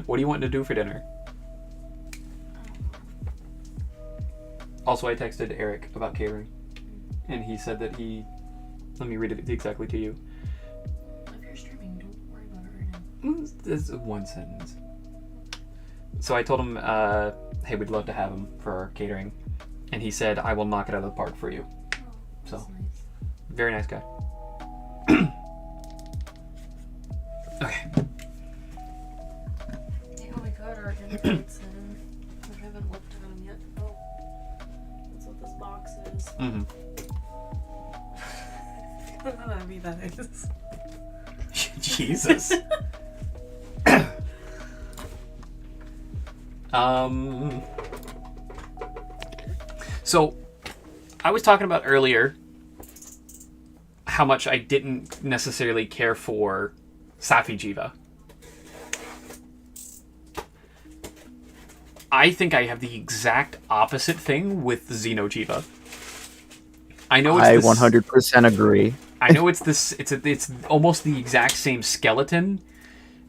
What do you want to do for dinner? Also, I texted Eric about catering, and he said that he... Let me read it exactly to you. If you're streaming, don't worry about it right now. It's one sentence. So I told him, hey, we'd love to have him for our catering. And he said, I will knock it out of the park for you. Oh, So, that's nice. very nice guy. Okay. Hey, oh my god, our invites in. I haven't looked at them yet. Oh. That's what this box is. Mm-hmm. I don't know how heavy that is. Jesus. So, I was talking about earlier how much I didn't necessarily care for Safijiva. I think I have the exact opposite thing with Xenojiva. I know it's I this, 100% agree. I know it's this. It's almost the exact same skeleton,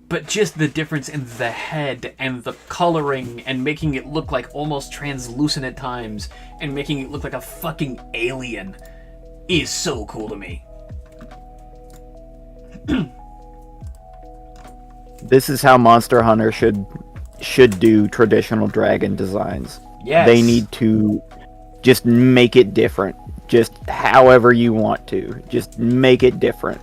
but just the difference in the head and the coloring and making it look like almost translucent at times and making it look like a fucking alien is so cool to me. This is how Monster Hunter should do traditional dragon designs. Yes. They need to just make it different. Just however you want to. Just make it different.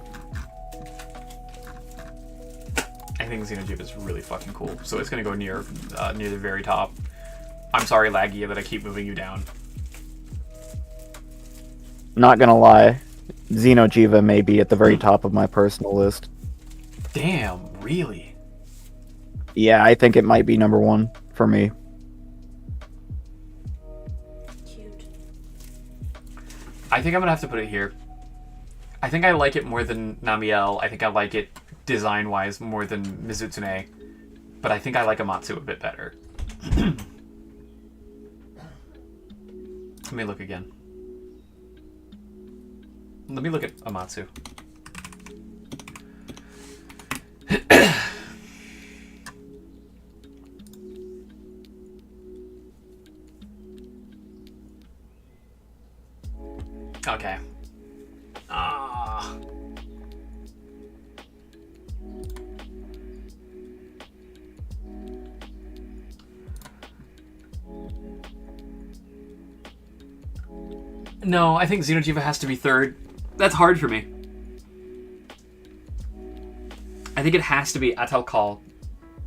I think Xenojiva is really fucking cool. So it's gonna go near the very top. I'm sorry, Laggy, that I keep moving you down. Not gonna lie, Xenojiva may be at the very top of my personal list. Damn, really? Yeah, I think it might be number 1 for me. Cute. I think I'm gonna have to put it here. I think I like it more than Namiel. I think I like it design-wise more than Mizutsune. But I think I like Amatsu a bit better. Let me look again. Let me look at Amatsu. Okay. Ah. No, I think Xenojiva has to be third. That's hard for me. I think it has to be Atal Kal,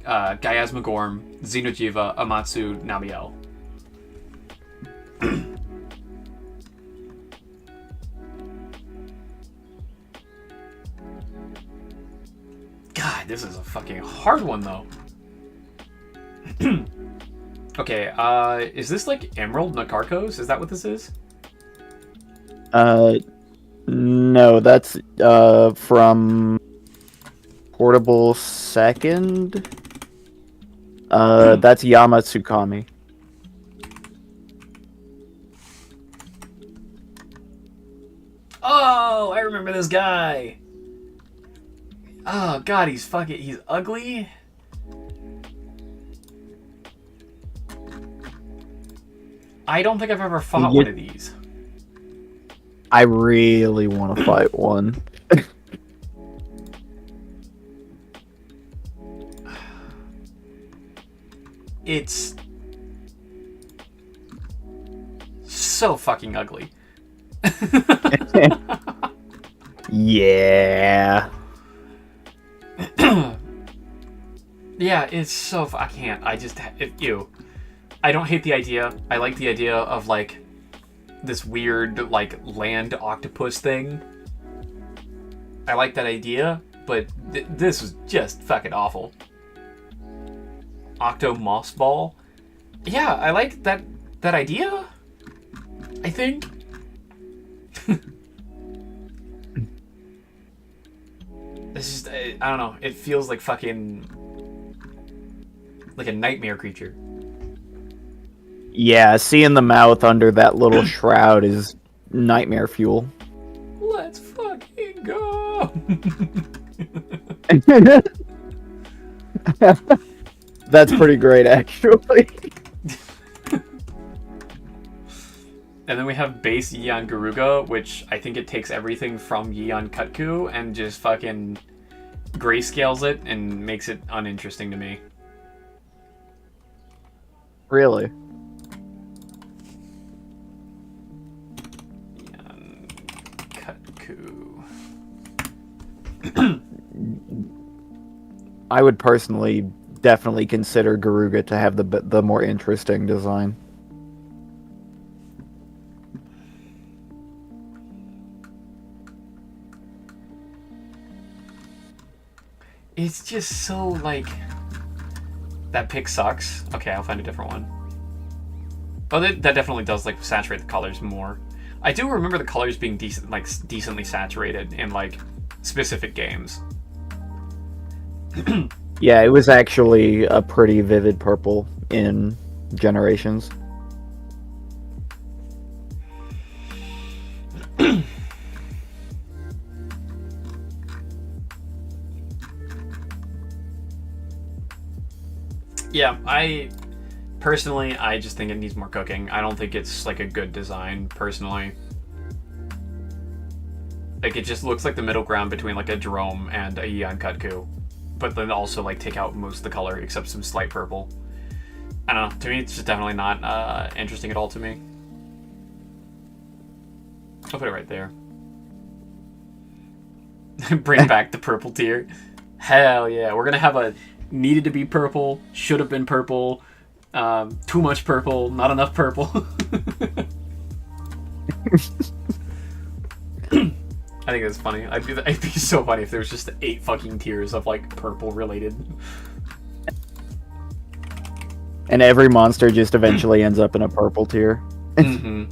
Gaiasma Gorm, Xenojiva, Amatsu, Namiel. God, this is a fucking hard one, though. Okay, is this like Emerald Nakarkos? Is that what this is? No, that's from Portable Second. That's Yamatsukami. Oh, I remember this guy. Oh god, he's ugly. I don't think I've ever fought one of these. I really want to fight one. It's so fucking ugly. Yeah. Yeah, it's so... I can't. Ew. I don't hate the idea. I like the idea of, like, this weird, like, land octopus thing. I like that idea, but this was just fucking awful. Octo Moss Ball? Yeah, I like that idea, I think. It's just, I don't know, it feels like fucking... like a nightmare creature. Yeah, seeing the mouth under that little shroud is nightmare fuel. Let's fucking go! That's pretty great, actually. And then we have base Yeon Garuga, which I think it takes everything from Yeon Kutku and just fucking grayscales it and makes it uninteresting to me. Really? Yeon Kutku. I would personally definitely consider Garuga to have the more interesting design. It's just so, like... That pick sucks. Okay, I'll find a different one. Oh, that definitely does, like, saturate the colors more. I do remember the colors being decently saturated in, like, specific games. Yeah, it was actually a pretty vivid purple in Generations. Yeah, I just think it needs more cooking. I don't think it's, like, a good design, personally. Like, it just looks like the middle ground between, like, a Jerome and a Yeon Kutku. But then also, like, take out most of the color except some slight purple. I don't know. To me, it's just definitely not interesting at all to me. I'll put it right there. Bring back the purple tier. Hell yeah. We're going to have a needed to be purple, should have been purple, too much purple, not enough purple. I think that's funny. It'd be so funny if there was just 8 fucking tiers of, like, purple related. And every monster just eventually ends up in a purple tier. Mm-hmm.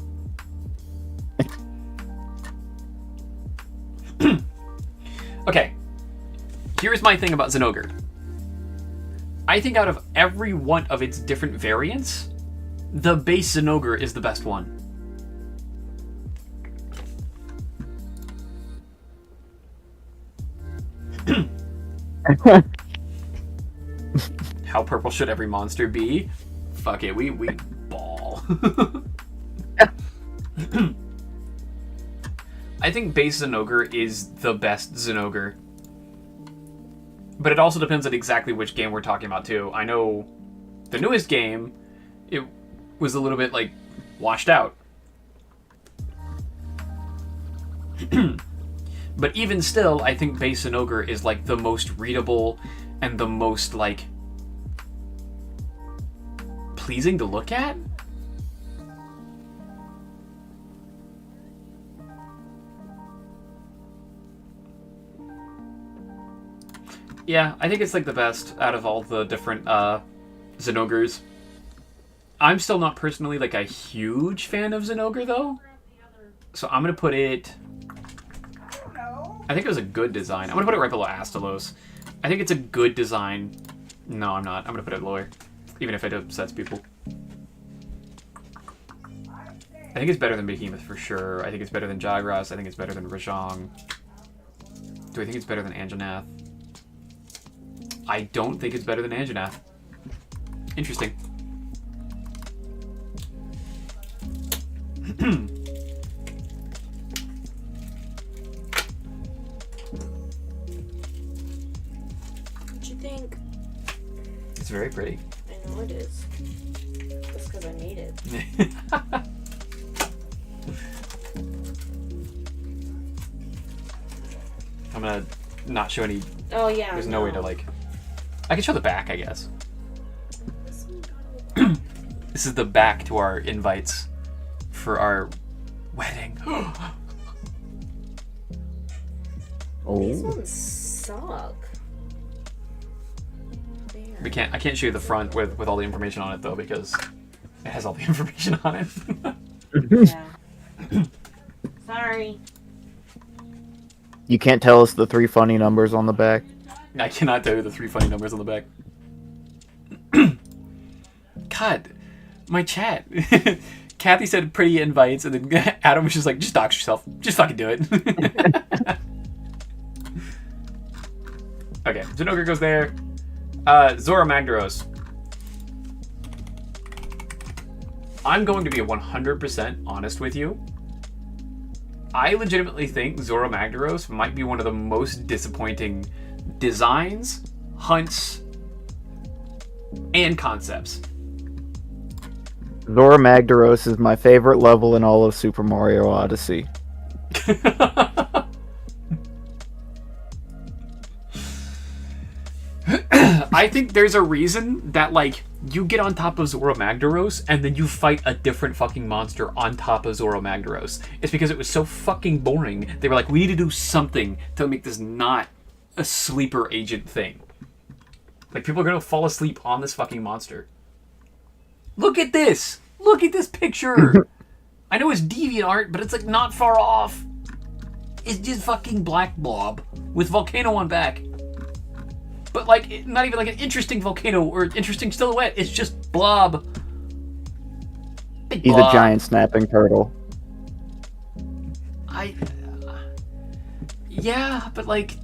Okay. Here's my thing about Zinogre. I think out of every one of its different variants, the base Zinogre is the best one. How purple should every monster be? Fuck it, we ball. I think base Zinogre is the best Zinogre. But it also depends on exactly which game we're talking about, too. I know the newest game, it was a little bit, like, washed out. But even still, I think base Zinogre is, like, the most readable and the most, like, pleasing to look at. Yeah, I think it's like the best out of all the different Zinogres. I'm still not personally like a huge fan of Zinogre though. So I'm gonna put it. I think it was a good design. I'm gonna put it right below Astalos. I think it's a good design. No, I'm not. I'm gonna put it lower. Even if it upsets people. I think it's better than Behemoth for sure. I think it's better than Jagras. I think it's better than Rajang. Do I think it's better than Anjanath? I don't think it's better than Anjanath. Interesting. What you think? It's very pretty. I know it is. Just because I made it. I'm gonna not show any. Oh yeah. There's no way to like. I can show the back, I guess. This is the back to our invites for wedding. Oh. These ones suck. I can't show you the front with all the information on it though, because it has all the information on it. Yeah. Sorry. You can't tell us the 3 funny numbers on the back? I cannot tell you the 3 funny numbers on the back. God, my chat. Kathy said pretty invites, and then Adam was just like, just dox yourself. Just fucking do it. Okay, Zinogre goes there. Zora Magdaros. I'm going to be 100% honest with you. I legitimately think Zora Magdaros might be one of the most disappointing designs, hunts, and concepts. Zora Magdaros is my favorite level in all of Super Mario Odyssey. I think there's a reason that, like, you get on top of Zora Magdaros and then you fight a different fucking monster on top of Zora Magdaros. It's because it was so fucking boring. They were like, we need to do something to make this not a sleeper agent thing. Like, people are gonna fall asleep on this fucking monster. Look at this! Look at this picture! I know it's deviant art, but it's, like, not far off. It's just fucking black blob with volcano on back. But, like, not even, like, an interesting volcano or interesting silhouette. It's just blob. Big He's blob. a giant snapping turtle. Yeah, but, like...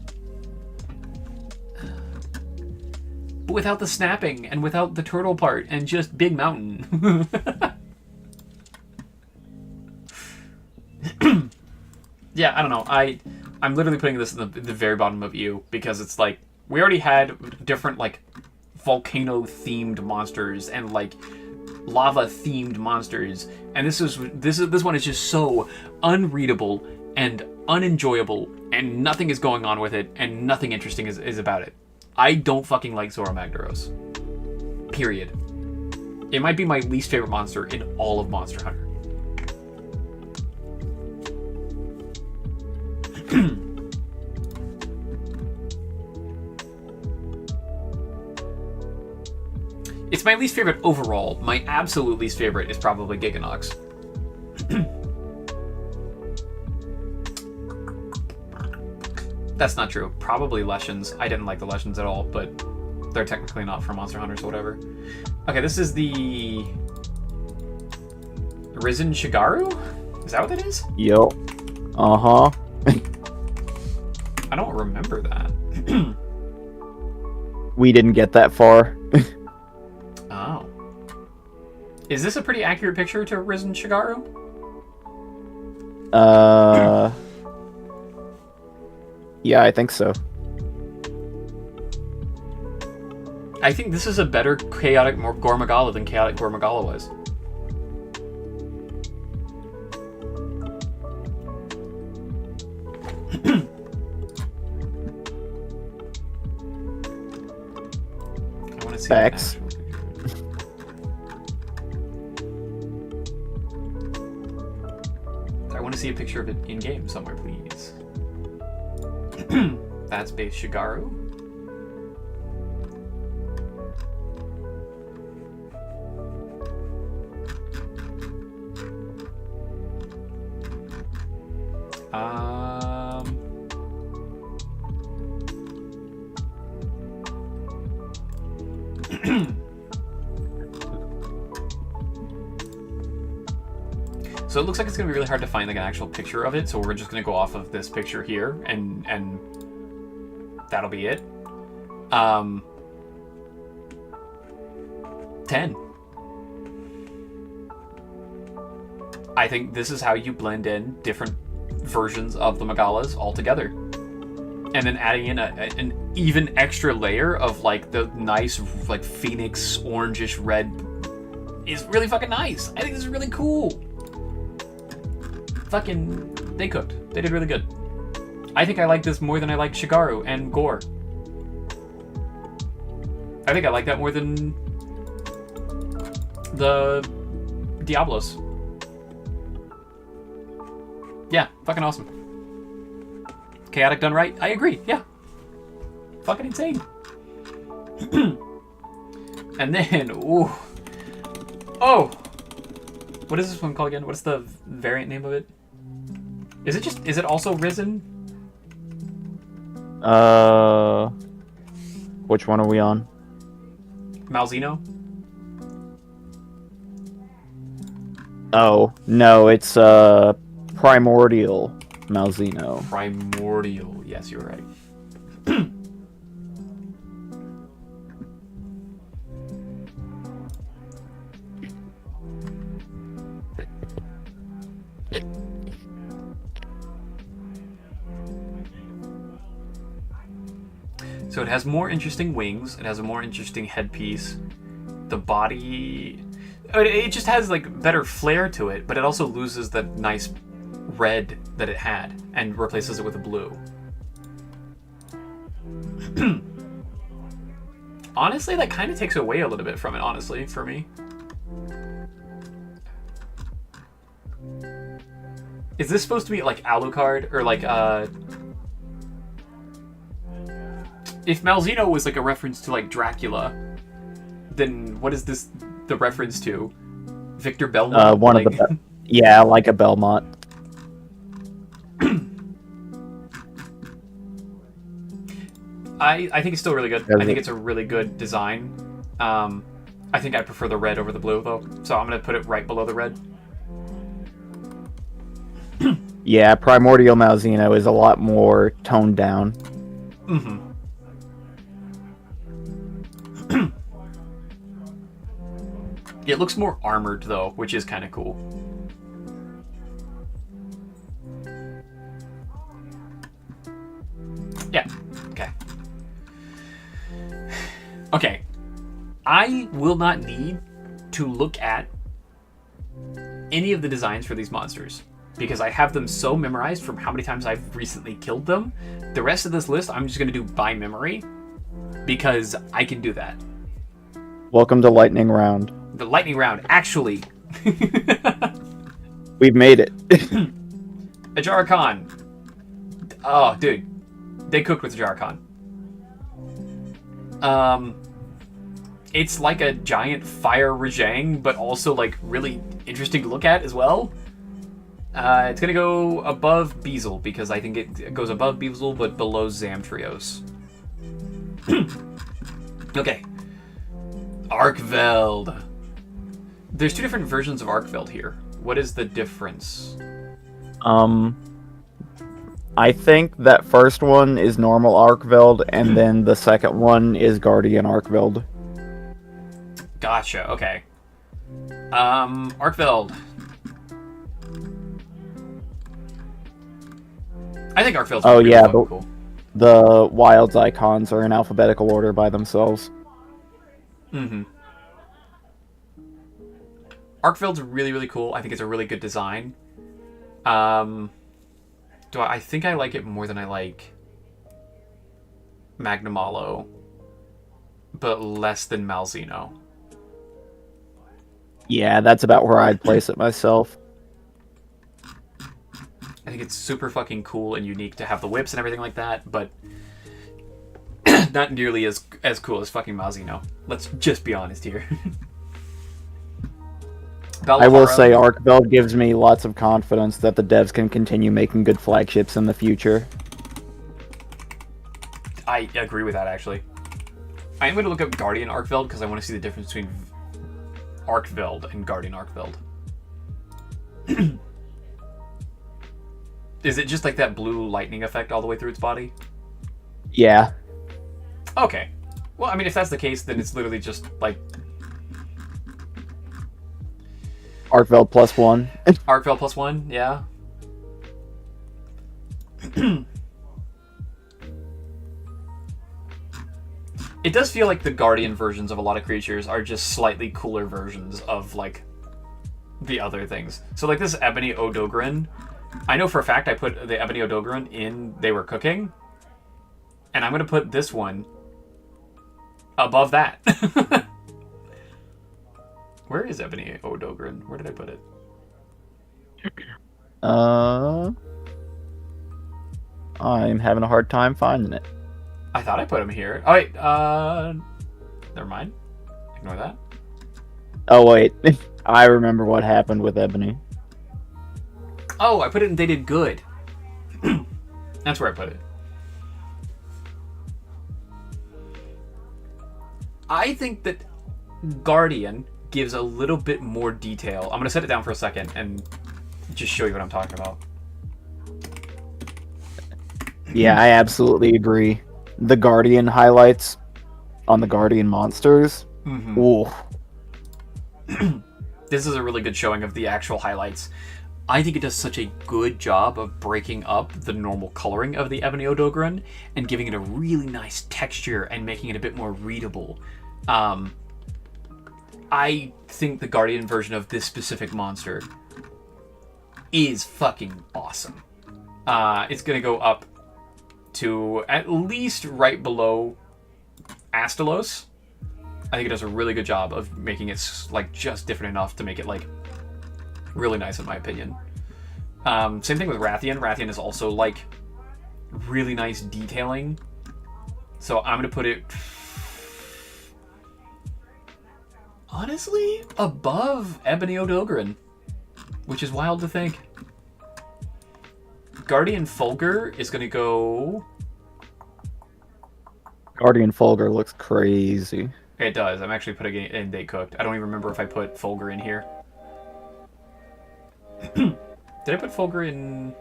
But without the snapping and without the turtle part and just big mountain. Yeah, I don't know. I'm literally putting this in the very bottom of you because it's like we already had different like volcano themed monsters and like lava themed monsters, and this one is just so unreadable and unenjoyable, and nothing is going on with it, and nothing interesting is about it. I don't fucking like Zoro Magdaros. Period. It might be my least favorite monster in all of Monster Hunter. It's my least favorite overall. My absolute least favorite is probably Giganox. That's not true. Probably Leshens. I didn't like the Leshens at all, but they're technically not from Monster Hunter, so whatever. Okay, this is the Risen Shigaru? Is that what that is? Yo. Uh-huh. I don't remember that. We didn't get that far. Oh. Is this a pretty accurate picture to Risen Shigaru? Yeah, I think so. I think this is a better Chaotic Gormagala than Chaotic Gormagala was. I want to see Facts. I want to see a picture of it in game somewhere, please. That's base Shigaru. So it looks like it's going to be really hard to find like an actual picture of it, so we're just going to go off of this picture here, and that'll be it. 10. I think this is how you blend in different versions of the Magalas all together. And then adding in an even extra layer of like the nice like phoenix orangish red is really fucking nice. I think this is really cool. Fucking, they cooked. They did really good. I think I like this more than I like Shigaru and Gore. I think I like that more than the Diablos. Yeah, fucking awesome. Chaotic done right? I agree, yeah. Fucking insane. And then, ooh. Oh! What is this one called again? What's the variant name of it? Is it also Risen? Which one are we on? Malzeno? Oh, no, it's, Primordial Malzeno. Primordial. Yes, you're right. So it has more interesting wings. It has a more interesting headpiece. The body... It just has, like, better flair to it, but it also loses that nice red that it had and replaces it with a blue. Honestly, that kind of takes away a little bit from it, honestly, for me. Is this supposed to be, like, Alucard? Or, like, if Malzeno was, like, a reference to, like, Dracula, then what is this the reference to? Victor Belmont? One of the... Yeah, like a Belmont. I think it's still really good. I think it's a really good design. I think I prefer the red over the blue, though. So I'm going to put it right below the red. Yeah, Primordial Malzeno is a lot more toned down. Mm-hmm. It looks more armored, though, which is kind of cool. Yeah. Okay. Okay. I will not need to look at any of the designs for these monsters because I have them so memorized from how many times I've recently killed them. The rest of this list I'm just going to do by memory because I can do that. Welcome to Lightning Round. The lightning round, actually. We've made it. Ajara Khan. Oh, dude. They cooked with Ajara Khan. It's like a giant fire Rajang, but also like really interesting to look at as well. It's gonna go above Beazle because I think it goes above Beazle but below Zamtrios. Okay. Arkveld. There's two different versions of Arkveld here. What is the difference? I think that first one is normal Arkveld, and then the second one is Guardian Arkveld. Gotcha, okay. Arkveld. I think Arkveld's really fucking cool. The Wilds icons are in alphabetical order by themselves. Mm-hmm. Arkveld's really, really cool. I think it's a really good design. I think I like it more than I like Magnamalo, but less than Malzeno. Yeah, that's about where I'd place it myself. I think it's super fucking cool and unique to have the whips and everything like that, but not nearly as cool as fucking Malzeno. Let's just be honest here. I will say Arkveld gives me lots of confidence that the devs can continue making good flagships in the future. I agree with that, actually. I am going to look up Guardian Arkveld because I want to see the difference between Arkveld and Guardian Arkveld. Is it just like that blue lightning effect all the way through its body? Yeah. Okay. Well, I mean, if that's the case, then it's literally just like Arkveld +1. Arkveld +1, yeah. It does feel like the Guardian versions of a lot of creatures are just slightly cooler versions of, like, the other things. So, like, this Ebony Odogran, I know for a fact I put the Ebony Odogran in They Were Cooking, and I'm going to put this one above that. Where is Ebony Odogran? Where did I put it? I'm having a hard time finding it. I thought I put him here. Oh, wait, never mind. Ignore that. Oh, wait. I remember what happened with Ebony. Oh, I put it in They Did Good. That's where I put it. I think that Guardian gives a little bit more detail. I'm going to set it down for a second and just show you what I'm talking about. Yeah, I absolutely agree. The Guardian highlights on the Guardian monsters. Mm-hmm. Ooh. This is a really good showing of the actual highlights. I think it does such a good job of breaking up the normal coloring of the Ebony Odogran and giving it a really nice texture and making it a bit more readable. I think the Guardian version of this specific monster is fucking awesome. It's going to go up to at least right below Astalos. I think it does a really good job of making it like just different enough to make it like really nice in my opinion. Same thing with Rathian. Rathian is also like really nice detailing. So I'm going to put it honestly above Ebony Odogran, which is wild to think. Guardian Fulgur is going to go... Guardian Fulgur looks crazy. It does. I'm actually putting it in They Cooked. I don't even remember if I put Fulgur in here. Did I put Fulgur in...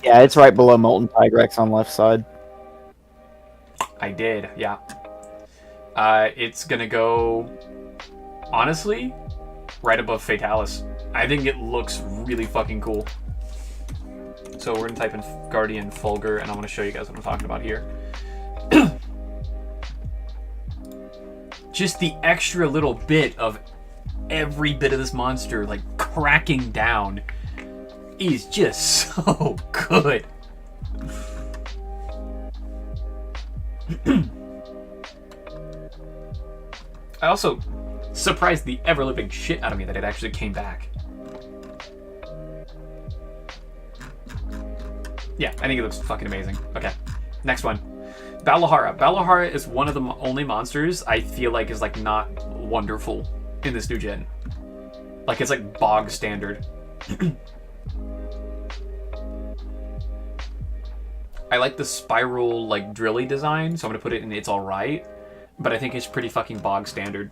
Yeah, it's right below Molten Tigrex on left side. I did, yeah. It's going to go... honestly, right above Fatalis. I think it looks really fucking cool. So we're going to type in Guardian Fulgur, and I'm going to show you guys what I'm talking about here. just the extra little bit of every bit of this monster like cracking down is just so good. I also surprised the ever-living shit out of me that it actually came back. Yeah, I think it looks fucking amazing. Okay, next one. Balahara. Balahara is one of the only monsters I feel like is like not wonderful in this new gen. Like it's like bog standard. I like the spiral like drilly design, so I'm gonna put it in It's Alright, but I think it's pretty fucking bog standard.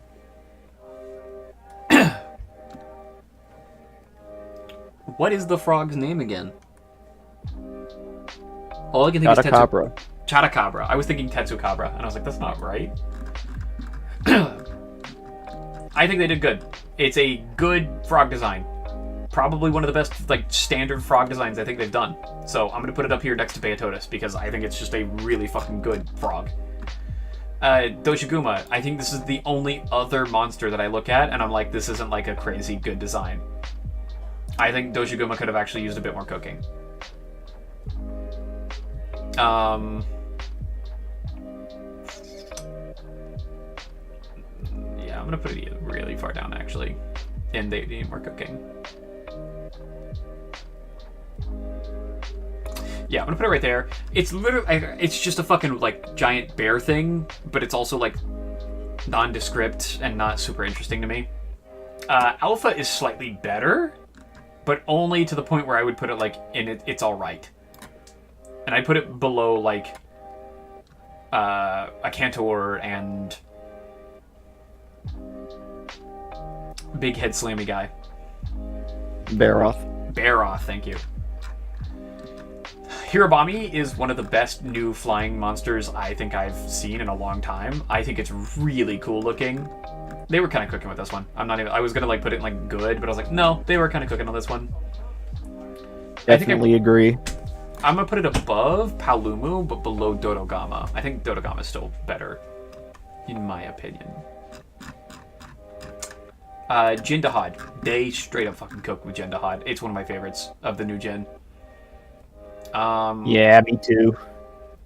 What is the frog's name again? All I can think is Chotacabra. Chotacabra. I was thinking Tetsukabra, and I was like, that's not right. I think they did good. It's a good frog design. Probably one of the best, like, standard frog designs I think they've done. So I'm gonna put it up here next to Beatotus, because I think it's just a really fucking good frog. Doshiguma. I think this is the only other monster that I look at, and I'm like, this isn't, like, a crazy good design. I think Doshiguma could have actually used a bit more cooking. Yeah, I'm gonna put it really far down actually, and they need more cooking. Yeah, I'm gonna put it right there. It's literally, it's just a fucking like giant bear thing, but it's also like nondescript and not super interesting to me. Alpha is slightly better, but only to the point where I would put it like in It's Alright. And I put it below, like, a Cantor and Big Head Slammy Guy. Baroth. Baroth, thank you. Hirobami is one of the best new flying monsters I think I've seen in a long time. I think it's really cool looking. They were kind of cooking with this one. I was going to, like, put it in, like, good, but I was like, no, they were kind of cooking on this one. Definitely agree. I'm going to put it above Palumu, but below Dodogama. I think Dodogama is still better, in my opinion. Jindahad. They straight up fucking cook with Jindahad. It's one of my favorites of the new gen. Yeah, me too.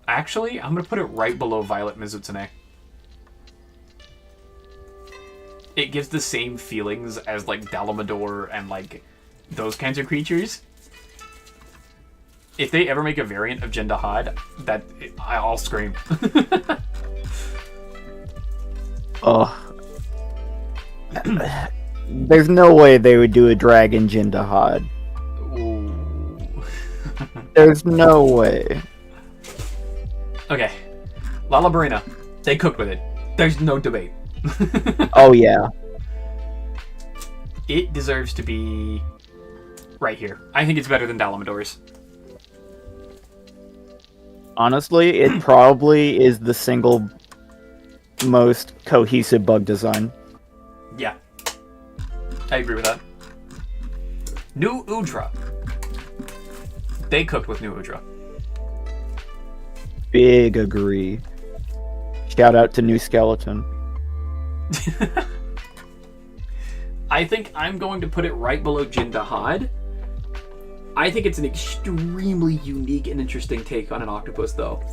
Actually, I'm going to put it right below Violet Mizutsune. It gives the same feelings as, like, Dalamador and, like, those kinds of creatures. If they ever make a variant of Jindahad, I'll scream. Oh. There's no way they would do a dragon Jindahad. Ooh. There's no way. Okay. Lalabarina. They cooked with it. There's no debate. Oh, yeah. It deserves to be right here. I think it's better than Dalamador's. Honestly, it probably is the single most cohesive bug design. Yeah. I agree with that. New Udra. They cooked with New Udra. Big agree. Shout out to New Skeleton. I think I'm going to put it right below Jindahad. I think it's an extremely unique and interesting take on an octopus, though.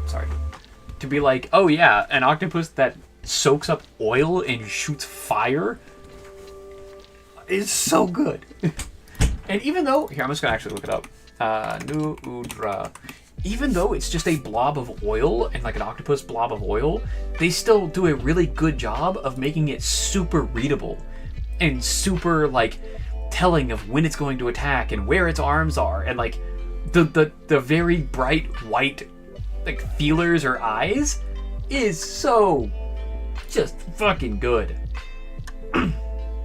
Sorry. To be like, oh yeah, an octopus that soaks up oil and shoots fire is so good. And even though... Here, I'm just going to actually look it up. New Udra. Even though it's just a blob of oil, and like an octopus blob of oil, they still do a really good job of making it super readable. And super, like... telling of when it's going to attack and where its arms are, and like the very bright white like feelers or eyes is so just fucking good.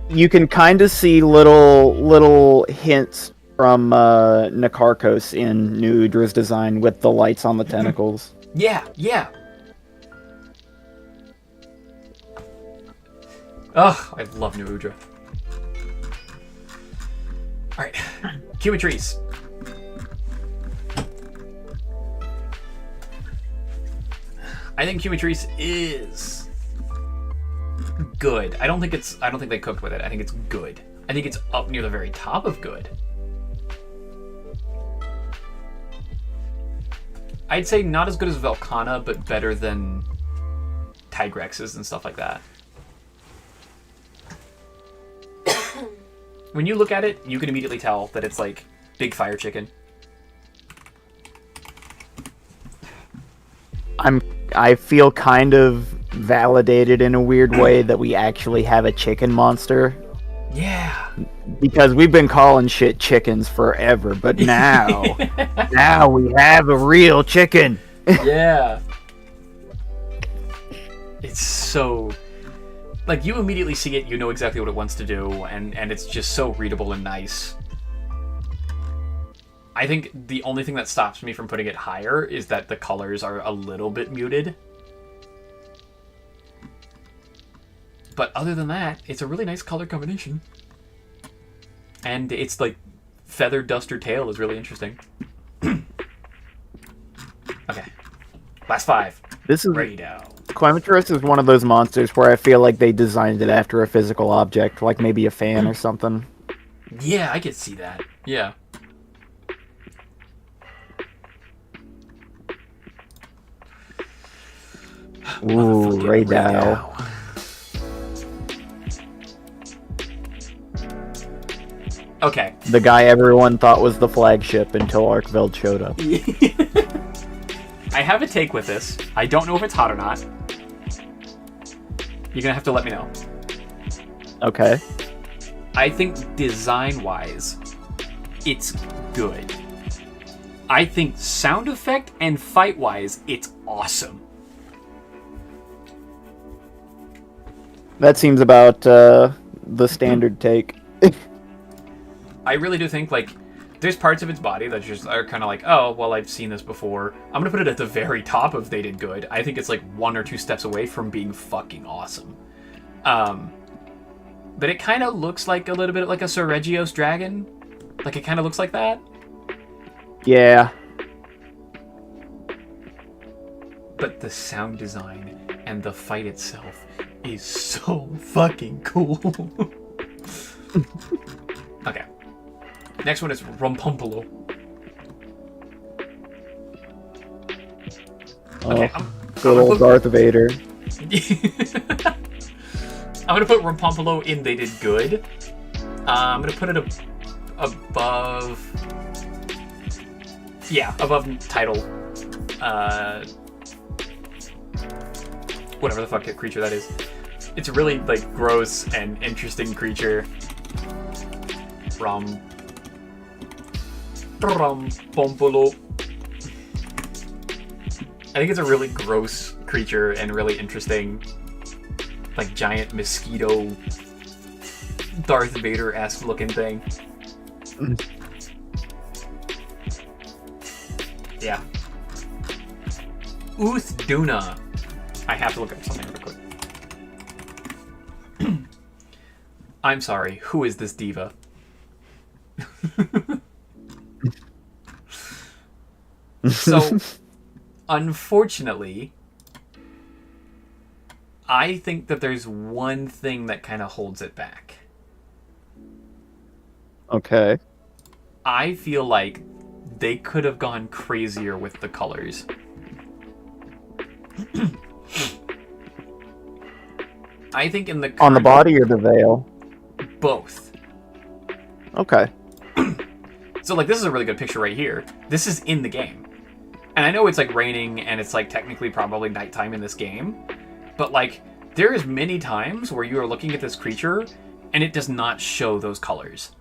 You can kind of see little hints from Nakarkos in New Udra's design with the lights on the tentacles. Yeah. Ugh, I love New Udra. Alright, Cumatrice. I think Cumatrice is good. I don't think they cooked with it. I think it's good. I think it's up near the very top of good. I'd say not as good as Velkhana, but better than Tigrexes and stuff like that. When you look at it, you can immediately tell that it's like big fire chicken. I feel kind of validated in a weird way that we actually have a chicken monster. Yeah. Because we've been calling shit chickens forever, but now we have a real chicken. Yeah. It's so... Like, you immediately see it, you know exactly what it wants to do, and it's just so readable and nice. I think the only thing that stops me from putting it higher is that the colors are a little bit muted. But other than that, it's a really nice color combination. And it's like feather duster tail is really interesting. Okay. Last 5. This is Rado. Climaterus is one of those monsters where I feel like they designed it after a physical object, like maybe a fan or something. Yeah, I could see that. Yeah. Ooh, Rado. Okay. The guy everyone thought was the flagship until Arkveld showed up. I have a take with this. I don't know if it's hot or not. You're gonna have to let me know. Okay. I think design-wise, it's good. I think sound effect and fight-wise, it's awesome. That seems about the standard take. I really do think, like, there's parts of its body that just are kind of like, oh, well, I've seen this before. I'm gonna put it at the very top of they did good. I think it's like 1 or 2 steps away from being fucking awesome. But it kind of looks like a little bit like a Soregios dragon. Like, it kind of looks like that. Yeah. But the sound design and the fight itself is so fucking cool. Okay. Next one is Rumpumpolo. Okay, good old Darth Vader. I'm gonna put Rumpumpolo in they did good. I'm gonna put it above... Yeah, above title. Whatever the fuck creature that is. It's a really, like, gross and interesting creature. Rumpumpolo. I think it's a really gross creature and really interesting, like, giant mosquito Darth Vader-esque looking thing. Yeah. Duna. I have to look up something real quick. I'm sorry, who is this diva? So, unfortunately, I think that there's one thing that kind of holds it back. Okay. I feel like they could have gone crazier with the colors. I think in the on the body or the veil? Both. Okay. So, like, this is a really good picture right here. This is in the game. And I know it's, like, raining and it's, like, technically probably nighttime in this game. But, like, there is many times where you are looking at this creature and it does not show those colors.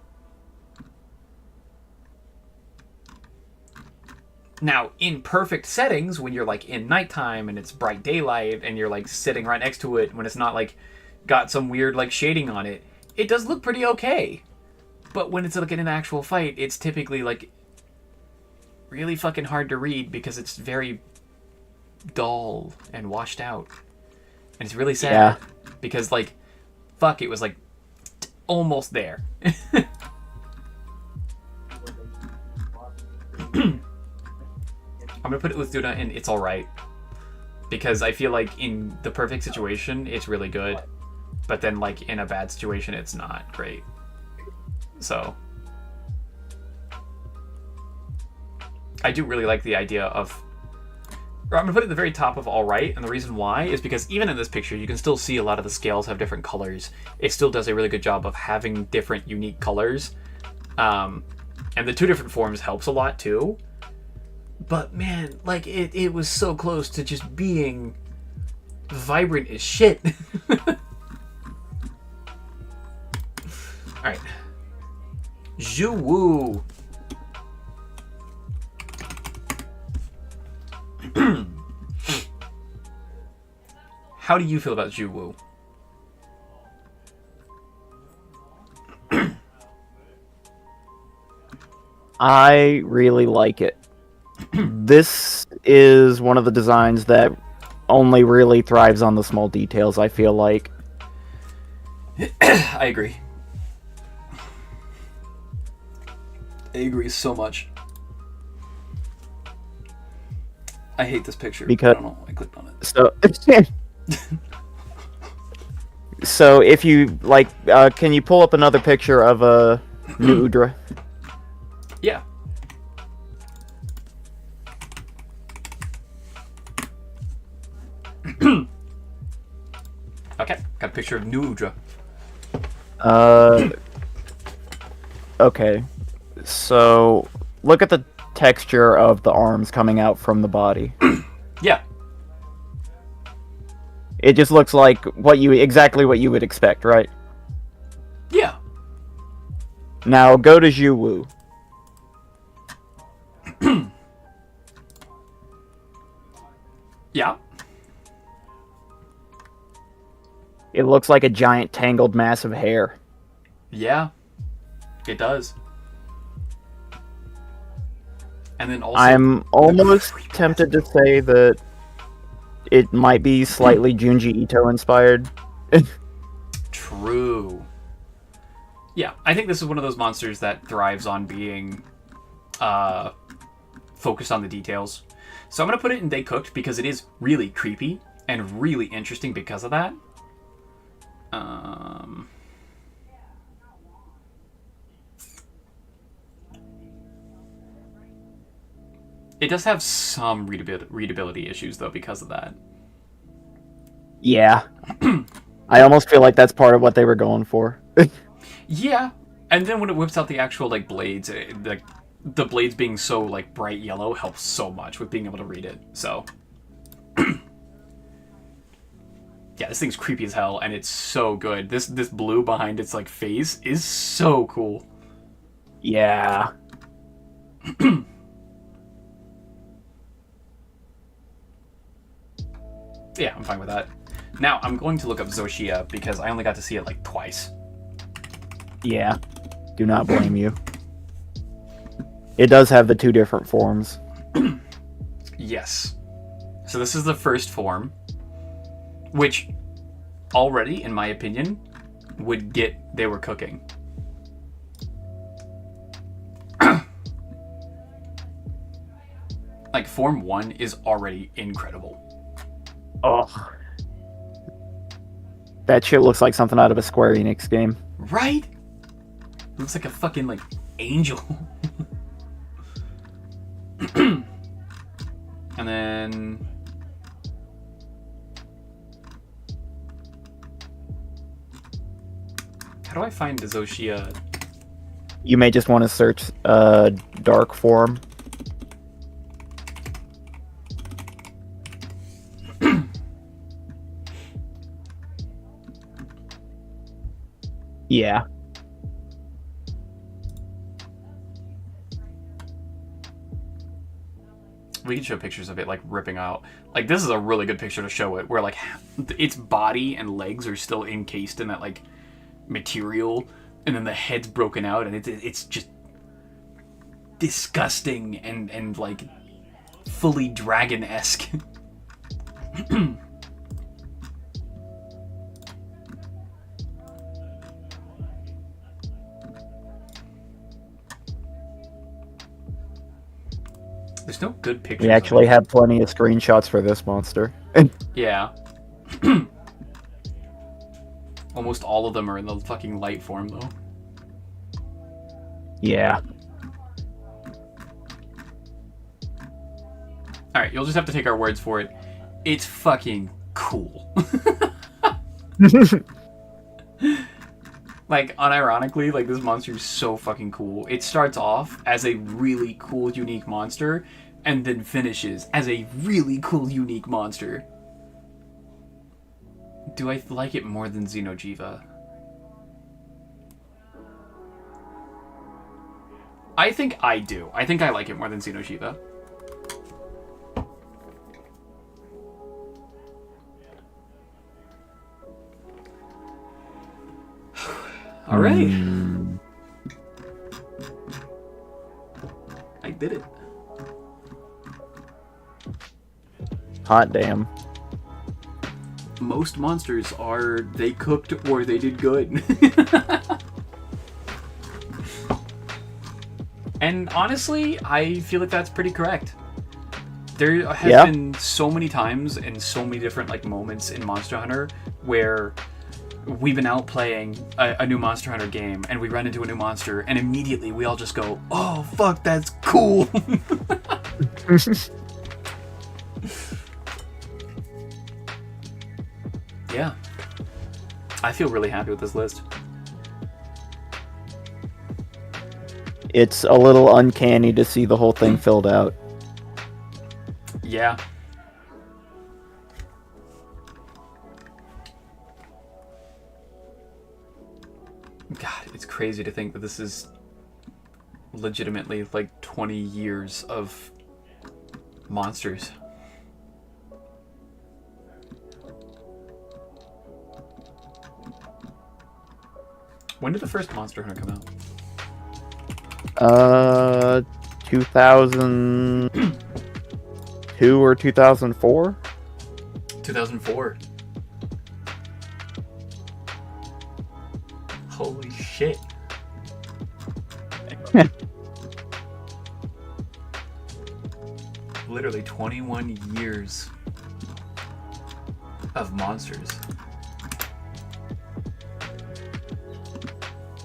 Now, in perfect settings, when you're, like, in nighttime and it's bright daylight and you're, like, sitting right next to it when it's not, like, got some weird, like, shading on it, it does look pretty okay. But when it's, like, in an actual fight, it's typically, like, really fucking hard to read because it's very dull and washed out. And it's really sad. Yeah. Because, like, fuck, it was, like, almost there. I'm gonna put it with Duna and it's alright. because I feel like in the perfect situation, it's really good, but then like in a bad situation, it's not great. So I do really like the idea of, I'm gonna put it at the very top of all right, and the reason why is because even in this picture, you can still see a lot of the scales have different colors. It still does a really good job of having different unique colors, and the two different forms helps a lot too. But man, like it was so close to just being vibrant as shit. Alright. Zhu Wu. How do you feel about Zhu Wu? I really like it. This is one of the designs that only really thrives on the small details, I feel like. I agree. I agree so much. I hate this picture. Because, I don't know. I clicked on it. So, so if you like, can you pull up another picture of New Udra? Yeah. Okay, got a picture of New Udra. Okay. So, look at the texture of the arms coming out from the body. Yeah. It just looks like exactly what you would expect, right? Yeah. Now go to Zhu Wu. Yeah. It looks like a giant tangled mass of hair. Yeah. It does. And then also, I'm almost tempted to say that it might be slightly Junji Ito inspired. True. Yeah, I think this is one of those monsters that thrives on being focused on the details. So I'm going to put it in They Cooked because it is really creepy and really interesting because of that. It does have some readability issues, though, because of that. Yeah. I almost feel like that's part of what they were going for. Yeah, and then when it whips out the actual, like, blades, the blades being so, like, bright yellow helps so much with being able to read it, so. Yeah, this thing's creepy as hell, and it's so good. This blue behind its, like, face is so cool. Yeah. Yeah, I'm fine with that. Now, I'm going to look up Zoshia, because I only got to see it, like, twice. Yeah. Do not blame you. It does have the two different forms. Yes. So this is the first form, which already, in my opinion, would get they were cooking. Like, Form 1 is already incredible. Oh. That shit looks like something out of a Square Enix game. Right? Looks like a fucking, like, angel. And then... How do I find the Zoshia? You may just want to search dark form. Yeah. We can show pictures of it, like, ripping out. Like, this is a really good picture to show it, where, like, its body and legs are still encased in that, like, material, and then the head's broken out, and it's just disgusting and like, fully dragon-esque. There's no good pictures. We actually have plenty of screenshots for this monster. Yeah. Almost all of them are in the fucking light form, though. Yeah. Alright, you'll just have to take our words for it. It's fucking cool. Like, unironically, like, this monster is so fucking cool. It starts off as a really cool, unique monster, and then finishes as a really cool, unique monster. Do I like it more than Xeno'jiiva? I think I do. I think I like it more than Xeno'jiiva. All right. I did it. Hot damn. Most monsters are they cooked or they did good. And honestly, I feel like that's pretty correct. There has been so many times and so many different like moments in Monster Hunter where we've been out playing a new Monster Hunter game and we run into a new monster and immediately we all just go, "Oh fuck, that's cool." Yeah. I feel really happy with this list. It's a little uncanny to see the whole thing filled out. Yeah. God, it's crazy to think that this is legitimately like 20 years of monsters. When did the first Monster Hunter come out? 2002 or 2004? 2004. Holy shit. Literally 21 years of monsters.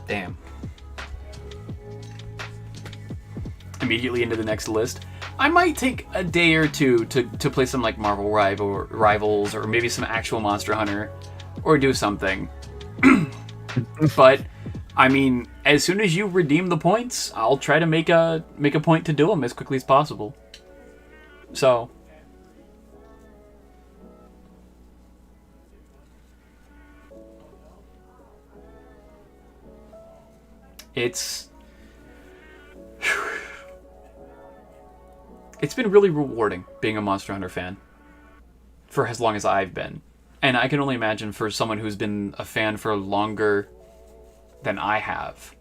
Damn. Immediately into the next list. I might take a day or two to play some like Marvel Rivals or maybe some actual Monster Hunter or do something. But I mean, as soon as you redeem the points, I'll try to make a point to do them as quickly as possible. So it's been really rewarding being a Monster Hunter fan for as long as I've been. And I can only imagine for someone who's been a fan for longer than I have,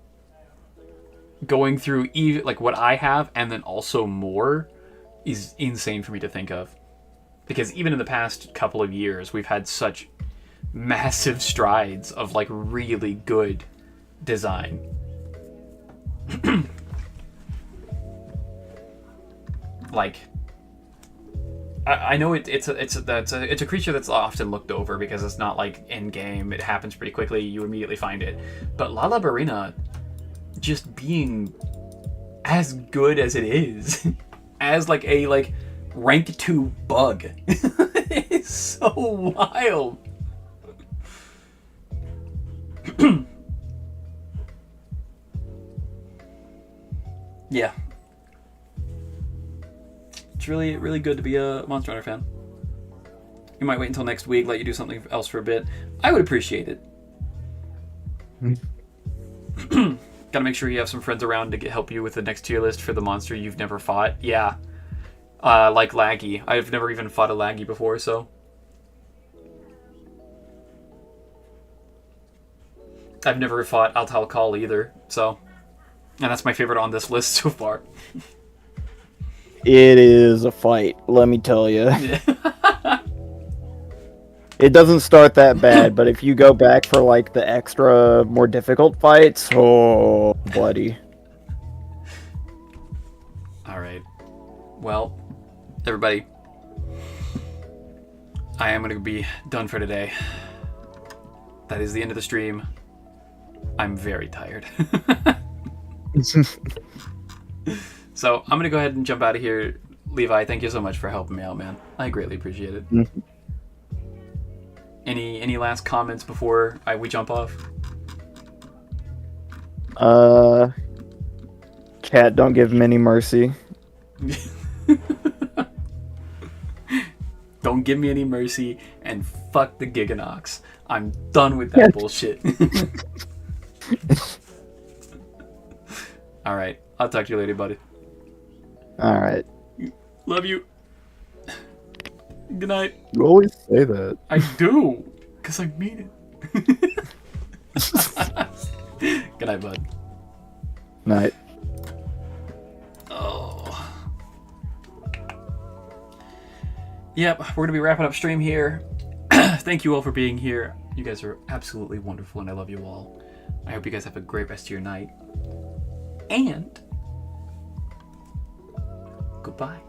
going through even like what I have and then also more is insane for me to think of. Because even in the past couple of years, we've had such massive strides of like really good design. Like, I know it's a creature that's often looked over because it's not like in game. It happens pretty quickly. You immediately find it. But Lala Barina just being as good as it is, as like a like rank 2 bug, is so wild. Yeah. It's really, really good to be a Monster Hunter fan. You might wait until next week, let you do something else for a bit. I would appreciate it. Gotta make sure you have some friends around to help you with the next tier list for the monster you've never fought. Yeah. Like Laggy. I've never even fought a Laggy before, so... I've never fought Altal Call either, so... And that's my favorite on this list so far. It is a fight, let me tell you. Yeah. It doesn't start that bad, but if you go back for like the extra, more difficult fights, oh, buddy. Alright. Well, everybody. I am going to be done for today. That is the end of the stream. I'm very tired. So I'm going to go ahead and jump out of here. Levi, thank you so much for helping me out, man. I greatly appreciate it. Any last comments before we jump off? Chat, don't give him any mercy. Don't give me any mercy, and fuck the Giganox. I'm done with that bullshit. Alright, I'll talk to you later, buddy. Alright. Love you. Good night. You always say that. I do, because I mean it. Good night, bud. Night. Oh. Yep, we're going to be wrapping up stream here. Thank you all for being here. You guys are absolutely wonderful, and I love you all. I hope you guys have a great rest of your night. And goodbye.